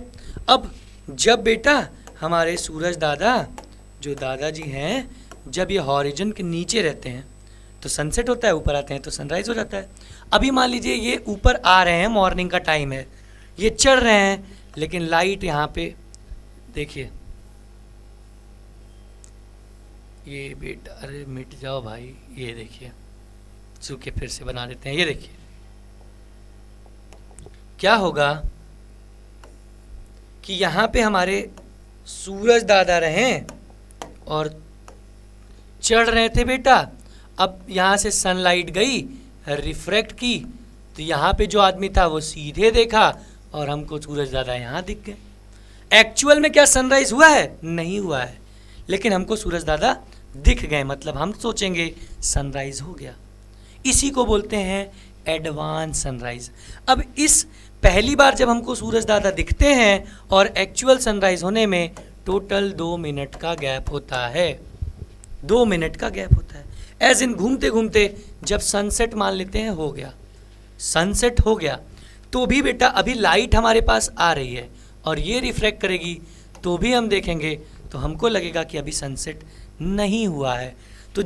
Speaker 1: अब जब बेटा हमारे सूरज दादा, जो दादाजी हैं, जब ये हॉरिजन के नीचे रहते हैं तो सनसेट होता है, ऊपर आते हैं तो सनराइज हो जाता है। अभी मान लीजिए ये ऊपर आ रहे हैं, मॉर्निंग का टाइम है, ये चढ़ रहे हैं, लेकिन लाइट यहाँ पे देखिए, ये बेटा, अरे मिट जाओ भाई, ये देखिए सूखे फिर से बना देते हैं। ये देखिए क्या होगा कि यहाँ पे हमारे सूरज दादा रहे और चढ़ रहे थे बेटा। अब यहाँ से सनलाइट गई, रिफ्रैक्ट की, तो यहाँ पे जो आदमी था वो सीधे देखा और हमको सूरज दादा यहाँ दिख गए। एक्चुअल में क्या सनराइज हुआ है? नहीं हुआ है, लेकिन हमको सूरज दादा दिख गए, मतलब हम सोचेंगे सनराइज हो गया। इसी को बोलते हैं एडवांस सनराइज। अब इस पहली बार जब हमको सूरज दादा दिखते हैं और एक्चुअल सनराइज होने में टोटल 2 मिनट का गैप होता है। 2 मिनट का गैप होता है। एज इन घूमते घूमते जब सनसेट मान लेते हैं हो गया, सनसेट हो गया, तो भी बेटा अभी लाइट हमारे पास आ रही है और ये रिफ्लेक्ट करेगी, तो भी हम देखेंगे तो हमको लगेगा कि अभी सनसेट नहीं हुआ है। तो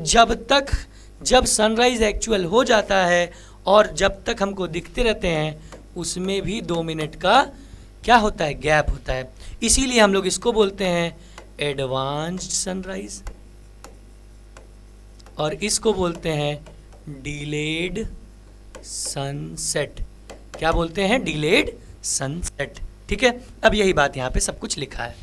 Speaker 1: जब सनराइज एक्चुअल हो जाता है और जब तक हमको दिखते रहते हैं, उसमें भी 2 मिनट का क्या होता है? गैप होता है। इसीलिए हम लोग इसको बोलते हैं एडवांस्ड सनराइज और इसको बोलते हैं डिलेड सनसेट। क्या बोलते हैं? Delayed sunset. ठीक है, अब यही बात यहाँ पे सब कुछ लिखा है।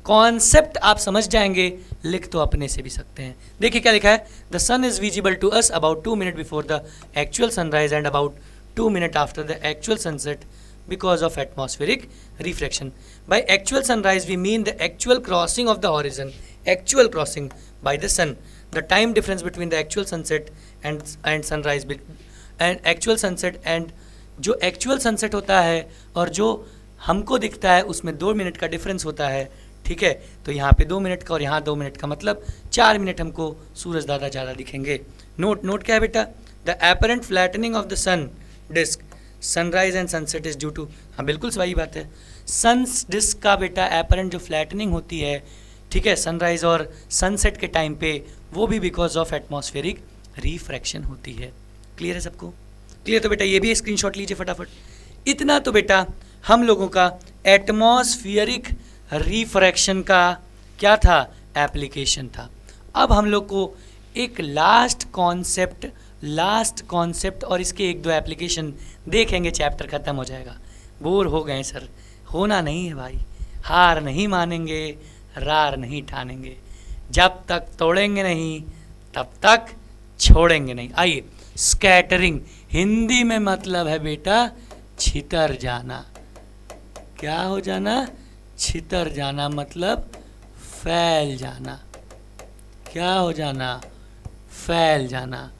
Speaker 1: कॉन्सेप्ट आप समझ जाएंगे, लिख तो अपने से भी सकते हैं। देखिए क्या लिखा है, the sun is visible to us about 2 minute before the actual sunrise and about 2 minute after the actual sunset because of atmospheric refraction. By actual sunrise we mean the actual crossing of the horizon, actual crossing by the sun. The time difference between the actual sunset and sunrise and actual sunset and जो actual sunset होता है और जो हमको दिखता है उसमें 2 मिनट का डिफरेंस होता है। ठीक है, तो यहाँ पे 2 मिनट का और यहाँ 2 मिनट का, मतलब 4 मिनट हमको सूरज दादा ज़्यादा दिखेंगे। नोट क्या है बेटा? The apparent flattening of the sun disc sunrise and sunset is due to, हाँ बिल्कुल सही बात है, सन डिस्क का बेटा एपरेंट जो फ्लैटनिंग होती है, ठीक है, सनराइज और सनसेट के टाइम पे, वो भी बिकॉज ऑफ एटमॉस्फेरिक रिफ्रैक्शन होती है। क्लियर है सबको? क्लियर? तो बेटा ये भी स्क्रीनशॉट लीजिए फटाफट। इतना तो बेटा हम लोगों का एटमॉस्फियरिक रिफ्रैक्शन का क्या था? एप्लीकेशन था। अब हम लोग को एक लास्ट कॉन्सेप्ट और इसके 1-2 एप्लीकेशन देखेंगे, चैप्टर खत्म हो जाएगा। बोर हो गए सर? होना नहीं है भाई, हार नहीं मानेंगे, रार नहीं ठानेंगे, जब तक तोड़ेंगे नहीं तब तक छोड़ेंगे नहीं। आइए, स्कैटरिंग हिंदी में मतलब है बेटा छितर जाना। क्या हो जाना? छितर जाना, मतलब फैल जाना। क्या हो जाना? फैल जाना।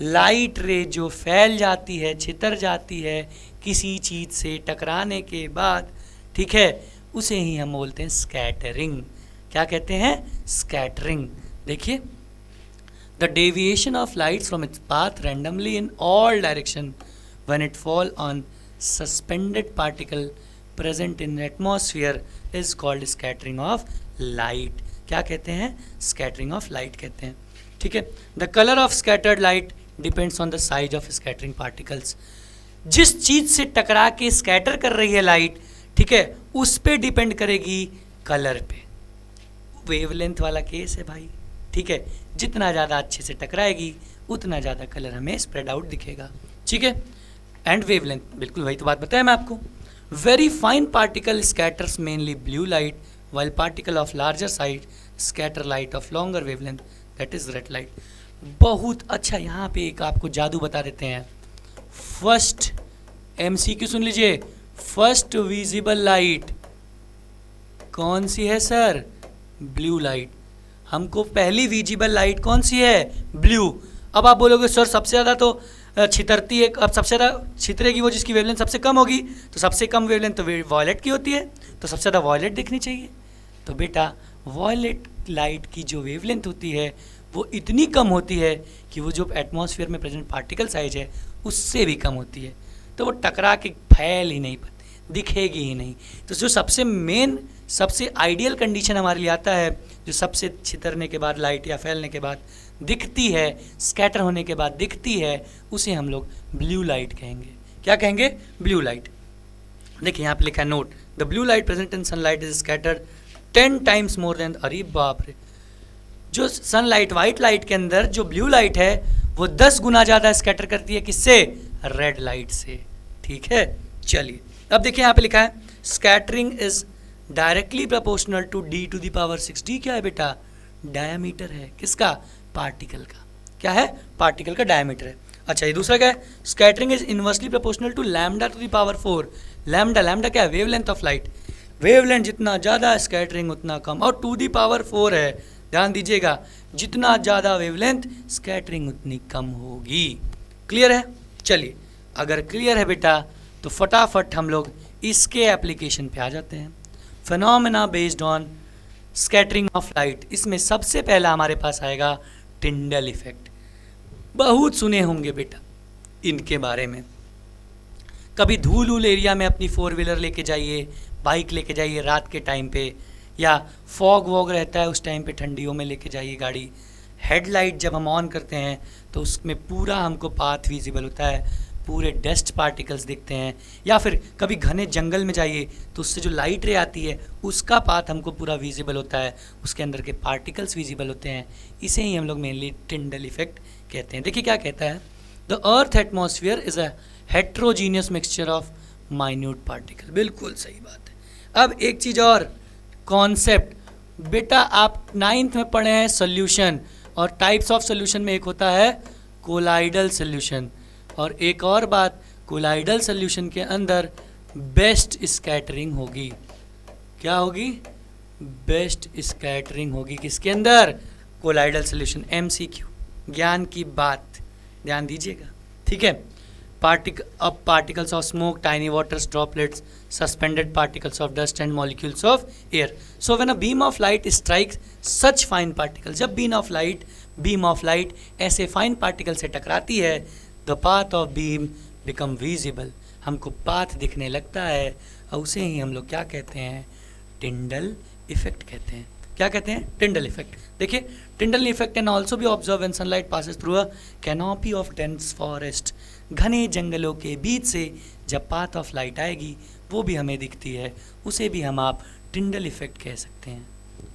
Speaker 1: लाइट रे जो फैल जाती है, छितर जाती है किसी चीज़ से टकराने के बाद, ठीक है, उसे ही हम बोलते हैं स्कैटरिंग। क्या कहते हैं? स्कैटरिंग। देखिए, the deviation of lights from its path randomly in all direction when it fall on suspended particle present in atmosphere is called scattering of light. क्या कहते हैं? स्कैटरिंग ऑफ लाइट कहते हैं। ठीक है, the colour of scattered light depends on the size of scattering particles. जिस चीज से टकरा के स्कैटर कर रही है लाइट, ठीक है, उस पे डिपेंड करेगी कलर पे। वेवलेंथ वाला केस है भाई। ठीक है, जितना ज़्यादा अच्छे से टकराएगी उतना ज़्यादा कलर हमें स्प्रेड आउट दिखेगा। ठीक है, एंड वेवलेंथ, बिल्कुल वही तो बात बताया मैं आपको। Very fine particle scatters mainly blue light, while particle of larger size scatter light of longer wavelength, that is red light। बहुत अच्छा, यहाँ पे एक आपको जादू बता देते हैं। फर्स्ट MCQ सुन लीजिए, फर्स्ट विजिबल लाइट कौन सी है सर? Blue light. हमको पहली विजिबल लाइट कौन सी है? ब्लू। अब आप बोलोगे सर सबसे ज़्यादा तो छितरती है, अब सबसे ज़्यादा छितरेगी वो जिसकी वेवलेंथ सबसे कम होगी, तो सबसे कम वेवलेंथ तो वॉयलेट की होती है, तो सबसे ज़्यादा वॉयलेट दिखनी चाहिए। तो बेटा वॉयलेट लाइट की जो वेवलेंथ होती है वो इतनी कम होती है कि वो जो एटमॉस्फेयर में प्रेजेंट पार्टिकल साइज है उससे भी कम होती है, तो वो टकरा के फैल ही नहीं, दिखेगी ही नहीं। तो जो सबसे मेन, सबसे आइडियल कंडीशन हमारे लिए आता है, जो सबसे छितरने के बाद लाइट या फैलने के बाद दिखती है, स्कैटर होने के बाद दिखती है, उसे हम लोग ब्लू लाइट कहेंगे। क्या कहेंगे? Blue light. देखिए यहाँ पे लिखा है note, the blue light present in sunlight is scattered 10 times more than, अरे बाप रे, जो सनलाइट वाइट लाइट के अंदर जो ब्लू लाइट है वो 10 गुना ज़्यादा स्कैटर करती है, किससे? रेड लाइट से। ठीक है, चलिए अब देखिए यहाँ पे लिखा है scattering is directly proportional to D to the power 6। D क्या है बेटा? डायमीटर है, किसका? पार्टिकल का। क्या है? पार्टिकल का डायमीटर है। अच्छा, ये दूसरा क्या है? Scattering is inversely proportional to lambda to the power 4। Lambda, lambda क्या है? Wavelength of light. वेवलेंथ जितना ज़्यादा स्कैटरिंग उतना कम, और टू दी पावर 4 है, ध्यान दीजिएगा, जितना ज़्यादा वेवलेंथ स्कैटरिंग उतनी कम होगी। क्लियर है? चलिए, अगर क्लियर है बेटा तो फटाफट हम लोग इसके एप्लीकेशन पे आ जाते हैं। Phenomena based on scattering of light. इसमें सबसे पहला हमारे पास आएगा टिंडल इफेक्ट। बहुत सुने होंगे बेटा इनके बारे में। कभी धूल उल एरिया में अपनी 4 व्हीलर लेके जाइए, बाइक लेके जाइए रात के टाइम पे, या फॉग वॉग रहता है उस टाइम पे ठंडियों में लेके जाइए गाड़ी। हेडलाइट जब हम ऑन करते हैं तो उसमें पूरा हमको पाथ विजिबल होता है, पूरे डस्ट पार्टिकल्स दिखते हैं। या फिर कभी घने जंगल में जाइए तो उससे जो लाइट रे आती है उसका पाथ हमको पूरा विजिबल होता है, उसके अंदर के पार्टिकल्स विजिबल होते हैं। इसे ही हम लोग मेनली टिंडल इफेक्ट कहते हैं। देखिए क्या कहता है, the earth atmosphere is a heterogeneous mixture of minute particle. बिल्कुल सही बात है। अब एक चीज़ और, कॉन्सेप्ट बेटा आप 9th में पढ़े हैं सोल्यूशन, और टाइप्स ऑफ सोल्यूशन में एक होता है कोलाइडल सोल्यूशन, और एक और बात, कोलाइडल सोल्यूशन के अंदर बेस्ट स्कैटरिंग होगी। क्या होगी? बेस्ट स्कैटरिंग होगी। किसके अंदर? Colloidal solution. MCQ, ज्ञान की बात, ध्यान दीजिएगा। ठीक है, particles of smoke, tiny water droplets, suspended particles of dust and molecules of air. So when a beam of light strikes such fine particles, जब beam of light ऐसे fine particles से टकराती है, the path of beam become visible, हमको पाथ दिखने लगता है, और उसे ही हम लोग क्या कहते हैं? टिंडल इफेक्ट कहते हैं। क्या कहते हैं? Tyndall effect. देखिए, Tyndall effect can also be observe when sunlight passes through a canopy of dense forest. घने जंगलों के बीच से जब पाथ ऑफ लाइट आएगी वो भी हमें दिखती है, उसे भी हम आप टिंडल इफेक्ट कह सकते हैं।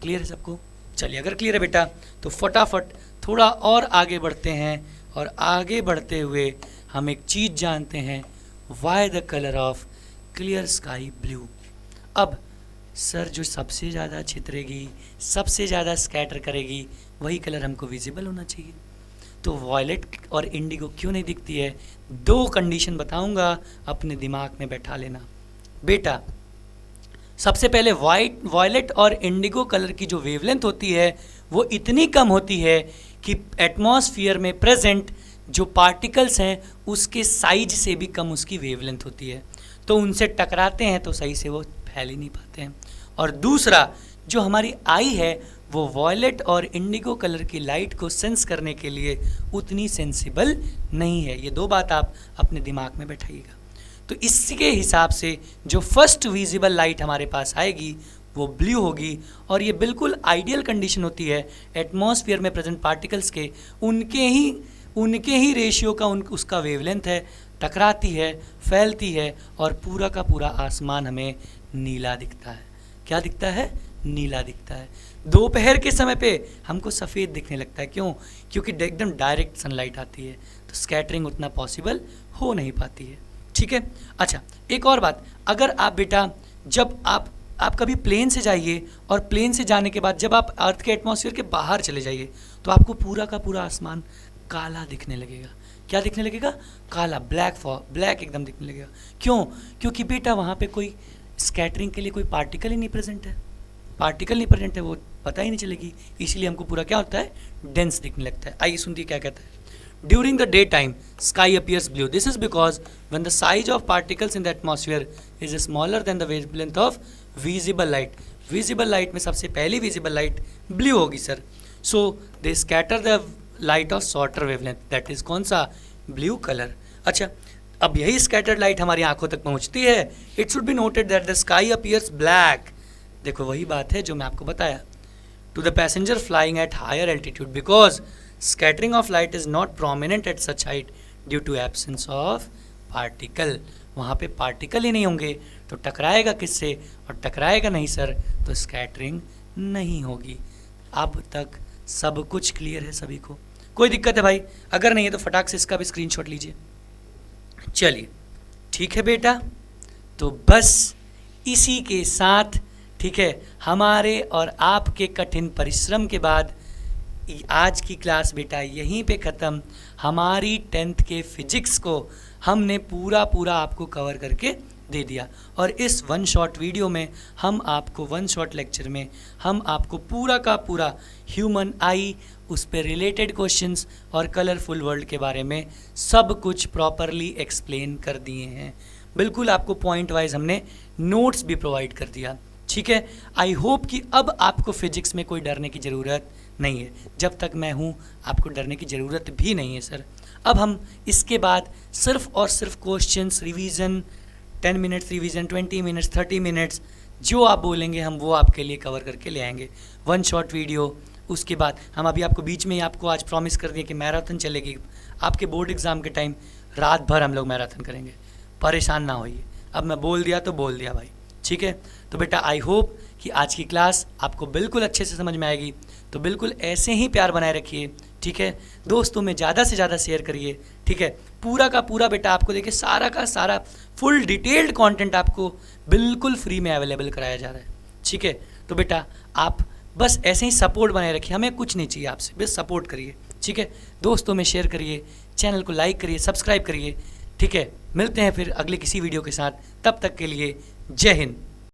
Speaker 1: क्लियर है सबको? चलिए, अगर क्लियर है बेटा तो फटाफट थोड़ा और आगे बढ़ते हैं, और आगे बढ़ते हुए हम एक चीज़ जानते हैं, why the colour of clear sky blue. अब सर, जो सबसे ज़्यादा छितरेगी, सबसे ज़्यादा स्कैटर करेगी, वही कलर हमको विजिबल होना चाहिए, तो वॉयलेट और इंडिगो क्यों नहीं दिखती है? 2 कंडीशन बताऊंगा, अपने दिमाग में बैठा लेना बेटा। सबसे पहले वॉयलेट और इंडिगो कलर की जो वेवलेंथ होती है वो इतनी कम होती है कि एटमॉस्फेयर में प्रेजेंट जो पार्टिकल्स हैं उसके साइज से भी कम उसकी वेवलेंथ होती है, तो उनसे टकराते हैं तो सही से वो फैल ही नहीं पाते हैं। और दूसरा, जो हमारी आई है वो वॉयलेट और इंडिगो कलर की लाइट को सेंस करने के लिए उतनी सेंसिबल नहीं है। ये 2 बात आप अपने दिमाग में बैठाइएगा। तो इसके हिसाब से जो फर्स्ट विजिबल लाइट हमारे पास आएगी वो ब्लू होगी, और ये बिल्कुल आइडियल कंडीशन होती है एटमॉस्फेयर में प्रेजेंट पार्टिकल्स के, उनके ही रेशियो का उसका वेवलेंथ है, टकराती है, फैलती है, और पूरा का पूरा आसमान हमें नीला दिखता है। क्या दिखता है? नीला दिखता है। दोपहर के समय पे हमको सफ़ेद दिखने लगता है। क्यों? क्योंकि एकदम डायरेक्ट सनलाइट आती है, तो स्कैटरिंग उतना पॉसिबल हो नहीं पाती है। ठीक है। अच्छा, एक और बात, अगर आप बेटा जब आप कभी प्लेन से जाइए, और प्लेन से जाने के बाद जब आप अर्थ के एटमॉस्फेयर के बाहर चले जाइए तो आपको पूरा का पूरा आसमान काला दिखने लगेगा। क्या दिखने लगेगा? काला, ब्लैक एकदम दिखने लगेगा। क्यों? क्योंकि बेटा वहाँ पे कोई स्कैटरिंग के लिए कोई पार्टिकल ही नहीं प्रेजेंट है, वो पता ही नहीं चलेगी, इसलिए हमको पूरा क्या होता है? डेंस दिखने लगता है। आइए सुनती क्या कहता है। During the daytime, sky appears blue. This is because when the size of particles in the atmosphere is smaller than the wavelength of visible light. Visible light में सबसे पहली visible light blue होगी sir. So they scatter the light of shorter wavelength. That is कौन सा? Blue color. अच्छा, अब यही scattered light हमारी आंखों तक पहुंचती है. It should be noted that the sky appears black. देखो वही बात है जो मैं आपको बताया. To the passenger flying at higher altitude because scattering of light is not prominent at such height due to absence of particle. वहाँ पे पार्टिकल ही नहीं होंगे तो टकराएगा किससे, और टकराएगा नहीं सर तो स्कैटरिंग नहीं होगी। अब तक सब कुछ क्लियर है सभी को? कोई दिक्कत है भाई? अगर नहीं है तो फटाक से इसका भी स्क्रीनशॉट लीजिए। चलिए ठीक है बेटा, तो बस इसी के साथ ठीक है हमारे और आपके कठिन परिश्रम के बाद आज की क्लास बेटा यहीं पे ख़त्म। हमारी 10th के फिजिक्स को हमने पूरा आपको कवर करके दे दिया, और इस वन शॉट वीडियो में हम आपको वन शॉट लेक्चर में हम आपको पूरा का पूरा ह्यूमन आई, उस पर रिलेटेड क्वेश्चंस और कलरफुल वर्ल्ड के बारे में सब कुछ प्रॉपरली एक्सप्लेन कर दिए हैं। बिल्कुल आपको पॉइंट वाइज हमने नोट्स भी प्रोवाइड कर दिया। ठीक है, आई होप कि अब आपको फिजिक्स में कोई डरने की ज़रूरत नहीं है। जब तक मैं हूँ आपको डरने की ज़रूरत भी नहीं है सर। अब हम इसके बाद सिर्फ और सिर्फ questions revision, 10 minutes revision, 20 minutes, 30 minutes, जो आप बोलेंगे हम वो आपके लिए कवर करके ले आएंगे। वन शॉट वीडियो, उसके बाद हम अभी आपको बीच में ही आपको आज प्रॉमिस कर दिए कि मैराथन चलेगी आपके बोर्ड एग्ज़ाम के टाइम, रात भर हम लोग मैराथन करेंगे, परेशान ना होइए। अब मैं बोल दिया तो बोल दिया भाई। ठीक है, तो बेटा आई होप कि आज की क्लास आपको बिल्कुल अच्छे से समझ में आएगी। तो बिल्कुल ऐसे ही प्यार बनाए रखिए। ठीक है, दोस्तों में ज़्यादा से ज़्यादा शेयर करिए। ठीक है, पूरा का पूरा बेटा आपको देखिए सारा का सारा फुल डिटेल्ड कंटेंट आपको बिल्कुल फ्री में अवेलेबल कराया जा रहा है। ठीक है, तो बेटा आप बस ऐसे ही सपोर्ट बनाए रखिए, हमें कुछ नहीं चाहिए आपसे, बस सपोर्ट करिए। ठीक है, दोस्तों में शेयर करिए, चैनल को लाइक करिए, सब्सक्राइब करिए। ठीक है, मिलते हैं फिर अगले किसी वीडियो के साथ, तब तक के लिए जय हिंद।